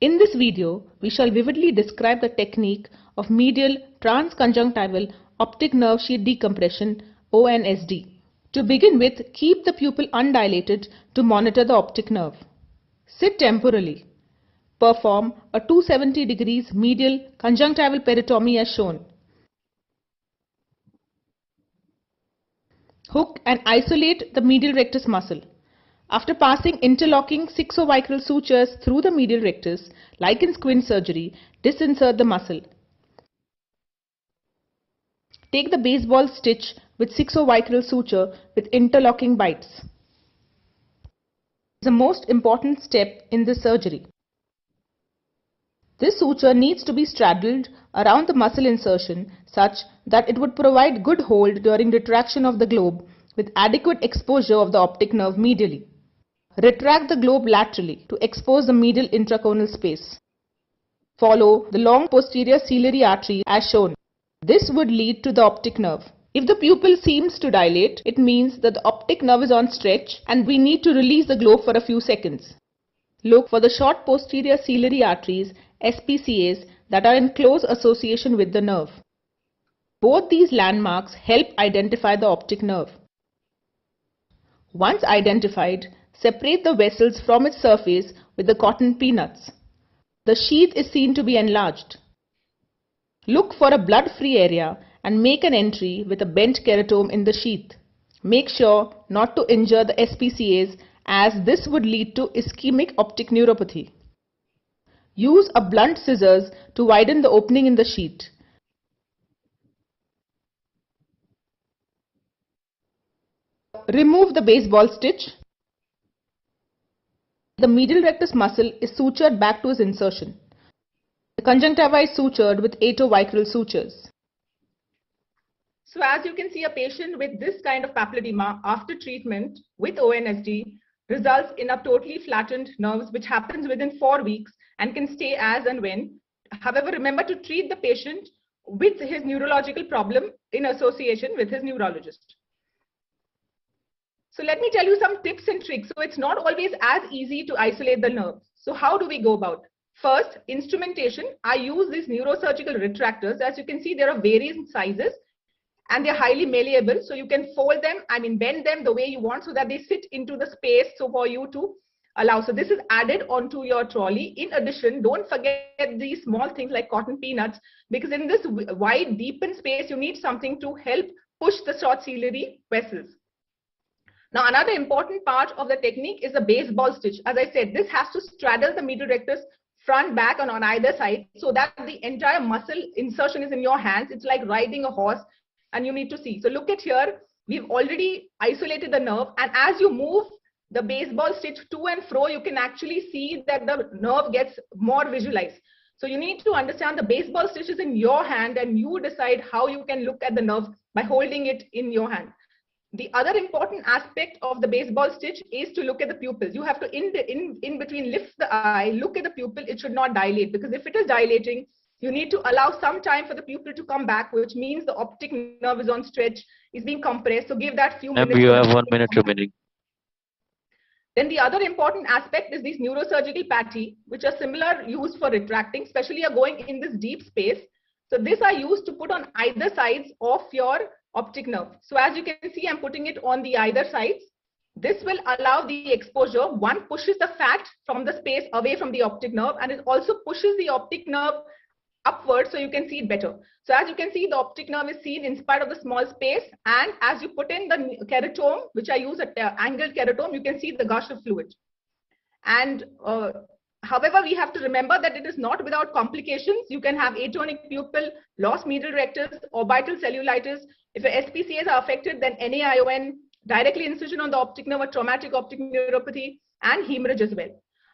In this video, we shall vividly describe the technique of medial transconjunctival optic nerve sheath decompression, ONSD. To begin with, keep the pupil undilated to monitor the optic nerve. Sit temporally. Perform a 270 degrees medial conjunctival peritomy as shown. Hook and isolate the medial rectus muscle. After passing interlocking sixovicular sutures through the medial rectus, like in squint surgery, disinsert the muscle. Take the baseball stitch with sixovicular suture with interlocking bites. It's the most important step in this surgery. This suture needs to be straddled around the muscle insertion such that it would provide good hold during retraction of the globe with adequate exposure of the optic nerve medially. Retract the globe laterally to expose the medial intracoronal space. Follow the long posterior ciliary artery as shown. This would lead to the optic nerve. If the pupil seems to dilate, it means that the optic nerve is on stretch and we need to release the globe for a few seconds. Look for the short posterior ciliary arteries, SPCAs, that are in close association with the nerve. Both these landmarks help identify the optic nerve. Once identified, separate the vessels from its surface with the cotton peanuts. The sheath is seen to be enlarged. Look for a blood-free area and make an entry with a bent keratome in the sheath. Make sure not to injure the SPCAs, as this would lead to ischemic optic neuropathy. Use a blunt scissors to widen the opening in the sheet. Remove the baseball stitch. The medial rectus muscle is sutured back to its insertion. The conjunctiva is sutured with atovicral sutures. So as you can see, a patient with this kind of papilledema after treatment with ONSD results in a totally flattened nerves, which happens within 4 weeks and can stay as and when. However, remember to treat the patient with his neurological problem in association with his neurologist. So let me tell you some tips and tricks. So it's not always as easy to isolate the nerve. So how do we go about? First, instrumentation. I use these neurosurgical retractors. As you can see, there are various sizes and they're highly malleable. So you can fold them, bend them the way you want so that they fit into the space so for you to allow. So this is added onto your trolley. In addition, don't forget these small things like cotton peanuts, because in this wide, deepened space, you need something to help push the short ciliary vessels. Now, another important part of the technique is the baseball stitch. As I said, this has to straddle the medial rectus front, back, and on either side so that the entire muscle insertion is in your hands. It's like riding a horse and you need to see. So look at here, we've already isolated the nerve, and as you move the baseball stitch to and fro, you can actually see that the nerve gets more visualized. So you need to understand the baseball stitch is in your hand and you decide how you can look at the nerve by holding it in your hand. The other important aspect of the baseball stitch is to look at the pupils. You have to, in between, lift the eye, look at the pupil. It should not dilate, because if it is dilating, you need to allow some time for the pupil to come back, which means the optic nerve is on stretch, is being compressed. So give that few minutes. You have 1 minute remaining. Then the other important aspect is these neurosurgical patty, which are similar, used for retracting, especially are going in this deep space. So this are used to put on either sides of your optic nerve. So as you can see, I'm putting it on the either sides. This will allow the exposure. One pushes the fat from the space away from the optic nerve, and it also pushes the optic nerve upward so you can see it better. So as you can see, the optic nerve is seen in spite of the small space, and as you put in the keratome, which I use at angled keratome, you can see the gush of fluid. And however, we have to remember that it is not without complications. You can have atonic pupil, lost medial rectus, orbital cellulitis. If your SPCAs are affected, then NAION, directly incision on the optic nerve, traumatic optic neuropathy, and hemorrhage as well.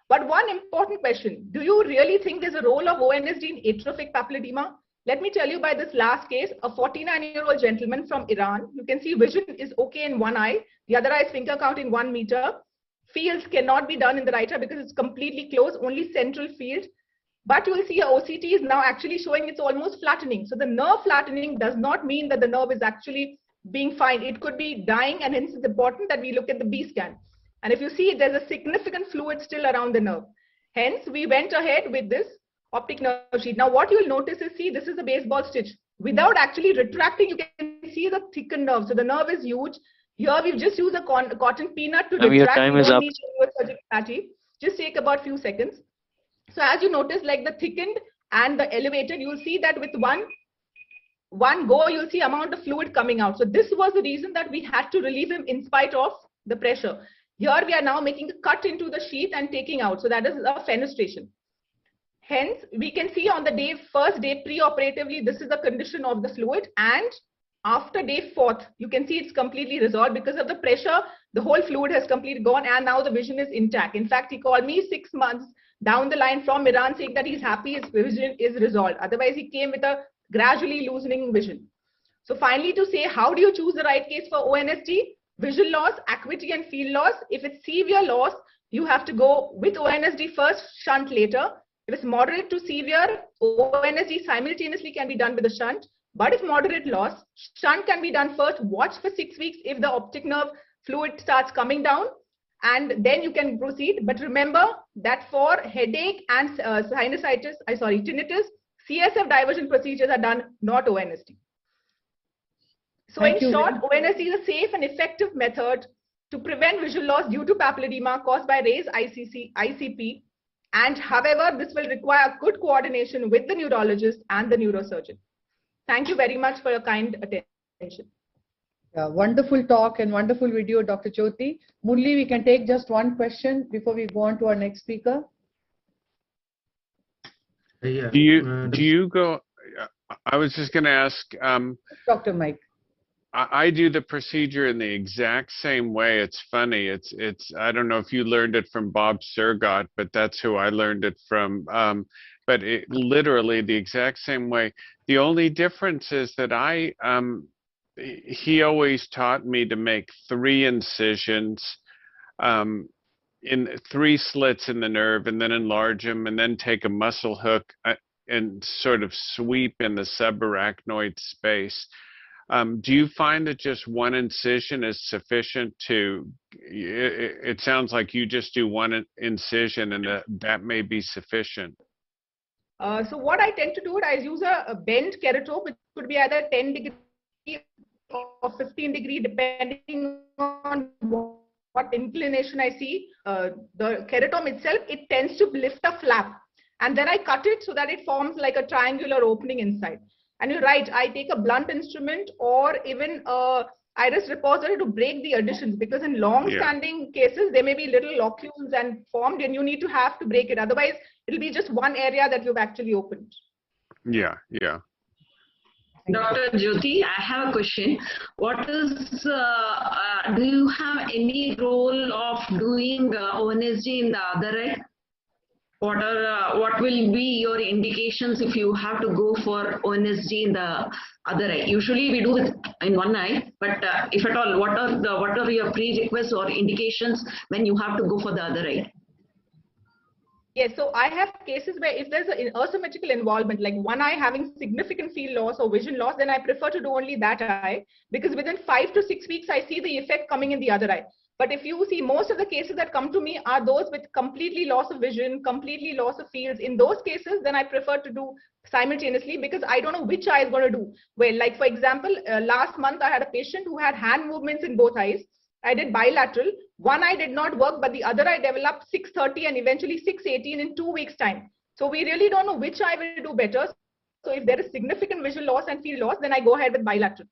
But one important question, do you really think there's a role of ONSD in atrophic papilledema? Let me tell you by this last case, a 49-year-old gentleman from Iran. You can see vision is okay in one eye. The other eye is finger count in 1 meter. Fields cannot be done in the right eye because it's completely closed, only central field. But you will see a OCT is now actually showing it's almost flattening. So the nerve flattening does not mean that the nerve is actually being fine. It could be dying, and hence it's important that we look at the B scan. And if you see, there's a significant fluid still around the nerve. Hence, we went ahead with this optic nerve sheet. Now, what you will notice is, see, this is a baseball stitch. Without actually retracting, you can see the thickened nerve. So the nerve is huge. Here, we've just used a cotton peanut to retract. Your time is up. Just take about a few seconds. So as you notice, like the thickened and the elevated, you'll see that with one go, you'll see amount of fluid coming out. So this was the reason that we had to relieve him in spite of the pressure. Here we are now making a cut into the sheath and taking out. So that is a fenestration. Hence, we can see on the first day pre-operatively, this is the condition of the fluid, and after day 4th, you can see it's completely resolved because of the pressure. The whole fluid has completely gone, and now the vision is intact. In fact, he called me 6 months down the line from Iran saying that he's happy his vision is resolved. Otherwise, he came with a gradually loosening vision. So finally, to say, how do you choose the right case for ONSD? Vision loss, acuity, and field loss. If it's severe loss, you have to go with ONSD first, shunt later. If it's moderate to severe, ONSD simultaneously can be done with a shunt. But if moderate loss, shunt can be done first. Watch for 6 weeks if the optic nerve fluid starts coming down, and then you can proceed. But remember that for headache and tinnitus, CSF diversion procedures are done, not ONSD. So in short, ONSD is a safe and effective method to prevent visual loss due to papilledema caused by raised ICP. And however, this will require good coordination with the neurologist and the neurosurgeon. Thank you very much for your kind attention. Yeah, wonderful talk and wonderful video, Dr. Jyoti. Murli, we can take just one question before we go on to our next speaker. Yeah. Do you go? I was just going to ask. Dr. Mike. I do the procedure in the exact same way. It's funny. It's. I don't know if you learned it from Bob Surgott, but that's who I learned it from. But it literally the exact same way. The only difference is that he always taught me to make 3 incisions, in 3 slits in the nerve, and then enlarge them, and then take a muscle hook and sort of sweep in the subarachnoid space. Do you find that just 1 incision is sufficient to? It sounds like you just do 1 incision, and that may be sufficient. So what I tend to do, I use a bent keratome, which could be either 10 degree or 15 degree, depending on what inclination I see. The keratome itself, it tends to lift a flap, and then I cut it so that it forms like a triangular opening inside. And you're right, I take a blunt instrument or even a iris reposory to break the additions, because in long-standing cases, there may be little locules and formed, and you need to have to break it. Otherwise, it'll be just one area that you've actually opened. Yeah. Dr. Jyoti, I have a question. What is, do you have any role of doing ONSG in the other eye? What will be your indications if you have to go for ONSG in the other eye? Usually we do it in one eye, but if at all, what are your prerequisites or indications when you have to go for the other eye? Yes, so I have cases where if there's an asymmetrical involvement, like one eye having significant field loss or vision loss, then I prefer to do only that eye, because within 5 to 6 weeks, I see the effect coming in the other eye. But if you see, most of the cases that come to me are those with completely loss of vision, completely loss of fields. In those cases, then I prefer to do simultaneously, because I don't know which eye is going to do. Well, like for example, last month I had a patient who had hand movements in both eyes. I did bilateral. One eye did not work, but the other eye developed 630 and eventually 618 in 2 weeks' time. So we really don't know which eye will do better. So if there is significant visual loss and field loss, then I go ahead with bilateral.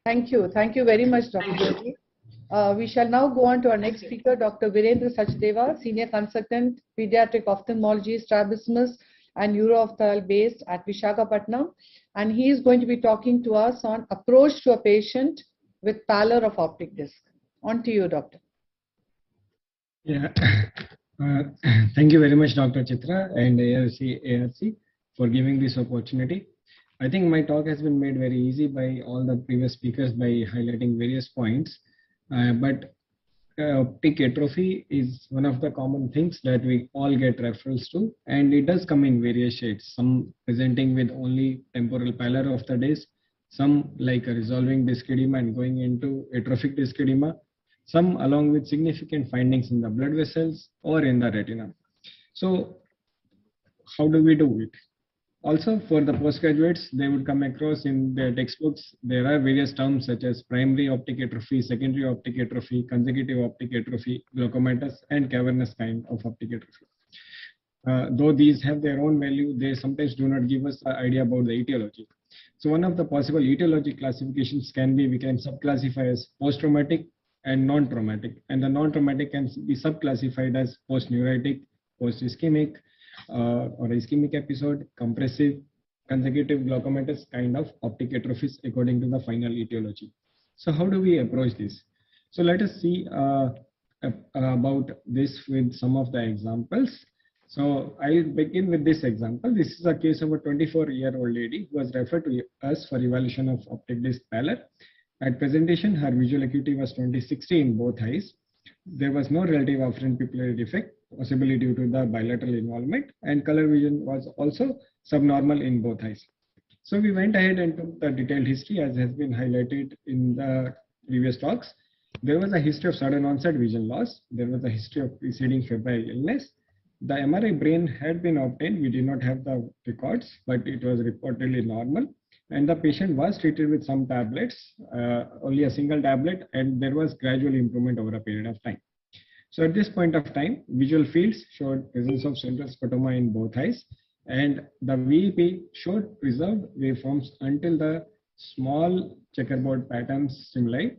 Thank you. Thank you very much, Dr. Jyoti. We shall now go on to our next speaker, Dr. Virendra Sachdeva, Senior Consultant, Pediatric Ophthalmology, Strabismus and Neuro based at Visakhapatnam. And he is going to be talking to us on approach to a patient with pallor of optic disc. On to you, doctor. Yeah, thank you very much, Dr. Chitra and ARC for giving this opportunity. I think my talk has been made very easy by all the previous speakers by highlighting various points. But optic atrophy is one of the common things that we all get referrals to, and it does come in various shades. Some presenting with only temporal pallor of the disc, some like a resolving disc edema and going into atrophic disc edema, some along with significant findings in the blood vessels or in the retina. So how do we do it? Also, for the postgraduates, they would come across in their textbooks, there are various terms such as primary optic atrophy, secondary optic atrophy, consecutive optic atrophy, glaucomatous and cavernous kind of optic atrophy. Though these have their own value, they sometimes do not give us an idea about the etiology. So one of the possible etiology classifications can be, we can subclassify as post-traumatic and non-traumatic. And the non-traumatic can be subclassified as post-neuritic, post-ischemic, or ischemic episode, compressive, consecutive glaucomatous kind of optic atrophies according to the final etiology. So how do we approach this? So let us see about this with some of the examples. So I'll begin with this example. This is a case of a 24-year-old lady who was referred to us for evaluation of optic disc pallor. At presentation, her visual acuity was 20/60 in both eyes. There was no relative afferent pupillary defect, possibly due to the bilateral involvement, and color vision was also subnormal in both eyes. So we went ahead and took the detailed history as has been highlighted in the previous talks. There was a history of sudden onset vision loss. There was a history of preceding febrile illness. The MRI brain had been obtained. We did not have the records, but it was reportedly normal. And the patient was treated with some tablets, only a single tablet, and there was gradual improvement over a period of time. So at this point of time, visual fields showed presence of central scotoma in both eyes, and the VEP showed preserved waveforms until the small checkerboard patterns stimuli,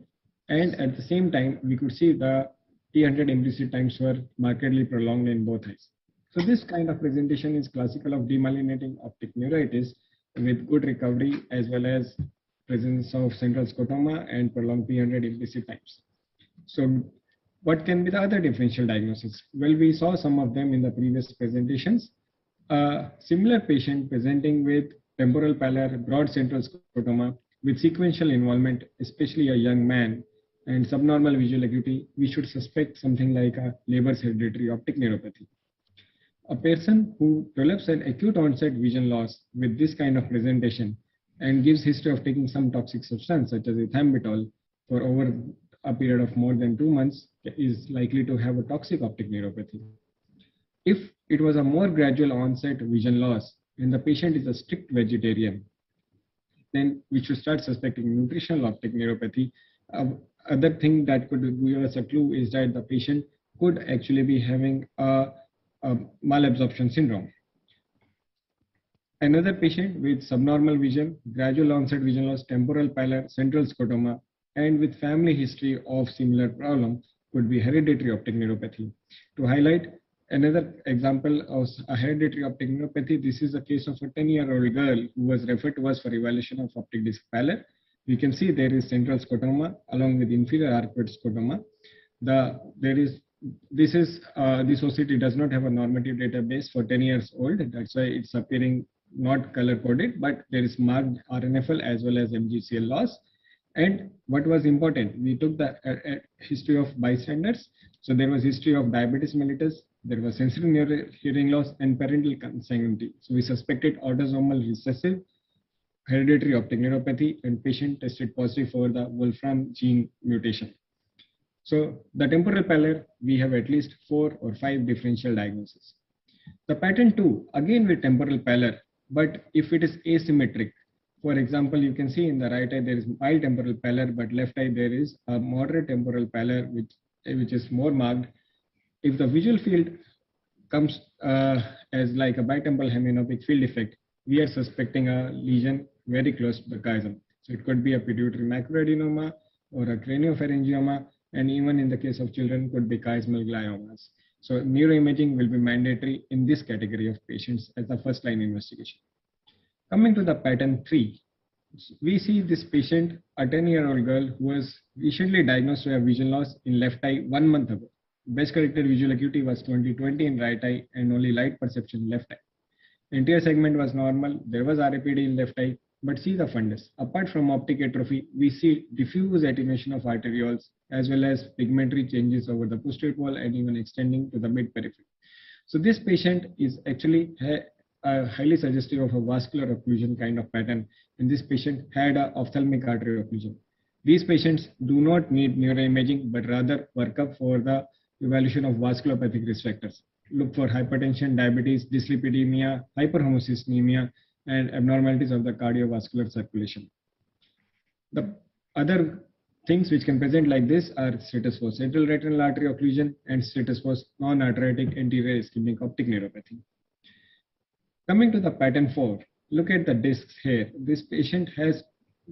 and at the same time, we could see the T100 implicit times were markedly prolonged in both eyes. So this kind of presentation is classical of demyelinating optic neuritis with good recovery as well as presence of central scotoma and prolonged T100 implicit times. So what can be the other differential diagnosis? Well, we saw some of them in the previous presentations. A similar patient presenting with temporal pallor, broad central scotoma with sequential involvement, especially a young man, and subnormal visual acuity, we should suspect something like a Leber's hereditary optic neuropathy. A person who develops an acute onset vision loss with this kind of presentation and gives history of taking some toxic substance such as ethambutol for over a period of more than 2 months is likely to have a toxic optic neuropathy. If it was a more gradual onset vision loss and the patient is a strict vegetarian, then we should start suspecting nutritional optic neuropathy. Other thing that could give us a clue is that the patient could actually be having a malabsorption syndrome. Another patient with subnormal vision, gradual onset vision loss, temporal pallor, central scotoma, and with family history of similar problem could be hereditary optic neuropathy. To highlight another example of a hereditary optic neuropathy, this is a case of a 10-year-old girl who was referred to us for evaluation of optic disc pallor. We can see there is central scotoma along with inferior arcuate scotoma. This OCT does not have a normative database for 10 years old. That's why it's appearing not color coded, but there is marked RNFL as well as MGCL loss. And what was important, we took the history of bystanders. So there was history of diabetes mellitus, there was sensory hearing loss and parental consanguinity. So we suspected autosomal recessive hereditary optic neuropathy, and patient tested positive for the Wolfram gene mutation. So the temporal pallor, we have at least 4 or 5 differential diagnoses. The pattern 2, again with temporal pallor, but if it is asymmetric, for example, you can see in the right eye there is mild temporal pallor, but left eye there is a moderate temporal pallor which is more marked. If the visual field comes as like a bitemporal hemianopic field effect, we are suspecting a lesion very close to the chiasm. So it could be a pituitary macroadenoma or a craniopharyngioma, and even in the case of children could be chiasmal gliomas. So neuroimaging will be mandatory in this category of patients as the first line investigation. Coming to the pattern 3, we see this patient, a 10-year-old girl who was recently diagnosed with a vision loss in left eye 1 month ago. Best corrected visual acuity was 20/20 in right eye and only light perception in left eye. Anterior segment was normal, there was RAPD in left eye, but see the fundus. Apart from optic atrophy, we see diffuse attenuation of arterioles as well as pigmentary changes over the posterior wall and even extending to the mid periphery. So this patient is actually highly suggestive of a vascular occlusion kind of pattern, and this patient had an ophthalmic artery occlusion. These patients do not need neuroimaging, but rather work up for the evaluation of vasculopathic risk factors. Look for hypertension, diabetes, dyslipidemia, hyperhomocystinemia, and abnormalities of the cardiovascular circulation. The other things which can present like this are status for central retinal artery occlusion and status for non-arteritic anterior ischemic optic neuropathy. Coming to the pattern 4, look at the discs here. This patient has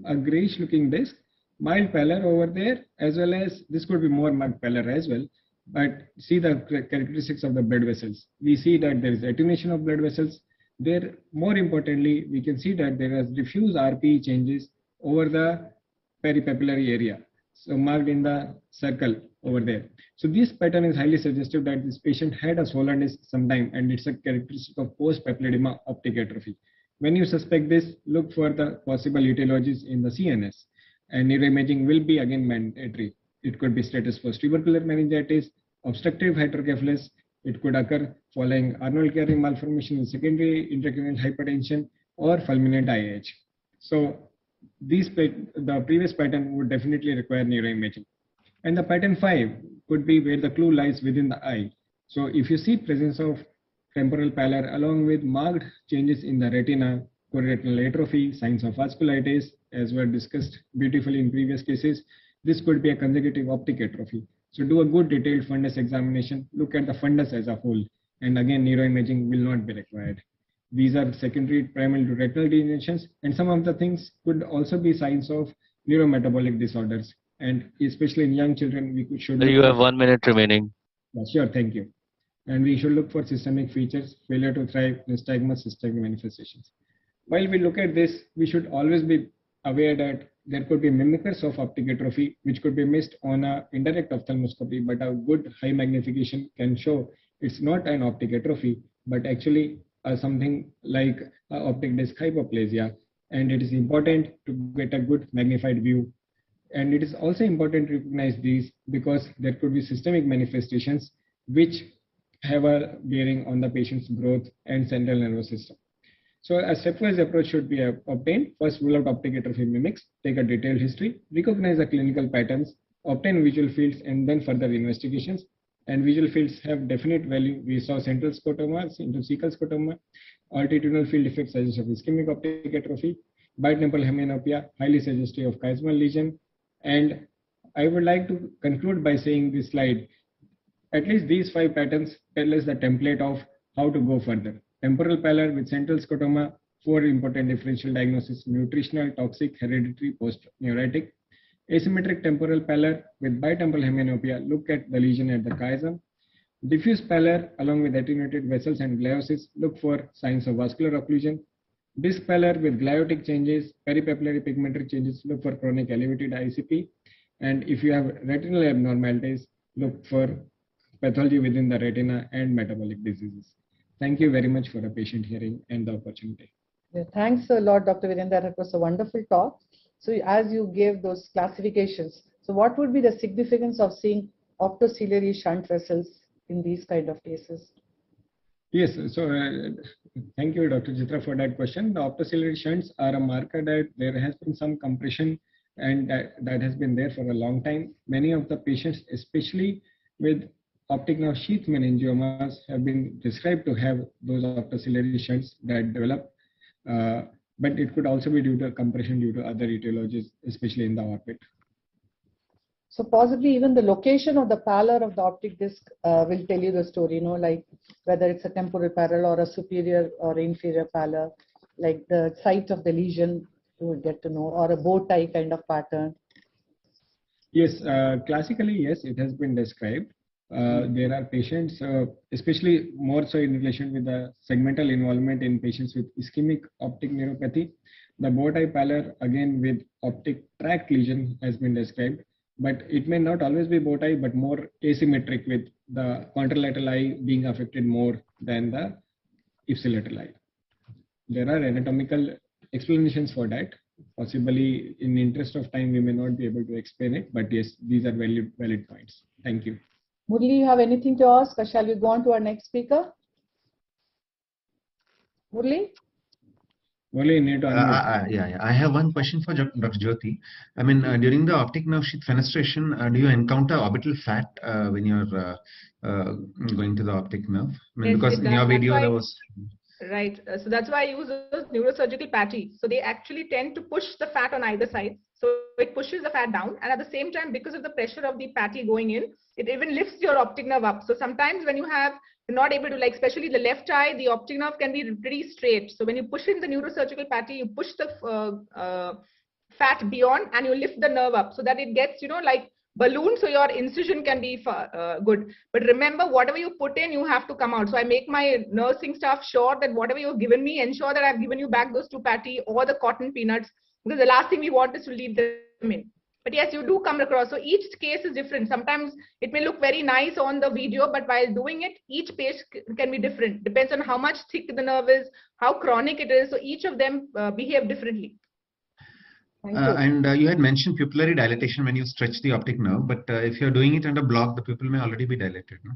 a grayish looking disc, mild pallor over there, as well as this could be more marked pallor as well. But see the characteristics of the blood vessels. We see that there is attenuation of blood vessels. There, more importantly, we can see that there is diffuse RPE changes over the peripapillary area, so marked in the circle over there. So this pattern is highly suggestive that this patient had a swollen disc sometime, and it's a characteristic of post-papilledema optic atrophy. When you suspect this, look for the possible etiologies in the CNS, and neuroimaging will be again mandatory. It could be status for tubercular meningitis, obstructive hydrocephalus. It could occur following Arnold Chiari malformation with secondary intracranial hypertension or fulminant IH. So the previous pattern would definitely require neuroimaging. And the pattern 5 could be where the clue lies within the eye. So if you see presence of temporal pallor along with marked changes in the retina, chororetinal atrophy, signs of vasculitis, as were discussed beautifully in previous cases, this could be a consecutive optic atrophy. So do a good detailed fundus examination, look at the fundus as a whole, and again neuroimaging will not be required. These are secondary primarily to retinal degenerations, and some of the things could also be signs of neurometabolic disorders. And especially in young children, we should. You have 1 minute remaining. Sure, thank you. And we should look for systemic features, failure to thrive, nystagmus, systemic manifestations. While we look at this, we should always be aware that there could be mimickers of optic atrophy, which could be missed on an indirect ophthalmoscopy, but a good high magnification can show it's not an optic atrophy, but actually something like optic disc hypoplasia. And it is important to get a good magnified view. And it is also important to recognize these because there could be systemic manifestations which have a bearing on the patient's growth and central nervous system. So a stepwise approach should be obtained. First, rule out optic atrophy mimics, take a detailed history, recognize the clinical patterns, obtain visual fields, and then further investigations. And visual fields have definite value. We saw central scotoma, intracecal scotoma, altitudinal field effects suggest of ischemic optic atrophy, bitemporal hemianopia, highly suggestive of chiasmal lesion. And I would like to conclude by saying this slide, at least these 5 patterns tell us the template of how to go further. Temporal pallor with central scotoma, 4 important differential diagnoses: nutritional, toxic, hereditary, post-neuritic. Asymmetric temporal pallor with bitemporal hemianopia, look at the lesion at the chiasm. Diffuse pallor along with attenuated vessels and gliosis, look for signs of vascular occlusion. Disc pallor with gliotic changes, peripapillary pigmentary changes, look for chronic elevated ICP. And if you have retinal abnormalities, look for pathology within the retina and metabolic diseases. Thank you very much for the patient hearing and the opportunity. Yeah, thanks a lot, Dr. Virendra. That was a wonderful talk. So as you gave those classifications, so what would be the significance of seeing optociliary shunt vessels in these kind of cases? Yes, so thank you, Dr. Chitra, for that question. The optociliary shunts are a marker that there has been some compression and that has been there for a long time. Many of the patients, especially with optic nerve sheath meningiomas, have been described to have those optociliary shunts that develop, but it could also be due to compression due to other etiologies, especially in the orbit. So possibly even the location of the pallor of the optic disc will tell you the story, like whether it's a temporal pallor or a superior or inferior pallor, like the site of the lesion you will get to know, or a bow tie kind of pattern. Yes, classically, yes, it has been described. There are patients, especially more so in relation with the segmental involvement in patients with ischemic optic neuropathy. The bow tie pallor, again with optic tract lesion, has been described, but it may not always be bow tie, but more asymmetric with the contralateral eye being affected more than the ipsilateral eye. There are anatomical explanations for that. Possibly, in the interest of time, we may not be able to explain it, but yes, these are valid points. Thank you. Murli, you have anything to ask, or shall we go on to our next speaker? Murli? Murli, you need to unmute. Yeah. I have one question for Dr. Jyoti. I mean, during the optic nerve sheath fenestration, do you encounter orbital fat when you're going to the optic nerve? I mean, because in your video there was... Right. So that's why I use those neurosurgical patties. So they actually tend to push the fat on either side. So it pushes the fat down. And at the same time, because of the pressure of the patty going in, it even lifts your optic nerve up. So sometimes when you're not able to, like especially the left eye, the optic nerve can be pretty straight. So when you push in the neurosurgical patty, you push the fat beyond and you lift the nerve up so that it gets, like balloon, so your incision can be good. But remember, whatever you put in, you have to come out. So I make my nursing staff sure that whatever you've given me, ensure that I've given you back those 2 patty or the cotton peanuts, because the last thing we want is to leave them in. But yes, you do come across. So each case is different. Sometimes it may look very nice on the video, but while doing it, each patient can be different. Depends on how much thick the nerve is, how chronic it is. So each of them behave differently. And you had mentioned pupillary dilatation when you stretch the optic nerve, but if you're doing it under block, the pupil may already be dilated, no?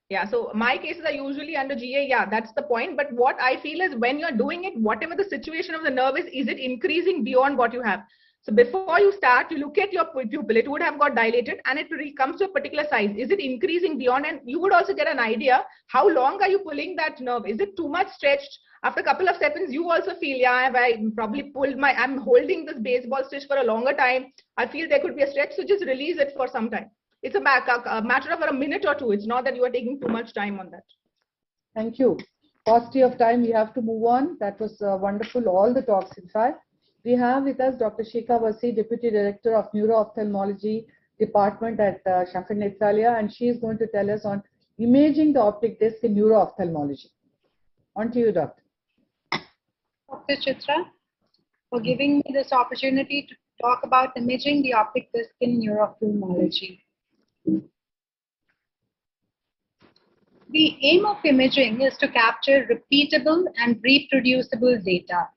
Yeah, so my cases are usually under GA. Yeah, that's the point. But what I feel is when you're doing it, whatever the situation of the nerve is it increasing beyond what you have? So before you start, you look at your pupil, it would have got dilated and it comes to a particular size. Is it increasing beyond? And you would also get an idea, how long are you pulling that nerve? Is it too much stretched? After a couple of seconds, you also feel, yeah, I probably I'm holding this baseball stitch for a longer time. I feel there could be a stretch, so just release it for some time. It's a matter of a minute or two. It's not that you are taking too much time on that. Thank you. paucity of time, we have to move on. That was wonderful, all the talks in fact. We have with us Dr. Shikha Vasi, Deputy Director of Neuro-Ophthalmology Department at Shankar Nethralaya, and she is going to tell us on imaging the optic disc in neuro-ophthalmology. On to you, Doctor. Dr. Chitra, for giving me this opportunity to talk about imaging the optic disc in neuro-ophthalmology. The aim of imaging is to capture repeatable and reproducible data.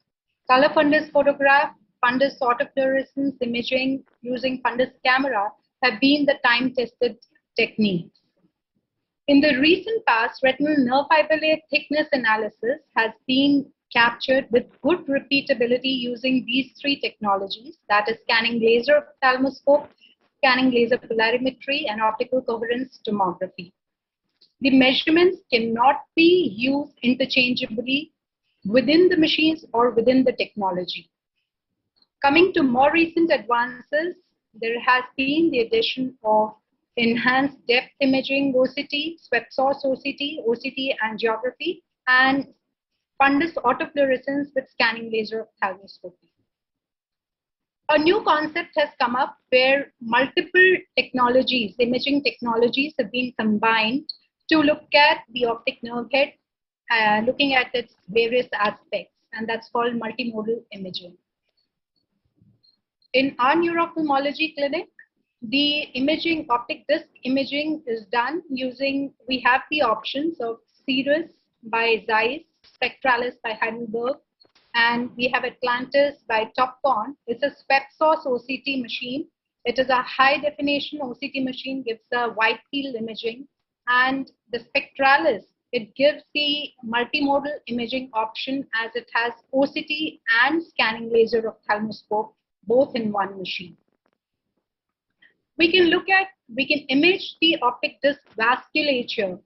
Color fundus photograph, fundus autofluorescence imaging using fundus camera have been the time-tested techniques. In the recent past, retinal nerve fiber layer thickness analysis has been captured with good repeatability using these three technologies, that is scanning laser ophthalmoscope, scanning laser polarimetry, and optical coherence tomography. The measurements cannot be used interchangeably within the machines or within the technology. Coming to more recent advances, there has been the addition of enhanced depth imaging OCT, swept source OCT, OCT angiography, and fundus autofluorescence with scanning laser ophthalmoscopy. A new concept has come up where multiple technologies, imaging technologies, have been combined to look at the optic nerve head, looking at its various aspects, and that's called multimodal imaging. In our neuro-ophthalmology clinic, the imaging, optic disc imaging is done using, we have the options of Cirrus by Zeiss, Spectralis by Heidelberg, and we have Atlantis by Topcon. It's a swept source OCT machine. It is a high definition OCT machine, gives a wide field imaging, and the Spectralis, it gives the multimodal imaging option as it has OCT and scanning laser ophthalmoscope both in one machine. We can image the optic disc vasculature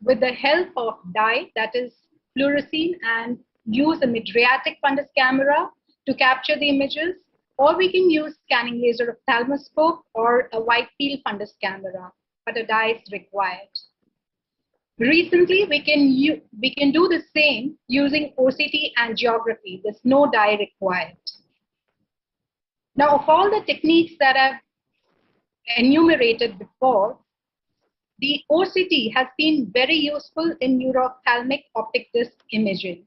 with the help of dye, that is fluorescein, and use a mydriatic fundus camera to capture the images, or we can use scanning laser ophthalmoscope or a wide field fundus camera, but a dye is required. Recently, we can do the same using OCT angiography. There's no dye required. Now, of all the techniques that I've enumerated before, the OCT has been very useful in neuro-ophthalmic optic disc imaging.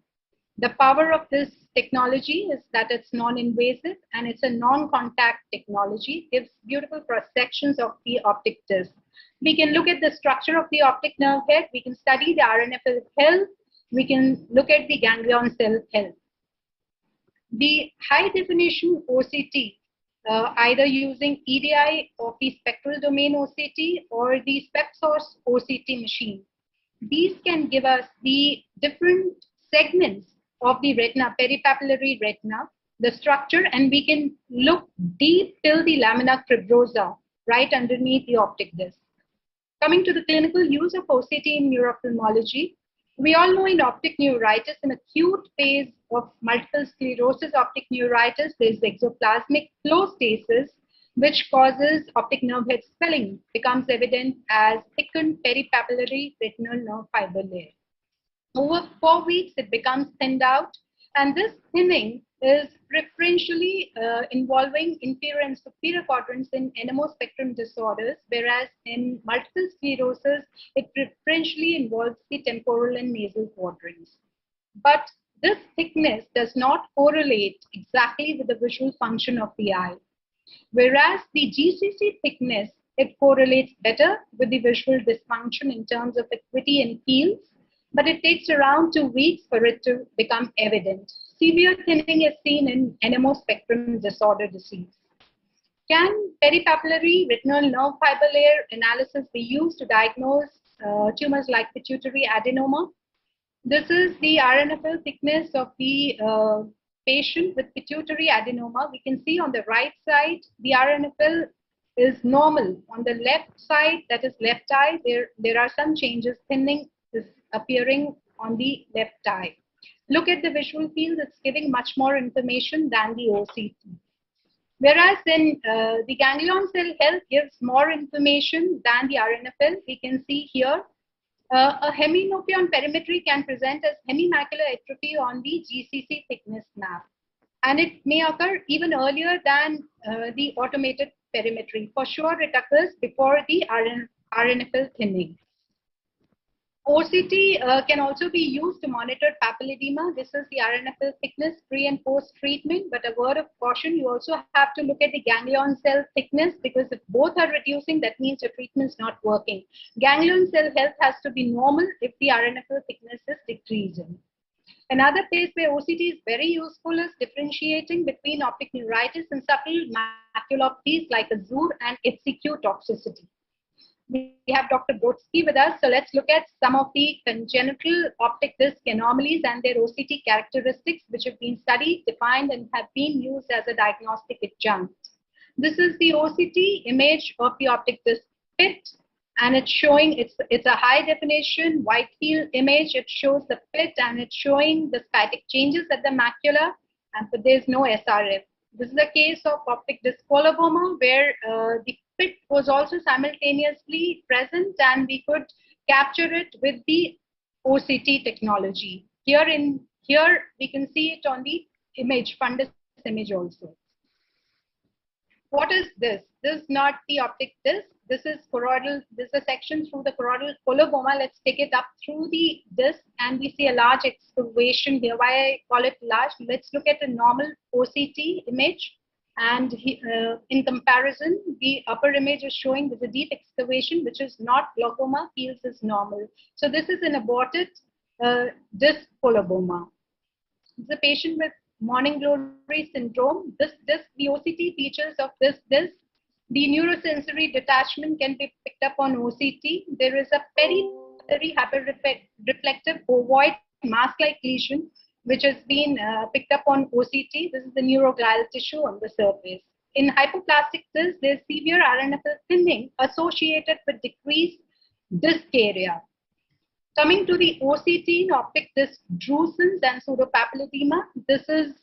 The power of this technology is that it's non-invasive and it's a non-contact technology. It gives beautiful cross-sections of the optic disc. We can look at the structure of the optic nerve head. We can study the RNFL health. We can look at the ganglion cell health. The high definition OCT, either using EDI or the spectral domain OCT or the swept source OCT machine, these can give us the different segments of the retina, peripapillary retina, the structure, and we can look deep till the lamina fibrosa right underneath the optic disc. Coming to the clinical use of OCT in neuro-ophthalmology, we all know in optic neuritis, in acute phase of multiple sclerosis optic neuritis, there is exoplasmic flow stasis, which causes optic nerve head swelling, becomes evident as thickened peripapillary retinal nerve fiber layer. Over 4 weeks, it becomes thinned out, and this thinning is preferentially involving inferior and superior quadrants in NMO spectrum disorders, whereas in multiple sclerosis, it preferentially involves the temporal and nasal quadrants. But this thickness does not correlate exactly with the visual function of the eye. Whereas the GCC thickness, it correlates better with the visual dysfunction in terms of acuity and fields, but it takes around 2 weeks for it to become evident. Severe thinning is seen in NMO spectrum disorder disease. Can peripapillary retinal nerve fiber layer analysis be used to diagnose tumors like pituitary adenoma? This is the RNFL thickness of the patient with pituitary adenoma. We can see on the right side, the RNFL is normal. On the left side, that is left eye, there are some changes. Thinning is appearing on the left eye. Look at the visual field, it's giving much more information than the OCT. Whereas in the ganglion cell health gives more information than the RNFL. We can see here A hemianopia on perimetry can present as hemimacular atrophy on the GCC thickness map. And it may occur even earlier than the automated perimetry. For sure, it occurs before the RNFL thinning. OCT can also be used to monitor papilledema. This is the RNFL thickness pre and post treatment. But a word of caution, you also have to look at the ganglion cell thickness, because if both are reducing, that means your treatment is not working. Ganglion cell health has to be normal if the RNFL thickness is decreasing. Another place where OCT is very useful is differentiating between optic neuritis and subtle maculopathies like Azure and HCQ toxicity. We have Dr. Brodsky with us, so let's look at some of the congenital optic disc anomalies and their OCT characteristics, which have been studied, defined, and have been used as a diagnostic adjunct. This is the OCT image of the optic disc pit, and it's showing, it's a high definition wide field image. It shows the pit and it's showing the static changes at the macula, but there's no SRF. This is a case of optic disc coloboma where the pit was also simultaneously present, and we could capture it with the OCT technology. Here we can see it on the image, fundus image also. What is this? This is not the optic disc. This is choroidal. This is a section through the choroidal coloboma. Let's take it up through the disc, and we see a large excavation here. Why I call it large? Let's look at a normal OCT image. And in comparison, the upper image is showing there's a deep excavation, which is not glaucoma, feels is normal. So this is an aborted disc coloboma. It's a patient with morning glory syndrome. The OCT features of this disc, the neurosensory detachment can be picked up on OCT. There is a periphery hyperreflective ovoid mask-like lesion, which has been picked up on OCT. This is the neuroglial tissue on the surface. In hypoplastic disc, there's severe RNFL thinning associated with decreased disc area. Coming to the OCT in optic disc drusen's and pseudopapilledema, this is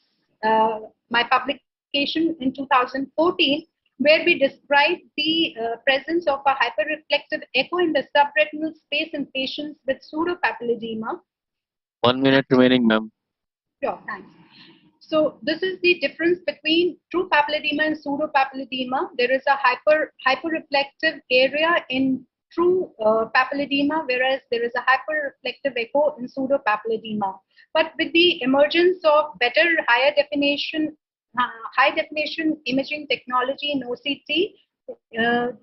my publication in 2014, where we described the presence of a hyperreflective echo in the subretinal space in patients with pseudopapilledema. 1 minute remaining, ma'am. Sure, thanks. So this is the difference between true papilledema and pseudopapilledema. There is a hyperreflective area in true papilledema, whereas there is a hyperreflective echo in pseudopapilledema. But with the emergence of better high definition imaging technology in OCT,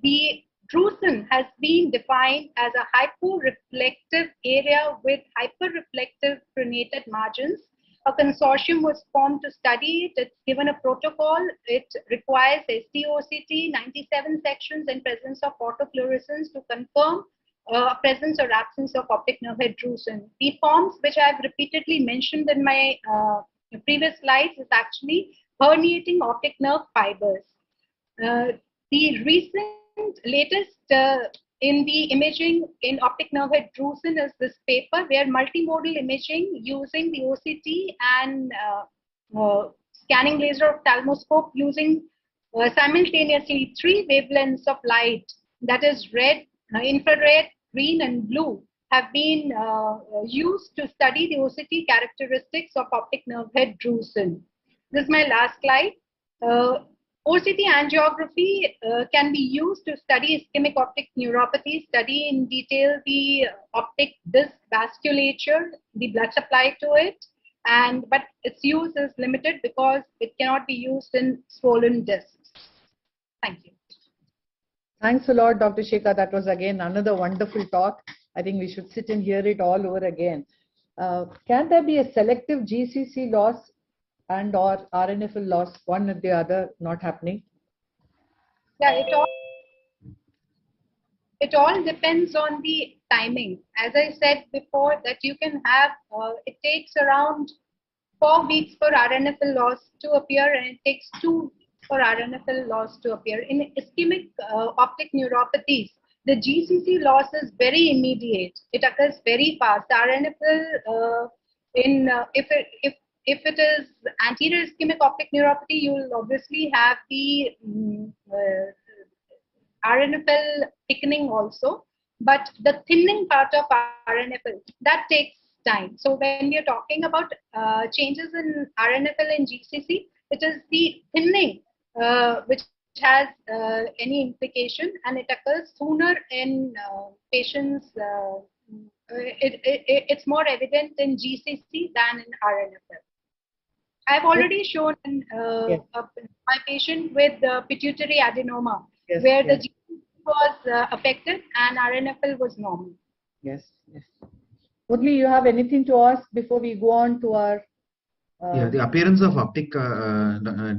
the drusen has been defined as a hyporeflective area with hyperreflective pronated margins. A consortium was formed to study it. It's given a protocol. It requires STOCT, 97 sections, and presence of autofluorescence to confirm presence or absence of optic nerve head drusen. The forms, which I have repeatedly mentioned in my previous slides, is actually herniating optic nerve fibers. The latest in the imaging in optic nerve head drusen is this paper, where multimodal imaging using the OCT and scanning laser ophthalmoscope using simultaneously 3 wavelengths of light, that is red, infrared, green, and blue, have been used to study the OCT characteristics of optic nerve head drusen. This is my last slide. OCT angiography can be used to study ischemic optic neuropathy, study in detail the optic disc vasculature, the blood supply to it, but its use is limited because it cannot be used in swollen discs. Thank you. Thanks a lot, Dr. Shekhar. That was again another wonderful talk. I think we should sit and hear it all over again. Can there be a selective GCC loss and or RNFL loss, one or the other not happening? Yeah, it all depends on the timing. As I said before, that you can have, it takes around 4 weeks for RNFL loss to appear, and it takes 2 for RNFL loss to appear. In ischemic optic neuropathies, the GCC loss is very immediate. It occurs very fast. RNFL, if it is anterior ischemic optic neuropathy, you will obviously have the RNFL thickening also. But the thinning part of RNFL, that takes time. So when we are talking about changes in RNFL and GCC, it is the thinning which has any implication, and it occurs sooner in patients. It's more evident in GCC than in RNFL. I've already shown my patient with pituitary adenoma, where the GCC was affected and RNFL was normal. Yes, yes. Murli, you have anything to ask before we go on to our the appearance of optic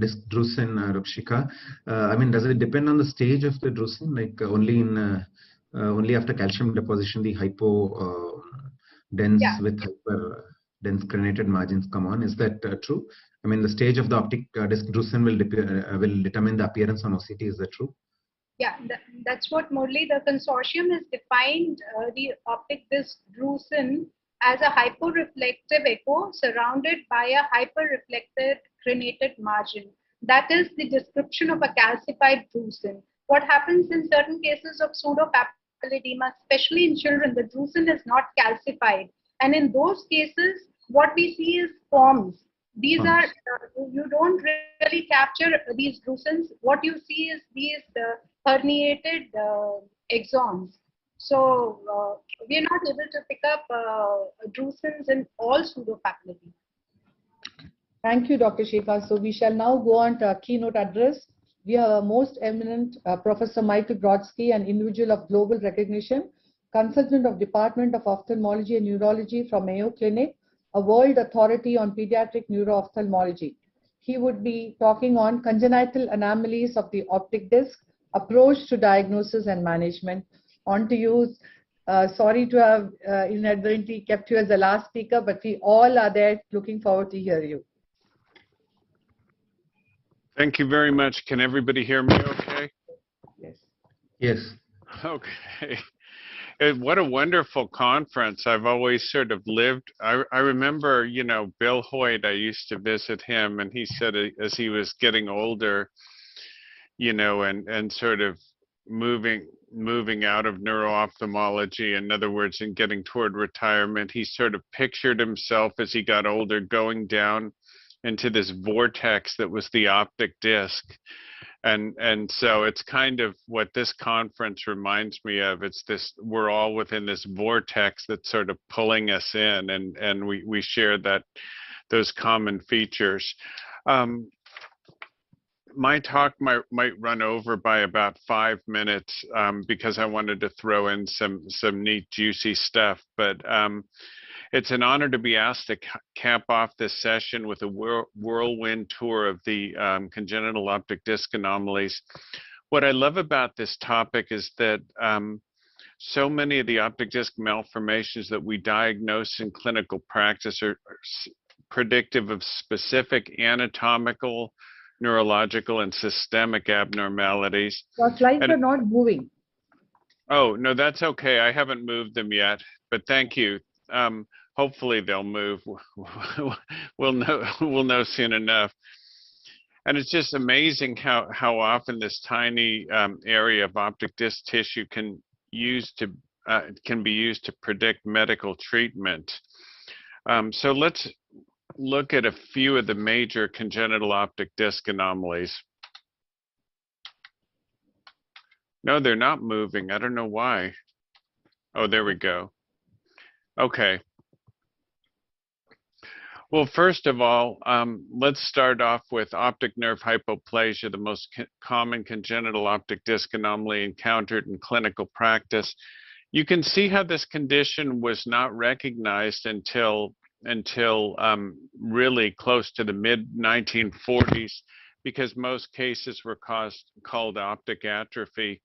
disc drusen, Rupshika. I mean, does it depend on the stage of the drusen? Like only after calcium deposition, the hypo dense with hyper dense crenated margins come on. Is that true? I mean, the stage of the optic disc drusen will determine the appearance on OCT. Is that true? Yeah, that's what Murli, the consortium has defined the optic disc drusen as a hyporeflective echo surrounded by a hyperreflected crenated margin. That is the description of a calcified drusen. What happens in certain cases of pseudopapilledema, especially in children, the drusen is not calcified. And in those cases, what we see is forms. These are, you don't really capture these drusens. What you see is these herniated axons. So we are not able to pick up drusens in all pseudopapilledema. Thank you, Dr. Shekha. So we shall now go on to our keynote address. We have our most eminent Professor Michael Brodsky, an individual of global recognition, consultant of Department of Ophthalmology and Neurology from Mayo Clinic, a world authority on pediatric neuro-ophthalmology. He would be talking on congenital anomalies of the optic disc, approach to diagnosis and management. On to you. Sorry to have inadvertently kept you as the last speaker, but we all are there looking forward to hear you. Thank you very much. Can everybody hear me okay? Yes. Yes. Okay. What a wonderful conference. I've always sort of lived. I remember, you know, Bill Hoyt, I used to visit him, and he said as he was getting older, you know, and sort of moving out of neuro-ophthalmology, in other words, and getting toward retirement, he sort of pictured himself as he got older going down into this vortex that was the optic disc. And so it's kind of what this conference reminds me of. It's this, we're all within this vortex that's sort of pulling us in, and we share those common features. My talk might run over by about 5 minutes because I wanted to throw in some neat, juicy stuff. But it's an honor to be asked to cap off this session with a whirlwind tour of the congenital optic disc anomalies. What I love about this topic is that so many of the optic disc malformations that we diagnose in clinical practice are predictive of specific anatomical, neurological, and systemic abnormalities. Your slides are not moving. Oh, no, that's okay. I haven't moved them yet, but thank you. Hopefully they'll move. We'll know soon enough. And it's just amazing how often this tiny area of optic disc tissue can be used to predict medical treatment. So let's look at a few of the major congenital optic disc anomalies. No, they're not moving. I don't know why. Oh, there we go. Okay. Well, first of all, let's start off with optic nerve hypoplasia, the most common congenital optic disc anomaly encountered in clinical practice. You can see how this condition was not recognized until really close to the mid-1940s, because most cases were called optic atrophy.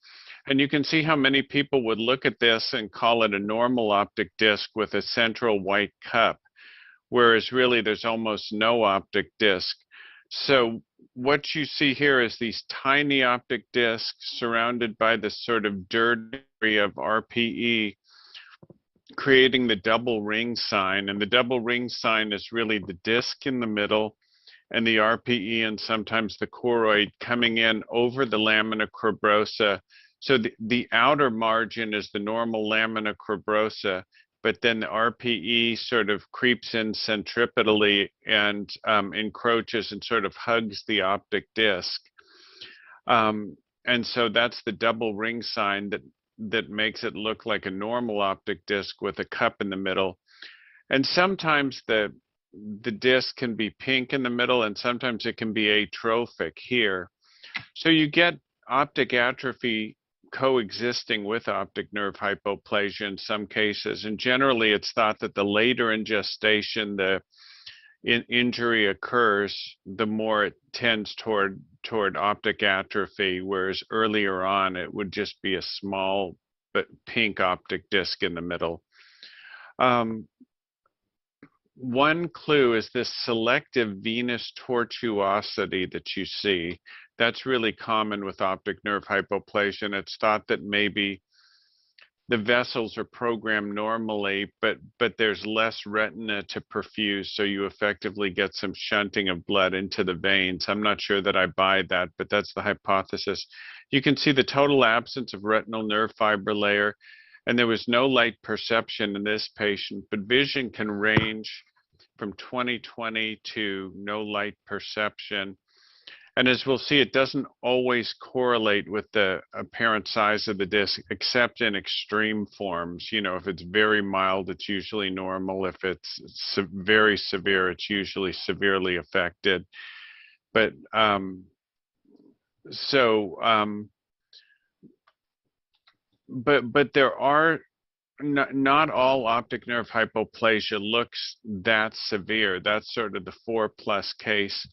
And you can see how many people would look at this and call it a normal optic disc with a central white cup, whereas really there's almost no optic disc. So what you see here is these tiny optic discs surrounded by this sort of dirt area of RPE, creating the double ring sign. And the double ring sign is really the disc in the middle and the RPE and sometimes the choroid coming in over the lamina cribrosa, So the outer margin is the normal lamina cribrosa, but then the RPE sort of creeps in centripetally and encroaches and sort of hugs the optic disc. And so that's the double ring sign that makes it look like a normal optic disc with a cup in the middle. And sometimes the disc can be pink in the middle, and sometimes it can be atrophic here. So you get optic atrophy coexisting with optic nerve hypoplasia in some cases. And generally, it's thought that the later in gestation the injury occurs, the more it tends toward optic atrophy, whereas earlier on it would just be a small but pink optic disc in the middle. One clue is this selective venous tortuosity that you see. That's really common with optic nerve hypoplasia, and it's thought that maybe the vessels are programmed normally, but there's less retina to perfuse, so you effectively get some shunting of blood into the veins. I'm not sure that I buy that, but that's the hypothesis. You can see the total absence of retinal nerve fiber layer, and there was no light perception in this patient, but vision can range from 20/20 to no light perception. And as we'll see, it doesn't always correlate with the apparent size of the disc, except in extreme forms. You know, if it's very mild, it's usually normal. If it's very severe, it's usually severely affected. But but there are not all optic nerve hypoplasia looks that severe. That's sort of the 4+ case.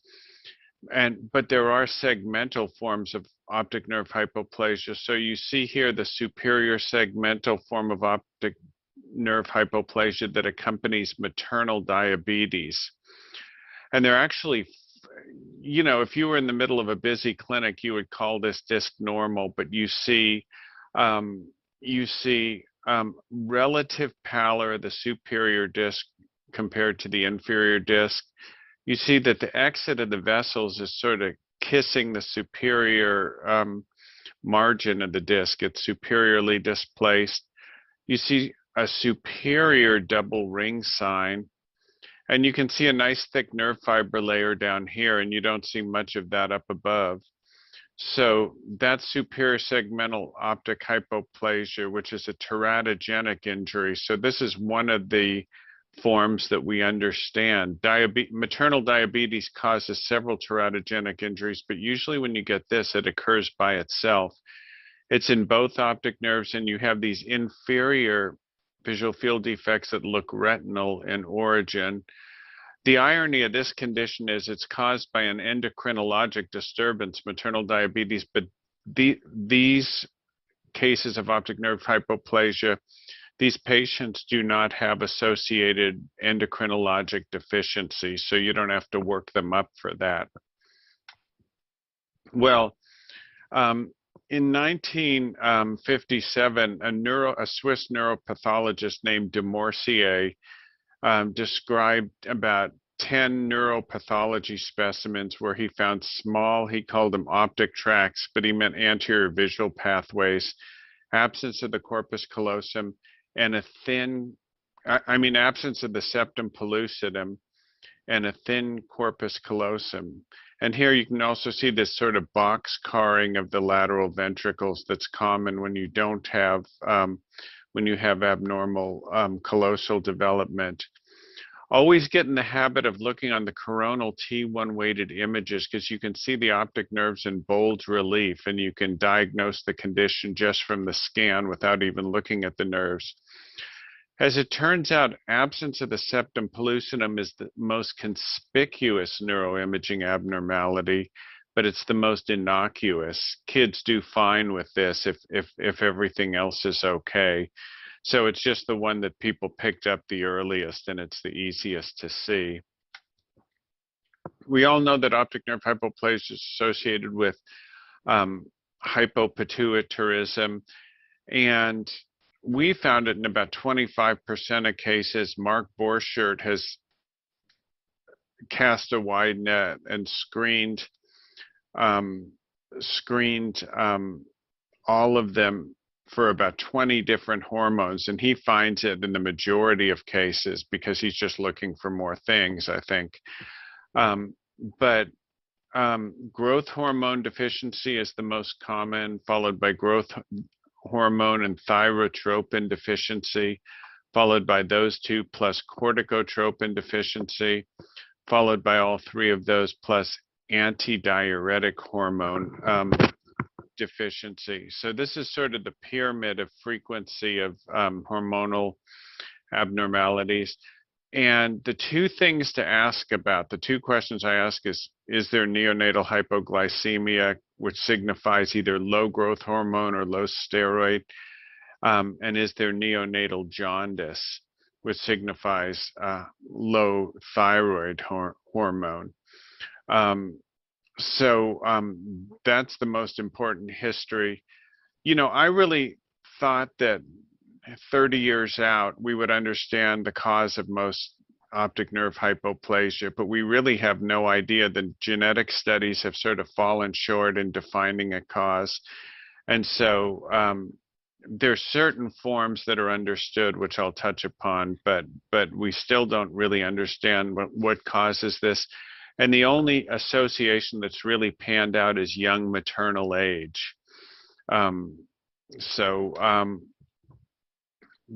But there are segmental forms of optic nerve hypoplasia. So you see here the superior segmental form of optic nerve hypoplasia that accompanies maternal diabetes. And they're actually, you know, if you were in the middle of a busy clinic, you would call this disc normal, but you see relative pallor of the superior disc compared to the inferior disc. You see that the exit of the vessels is sort of kissing the superior margin of the disc. It's superiorly displaced. You see a superior double ring sign, and you can see a nice thick nerve fiber layer down here, and you don't see much of that up above. So that's superior segmental optic hypoplasia, which is a teratogenic injury. So this is one of the forms that we understand. Maternal diabetes causes several teratogenic injuries, but usually when you get this, it occurs by itself. It's in both optic nerves, and you have these inferior visual field defects that look retinal in origin. The irony of this condition is it's caused by an endocrinologic disturbance, maternal diabetes, but these cases of optic nerve hypoplasia, these patients do not have associated endocrinologic deficiency, so you don't have to work them up for that. Well, in 1957, a Swiss neuropathologist named de Morsier described about 10 neuropathology specimens where he found small, he called them optic tracts, but he meant anterior visual pathways, absence of the corpus callosum, and absence of the septum pellucidum and a thin corpus callosum. And here you can also see this sort of box carring of the lateral ventricles that's common when you don't have, when you have abnormal callosal development. Always get in the habit of looking on the coronal T1 weighted images, because you can see the optic nerves in bold relief, and you can diagnose the condition just from the scan without even looking at the nerves. As it turns out, absence of the septum pellucidum is the most conspicuous neuroimaging abnormality, but it's the most innocuous. Kids do fine with this if everything else is okay. So it's just the one that people picked up the earliest, and it's the easiest to see. We all know that optic nerve hypoplasia is associated with hypopituitarism, and we found it in about 25% of cases. Mark Borchert has cast a wide net and screened all of them for about 20 different hormones, and he finds it in the majority of cases because he's just looking for more things, I think. But growth hormone deficiency is the most common, followed by growth hormone and thyrotropin deficiency, followed by those two plus corticotropin deficiency, followed by all three of those plus antidiuretic hormone deficiency. So this is sort of the pyramid of frequency of hormonal abnormalities. And the two things to ask about, the two questions I ask is there neonatal hypoglycemia, which signifies either low growth hormone or low steroid? And is there neonatal jaundice, which signifies low thyroid hormone? So that's the most important history. You know, I really thought that 30 years out, we would understand the cause of most optic nerve hypoplasia, but we really have no idea. The genetic studies have sort of fallen short in defining a cause. And so there's certain forms that are understood, which I'll touch upon, but we still don't really understand what causes this. And the only association that's really panned out is young maternal age.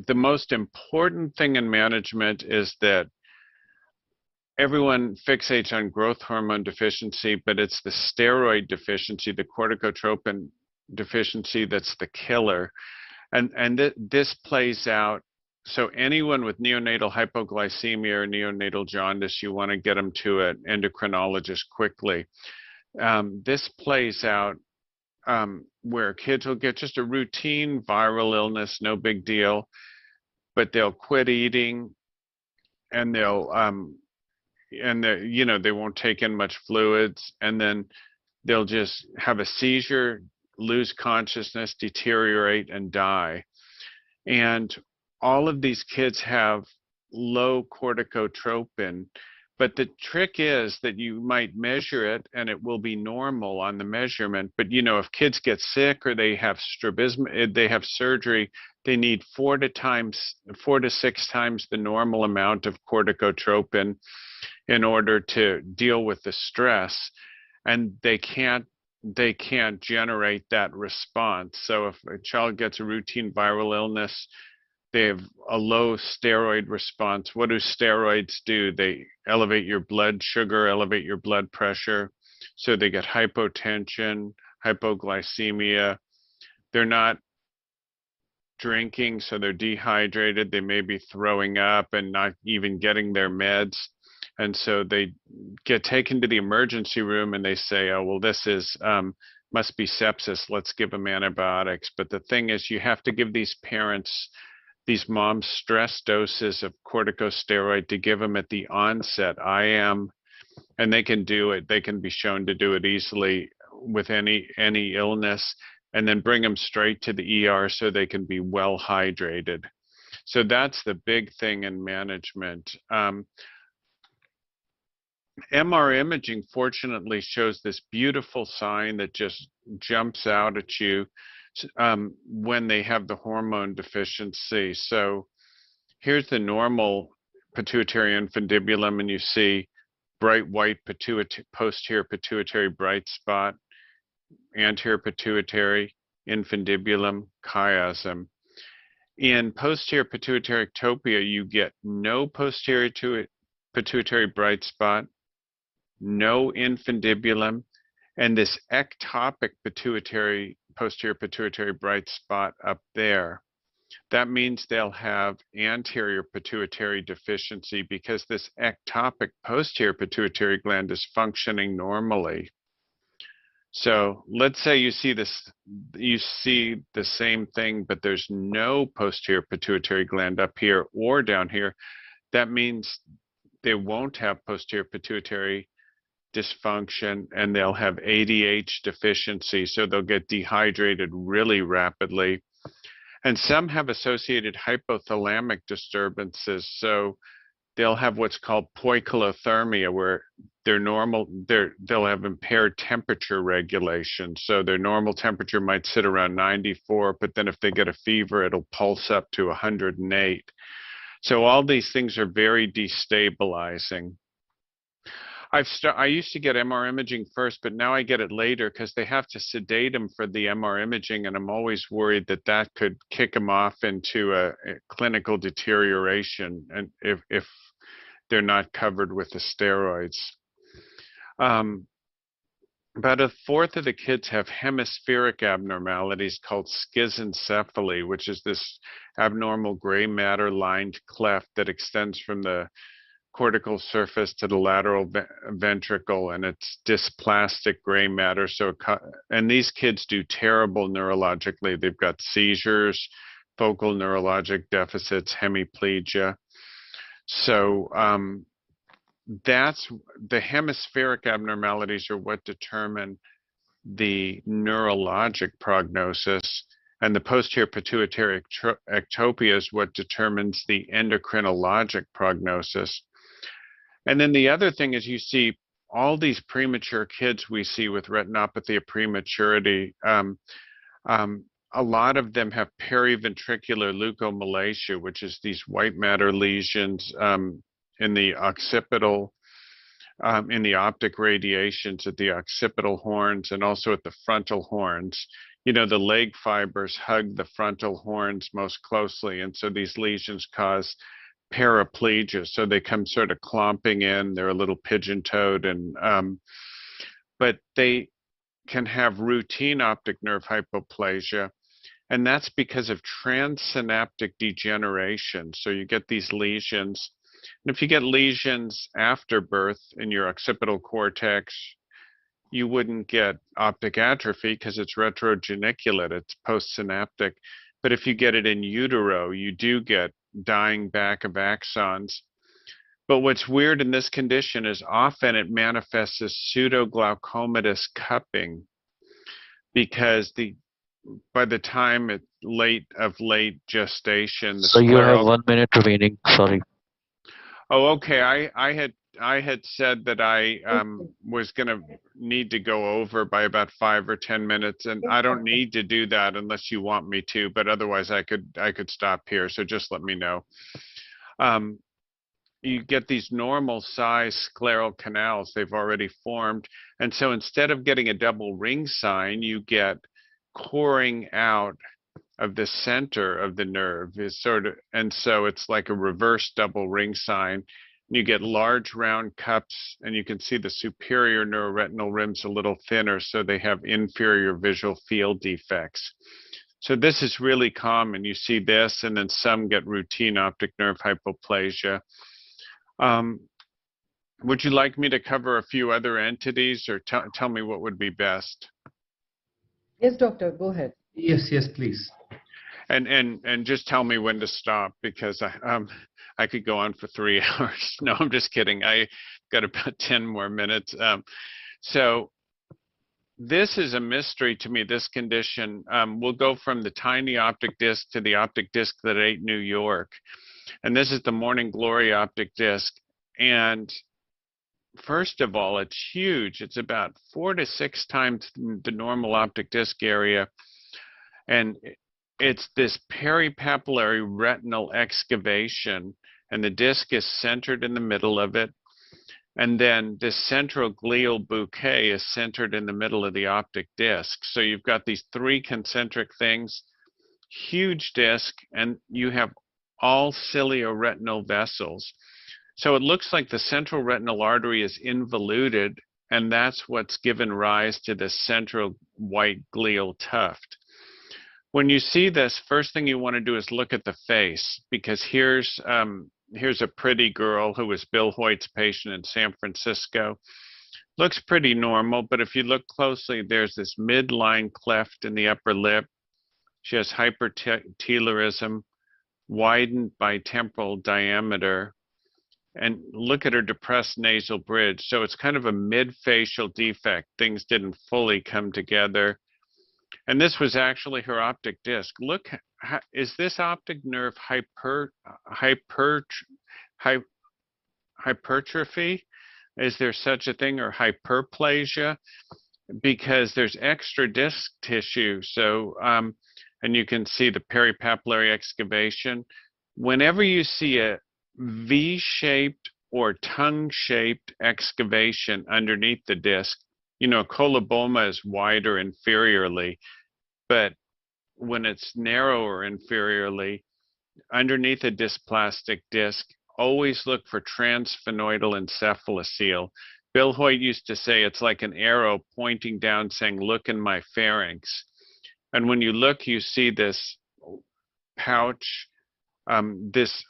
The most important thing in management is that everyone fixates on growth hormone deficiency, but it's the steroid deficiency, the corticotropin deficiency, that's the killer. And this plays out. So anyone with neonatal hypoglycemia or neonatal jaundice, you want to get them to an endocrinologist quickly. This plays out where kids will get just a routine viral illness, no big deal, but they'll quit eating, and they won't take in much fluids, and then they'll just have a seizure, lose consciousness, deteriorate, and die. And all of these kids have low corticotropin, but the trick is that you might measure it and it will be normal on the measurement. But you know, if kids get sick or they have strabismus, they have surgery, they need 4 to 6 times the normal amount of corticotropin in order to deal with the stress, and they can't generate that response. So if a child gets a routine viral illness, they have a low steroid response. What do steroids do? They elevate your blood sugar, elevate your blood pressure. So they get hypotension, hypoglycemia. They're not drinking, so they're dehydrated. They may be throwing up and not even getting their meds. And so they get taken to the emergency room and they say, oh, well, this is must be sepsis. Let's give them antibiotics. But the thing is, you have to give these parents, these moms, stress doses of corticosteroid to give them at the onset, and they can do it. They can be shown to do it easily with any illness, and then bring them straight to the ER so they can be well hydrated. So that's the big thing in management. MR imaging fortunately shows this beautiful sign that just jumps out at you when they have the hormone deficiency. So here's the normal pituitary infundibulum, and you see bright white posterior pituitary bright spot, anterior pituitary, infundibulum, chiasm. In posterior pituitary ectopia, you get no posterior pituitary bright spot, no infundibulum, and this ectopic posterior pituitary bright spot up there. That means they'll have anterior pituitary deficiency because this ectopic posterior pituitary gland is functioning normally. So let's say you see the same thing, but there's no posterior pituitary gland up here or down here. That means they won't have posterior pituitary dysfunction, and they'll have ADH deficiency, so they'll get dehydrated really rapidly. And some have associated hypothalamic disturbances, so they'll have what's called poikilothermia, where their normal, they'll have impaired temperature regulation. So their normal temperature might sit around 94, but then if they get a fever, it'll pulse up to 108. So all these things are very destabilizing. I used to get MR imaging first, but now I get it later because they have to sedate them for the MR imaging, and I'm always worried that that could kick them off into a clinical deterioration, and if they're not covered with the steroids. About a fourth of the kids have hemispheric abnormalities called schizencephaly, which is this abnormal gray matter lined cleft that extends from the cortical surface to the lateral ventricle, and it's dysplastic gray matter. So, and these kids do terrible neurologically. They've got seizures, focal neurologic deficits, hemiplegia. So that's the hemispheric abnormalities are what determine the neurologic prognosis, and the posterior pituitary ectopia is what determines the endocrinologic prognosis. And then the other thing is you see all these premature kids we see with retinopathy of prematurity. A lot of them have periventricular leukomalacia, which is these white matter lesions in the occipital, in the optic radiations at the occipital horns and also at the frontal horns. You know, the leg fibers hug the frontal horns most closely, and so these lesions cause paraplegia. So they come sort of clomping in, they're a little pigeon-toed, and but they can have routine optic nerve hypoplasia, and that's because of transsynaptic degeneration. So you get these lesions, and if you get lesions after birth in your occipital cortex, you wouldn't get optic atrophy because it's retrogeniculate, it's postsynaptic. But if you get it in utero, you do get dying back of axons. But what's weird in this condition is often it manifests as pseudoglaucomatous cupping, because by the time it's late gestation, the So you have 1 minute remaining. Sorry. Oh, okay. I had said that I was going to need to go over by about 5 or 10 minutes, and I don't need to do that unless you want me to, but otherwise I could stop here. So just let me know. You get these normal size scleral canals, they've already formed. And so instead of getting a double ring sign, you get coring out of the center of the nerve is sort of, and so it's like a reverse double ring sign. You get large round cups, and you can see the superior neuroretinal rims a little thinner, so they have inferior visual field defects. So this is really common. You see this, and then some get routine optic nerve hypoplasia. Would you like me to cover a few other entities, or tell me what would be best? Yes, doctor, go ahead. Yes, please. And just tell me when to stop, because I could go on for 3 hours. No, I'm just kidding. I got about 10 more minutes. So this is a mystery to me, this condition. We'll go from the tiny optic disc to the optic disc that ate New York. And this is the morning glory optic disc. And first of all, it's huge. It's about 4 to 6 times the normal optic disc area. And it's this peripapillary retinal excavation, and the disc is centered in the middle of it. And then this central glial bouquet is centered in the middle of the optic disc. So you've got these 3 concentric things, huge disc, and you have all cilioretinal vessels. So it looks like the central retinal artery is involuted, and that's what's given rise to this central white glial tuft. When you see this, first thing you want to do is look at the face, because here's a pretty girl who was Bill Hoyt's patient in San Francisco. Looks pretty normal, but if you look closely, there's this midline cleft in the upper lip. She has hypertelorism, widened bitemporal diameter, and look at her depressed nasal bridge. So it's kind of a mid-facial defect. Things didn't fully come together. And this was actually her optic disc. Look, is this optic nerve hypertrophy? is there such a thing, or hyperplasia? Because there's extra disc tissue. So, and you can see the peripapillary excavation. Whenever you see a V-shaped or tongue-shaped excavation underneath the disc, coloboma is wider inferiorly, but when it's narrower inferiorly, underneath a dysplastic disc, always look for transsphenoidal encephalocele. Bill Hoyt used to say it's like an arrow pointing down saying, look in my pharynx. And when you look, you see this pouch, this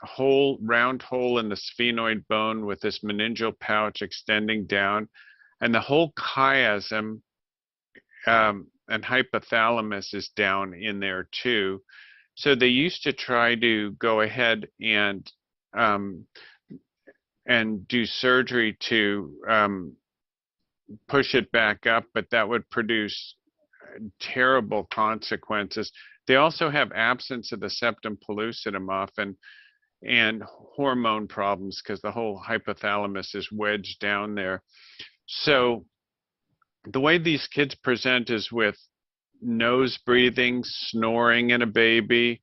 round hole in the sphenoid bone with this meningeal pouch extending down, and the whole chiasm and hypothalamus is down in there too. So they used to try to go ahead and do surgery to push it back up, but that would produce terrible consequences. They also have absence of the septum pellucidum often, and hormone problems because the whole hypothalamus is wedged down there. So the way these kids present is with nose breathing, snoring in a baby,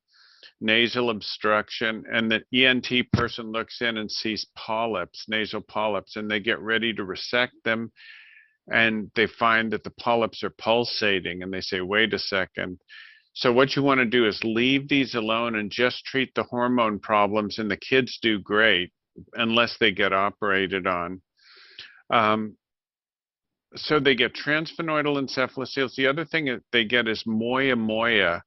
nasal obstruction, and the ENT person looks in and sees polyps, nasal polyps, and they get ready to resect them, and they find that the polyps are pulsating, and they say, wait a second. So what you want to do is leave these alone and just treat the hormone problems, and the kids do great unless they get operated on. So they get transsphenoidal encephalocele. The other thing that they get is moya.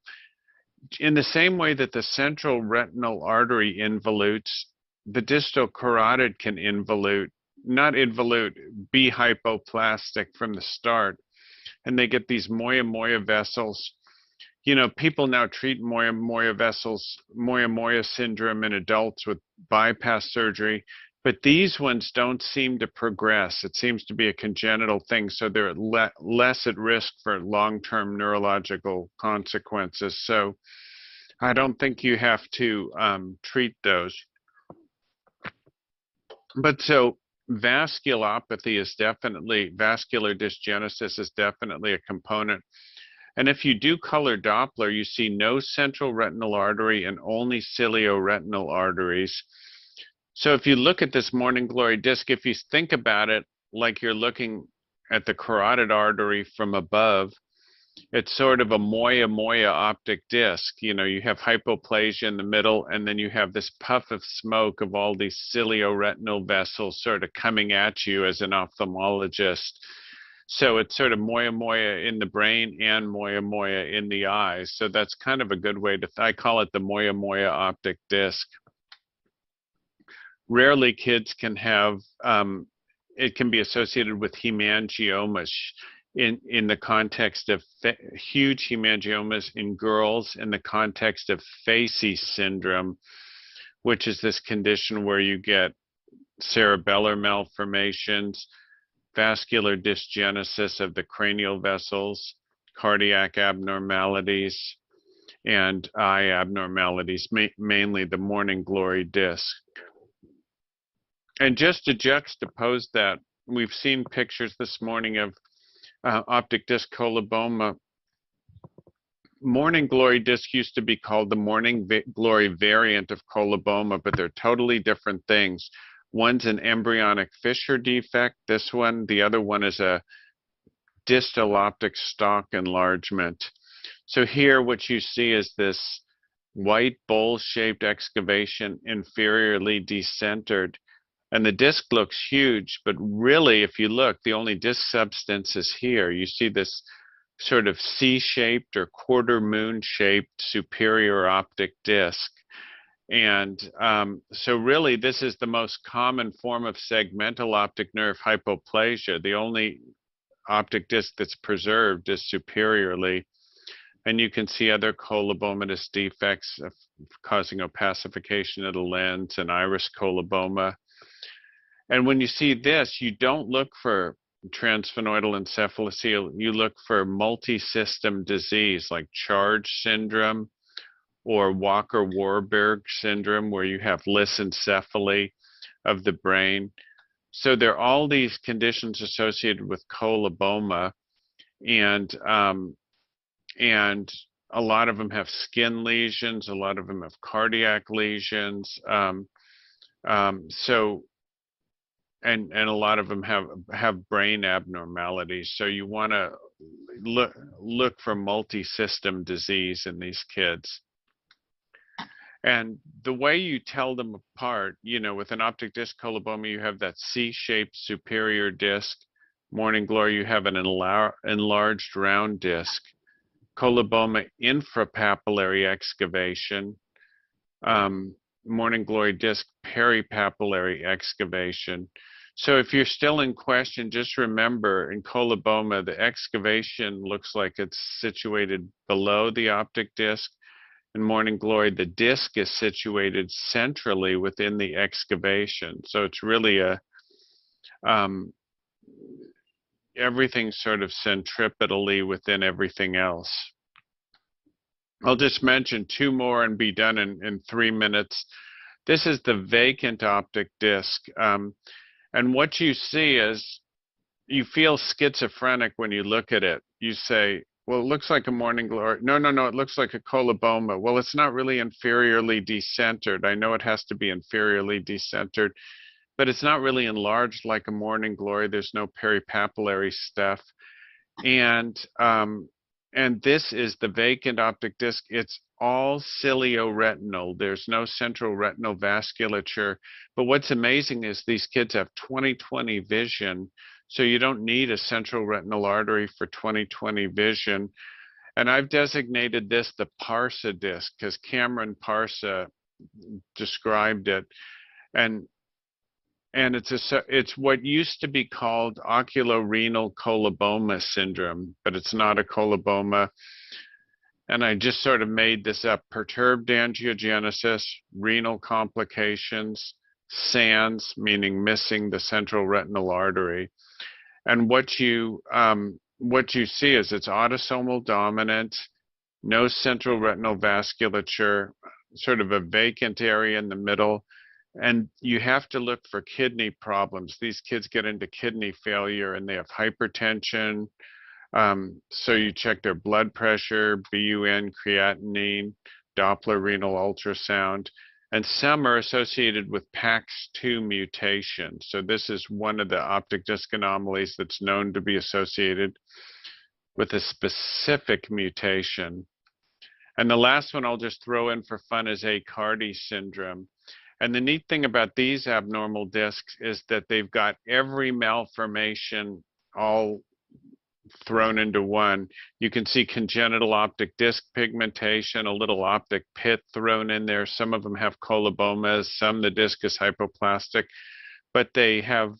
In the same way that the central retinal artery involutes, the distal carotid can involute, not involute, be hypoplastic from the start. And they get these moya vessels. People now treat moya vessels, moya syndrome in adults with bypass surgery, but these ones don't seem to progress. It seems to be a congenital thing, so they're less at risk for long-term neurological consequences. So I don't think you have to treat those. But so vasculopathy is definitely, vascular dysgenesis is definitely a component. And if you do color Doppler, you see no central retinal artery and only cilioretinal arteries. So if you look at this morning glory disc, if you think about it like you're looking at the carotid artery from above, it's sort of a moya optic disc. You have hypoplasia in the middle, and then you have this puff of smoke of all these cilioretinal vessels sort of coming at you as an ophthalmologist. So it's sort of moya in the brain and moya in the eyes. So that's kind of a good way to, I call it the moya optic disc. Rarely kids can have, it can be associated with hemangiomas in the context of huge hemangiomas in girls, in the context of Facey syndrome, which is this condition where you get cerebellar malformations, vascular dysgenesis of the cranial vessels, cardiac abnormalities, and eye abnormalities, mainly the morning glory disc. And just to juxtapose that, we've seen pictures this morning of optic disc coloboma. Morning glory disc used to be called the morning glory variant of coloboma, but they're totally different things. One's an embryonic fissure defect, this one. The other one is a distal optic stalk enlargement. So here what you see is this white bowl-shaped excavation inferiorly decentered. And the disc looks huge, but really, if you look, the only disc substance is here. You see this sort of C-shaped or quarter moon-shaped superior optic disc. And so really, this is the most common form of segmental optic nerve hypoplasia. The only optic disc that's preserved is superiorly. And you can see other colobomatous defects causing opacification of the lens and iris coloboma. And when you see this, you don't look for transsphenoidal encephalocele. You look for multi-system disease like Charge syndrome or Walker-Warburg syndrome, where you have lissencephaly of the brain. so there are all these conditions associated with coloboma, and a lot of them have skin lesions, a lot of them have cardiac lesions. So and a lot of them have brain abnormalities. So you want to look for multi-system disease in these kids. And the way you tell them apart, you know, with an optic disc coloboma, you have that C-shaped superior disc. Morning glory, you have an enlarged round disc. Coloboma infrapapillary excavation. Morning glory disc peripapillary excavation. So if you're still in question, just remember in coloboma, the excavation looks like it's situated below the optic disc. In morning glory, the disc is situated centrally within the excavation. So it's really a, everything sort of centripetally within everything else. I'll just mention two more and be done in 3 minutes. This is the vacant optic disc. And what you see is you feel schizophrenic when you look at it. You say, well, it looks like a morning glory. No, it looks like a coloboma. Well, it's not really inferiorly decentered. I know it has to be inferiorly decentered, but it's not really enlarged like a morning glory. There's no peripapillary stuff. And this is the vacant optic disc. It's all cilioretinal. There's no central retinal vasculature. But what's amazing is these kids have 20/20 vision. So you don't need a central retinal artery for 20/20 vision. And I've designated this the Parsa disc because Cameron Parsa described it. And it's what used to be called oculorenal coloboma syndrome, but it's not a coloboma. And I just sort of made this up: perturbed angiogenesis, renal complications, SANS, meaning missing the central retinal artery. And what you see is it's autosomal dominant, no central retinal vasculature, sort of a vacant area in the middle. And you have to look for kidney problems. These kids get into kidney failure and they have hypertension. So you check their blood pressure, BUN, creatinine, Doppler renal ultrasound. And some are associated with PAX2 mutation. So this is one of the optic disc anomalies that's known to be associated with a specific mutation. And the last one I'll just throw in for fun is Aicardi syndrome. And the neat thing about these abnormal discs is that they've got every malformation all thrown into one. You can see congenital optic disc pigmentation, a little optic pit thrown in there. Some of them have colobomas, some the disc is hypoplastic, but they have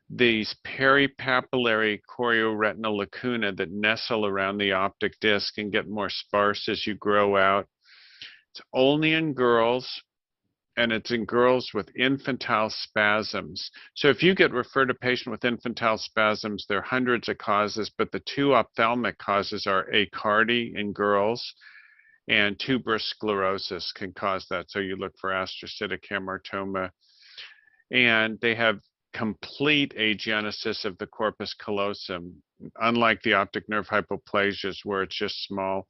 these peripapillary chorioretinal lacuna that nestle around the optic disc and get more sparse as you grow out. It's only in girls, and it's in girls with infantile spasms. So if you get referred a patient with infantile spasms, there are hundreds of causes, but the two ophthalmic causes are Aicardi in girls, and tuberous sclerosis can cause that. So you look for astrocytic hamartoma. And they have complete agenesis of the corpus callosum, unlike the optic nerve hypoplasias where it's just small.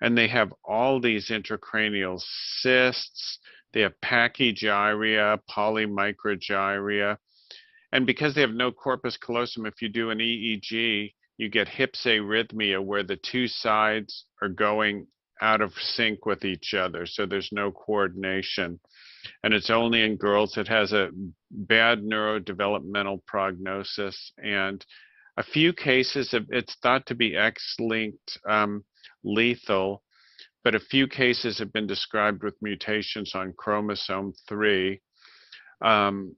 And they have all these intracranial cysts. They have pachygyria, polymicrogyria. And because they have no corpus callosum, if you do an EEG, you get hypsarrhythmia where the two sides are going out of sync with each other. So there's no coordination. And it's only in girls. It has a bad neurodevelopmental prognosis. And a few cases, it's thought to be X-linked lethal. But a few cases have been described with mutations on chromosome 3. And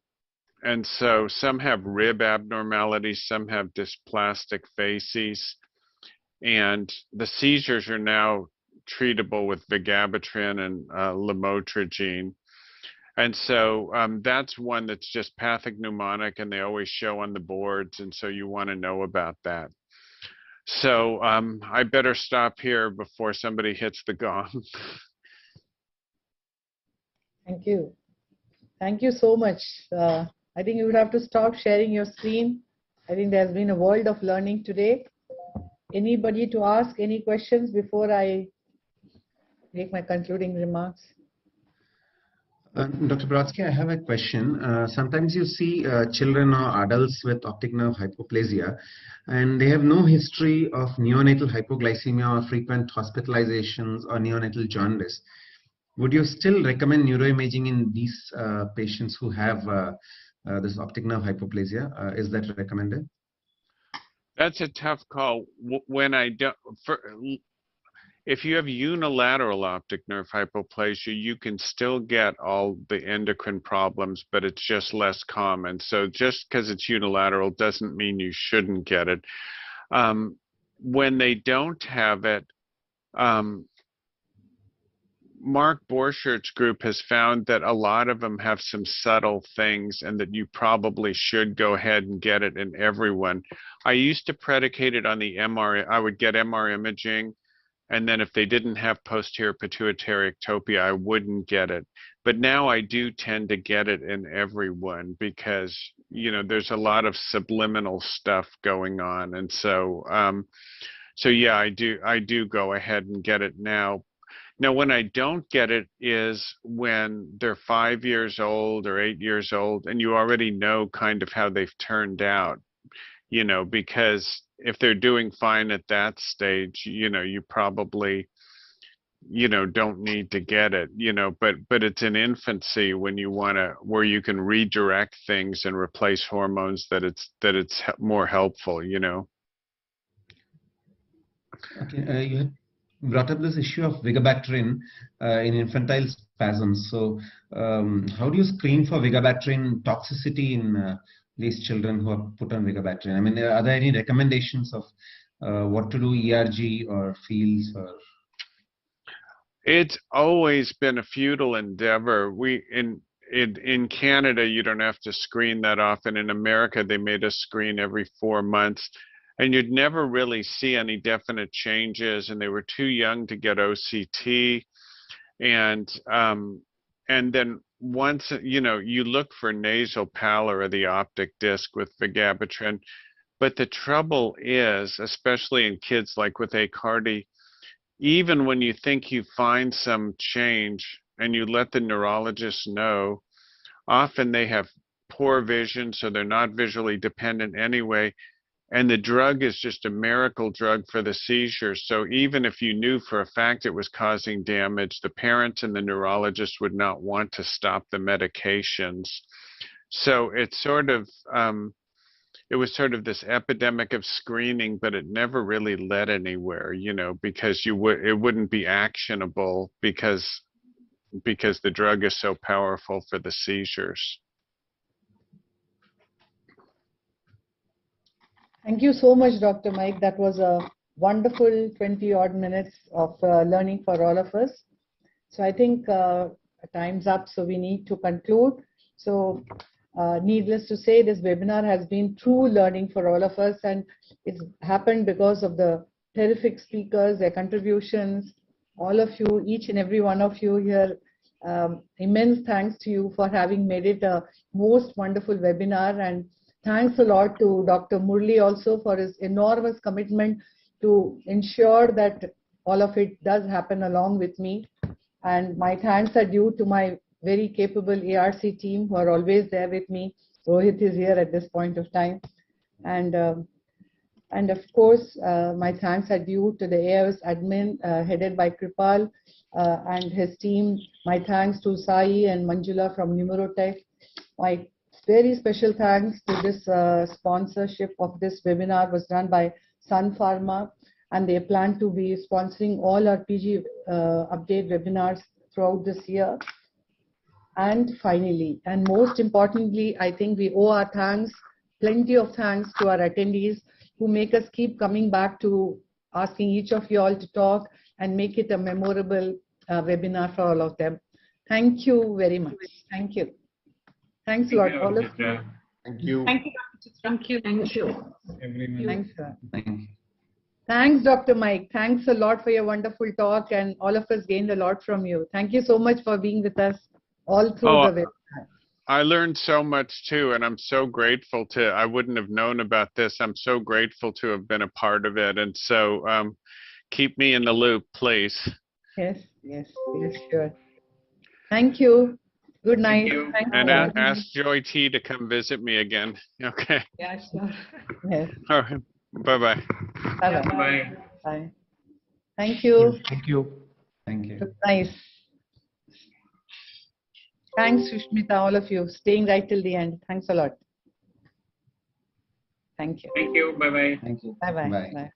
so some have rib abnormalities, some have dysplastic facies. And the seizures are now treatable with vigabatrin and lamotrigine. And so that's one that's just pathognomonic, and they always show on the boards. And so you want to know about that. So I better stop here before somebody hits the gong. Thank you. Thank you so much. I think you would have to stop sharing your screen. I think there's been a world of learning today. Anybody to ask any questions before I make my concluding remarks? Dr. Brodsky, I have a question. Sometimes you see children or adults with optic nerve hypoplasia, and they have no history of neonatal hypoglycemia or frequent hospitalizations or neonatal jaundice. Would you still recommend neuroimaging in these patients who have this optic nerve hypoplasia? Is that recommended? That's a tough call. When I don't, if you have unilateral optic nerve hypoplasia, you can still get all the endocrine problems, but it's just less common. So just because it's unilateral doesn't mean you shouldn't get it. When they don't have it, Mark Borcherdt's group has found that a lot of them have some subtle things and that you probably should go ahead and get it in everyone. I used to predicate it on the MR. I would get MR imaging, and then if they didn't have posterior pituitary ectopia, I wouldn't get it. But now I do tend to get it in everyone because, you know, there's a lot of subliminal stuff going on. And so, so yeah, I do go ahead and get it now. Now, when I don't get it is when they're 5 years old or 8 years old, and you already know kind of how they've turned out, you know, because if they're doing fine at that stage, you know, you probably, you know, don't need to get it, you know, but it's in infancy when you want to, where you can redirect things and replace hormones that it's more helpful, you know. Okay, you had brought up this issue of vigabatrin in infantile spasms. So how do you screen for vigabatrin toxicity in these children who are put on vigabatrin? I mean, are there any recommendations of what to do, ERG or fields? Or? It's always been a futile endeavor. In Canada, you don't have to screen that often. In America, they made us screen every 4 months. And you'd never really see any definite changes, and they were too young to get OCT. And then once, you know, you look for nasal pallor of the optic disc with vigabatrin. But the trouble is, especially in kids like with acardie, even when you think you find some change and you let the neurologist know, often they have poor vision, so they're not visually dependent anyway. And the drug is just a miracle drug for the seizures. So even if you knew for a fact it was causing damage, the parents and the neurologist would not want to stop the medications. So it's sort of, it was sort of this epidemic of screening, but it never really led anywhere, you know, because it wouldn't be actionable because the drug is so powerful for the seizures. Thank you so much, Dr. Mike. That was a wonderful 20-odd minutes of learning for all of us. So I think time's up, so we need to conclude. So needless to say, this webinar has been true learning for all of us, and it's happened because of the terrific speakers, their contributions, all of you, each and every one of you here. Immense thanks to you for having made it a most wonderful webinar, and thanks a lot to Dr. Murli also for his enormous commitment to ensure that all of it does happen along with me. And my thanks are due to my very capable ARC team who are always there with me. Rohit is here at this point of time. And of course, my thanks are due to the AIOS admin headed by Kripal and his team. My thanks to Sai and Manjula from Numerotech. My very special thanks to this sponsorship of this webinar was done by Sun Pharma, and they plan to be sponsoring all our PG update webinars throughout this year. And finally, and most importantly, I think we owe our thanks, plenty of thanks to our attendees who make us keep coming back to asking each of you all to talk and make it a memorable webinar for all of them. Thank you very much. Thank you. Thanks a lot, all of you. Thank you. Thank you, Dr. Chitra. Thank you. Thank you. Thanks, sir. Thank you. Thanks, Dr. Mike. Thanks a lot for your wonderful talk, and all of us gained a lot from you. Thank you so much for being with us all through the webinar. I learned so much too, and I'm so grateful to, I wouldn't have known about this. I'm so grateful to have been a part of it. And so keep me in the loop, please. Yes, yes, yes, sure. Thank you. Good night. Thank you. And ask Joy T to come visit me again. Okay. Yeah, sure. Yes. All right. Bye-bye. Bye-bye. Bye. Bye. Thank you. Thank you. Thank you. Nice. Thanks, Sushmita, all of you, staying right till the end. Thanks a lot. Thank you. Thank you. Bye-bye. Thank you. Bye-bye. Bye. Bye.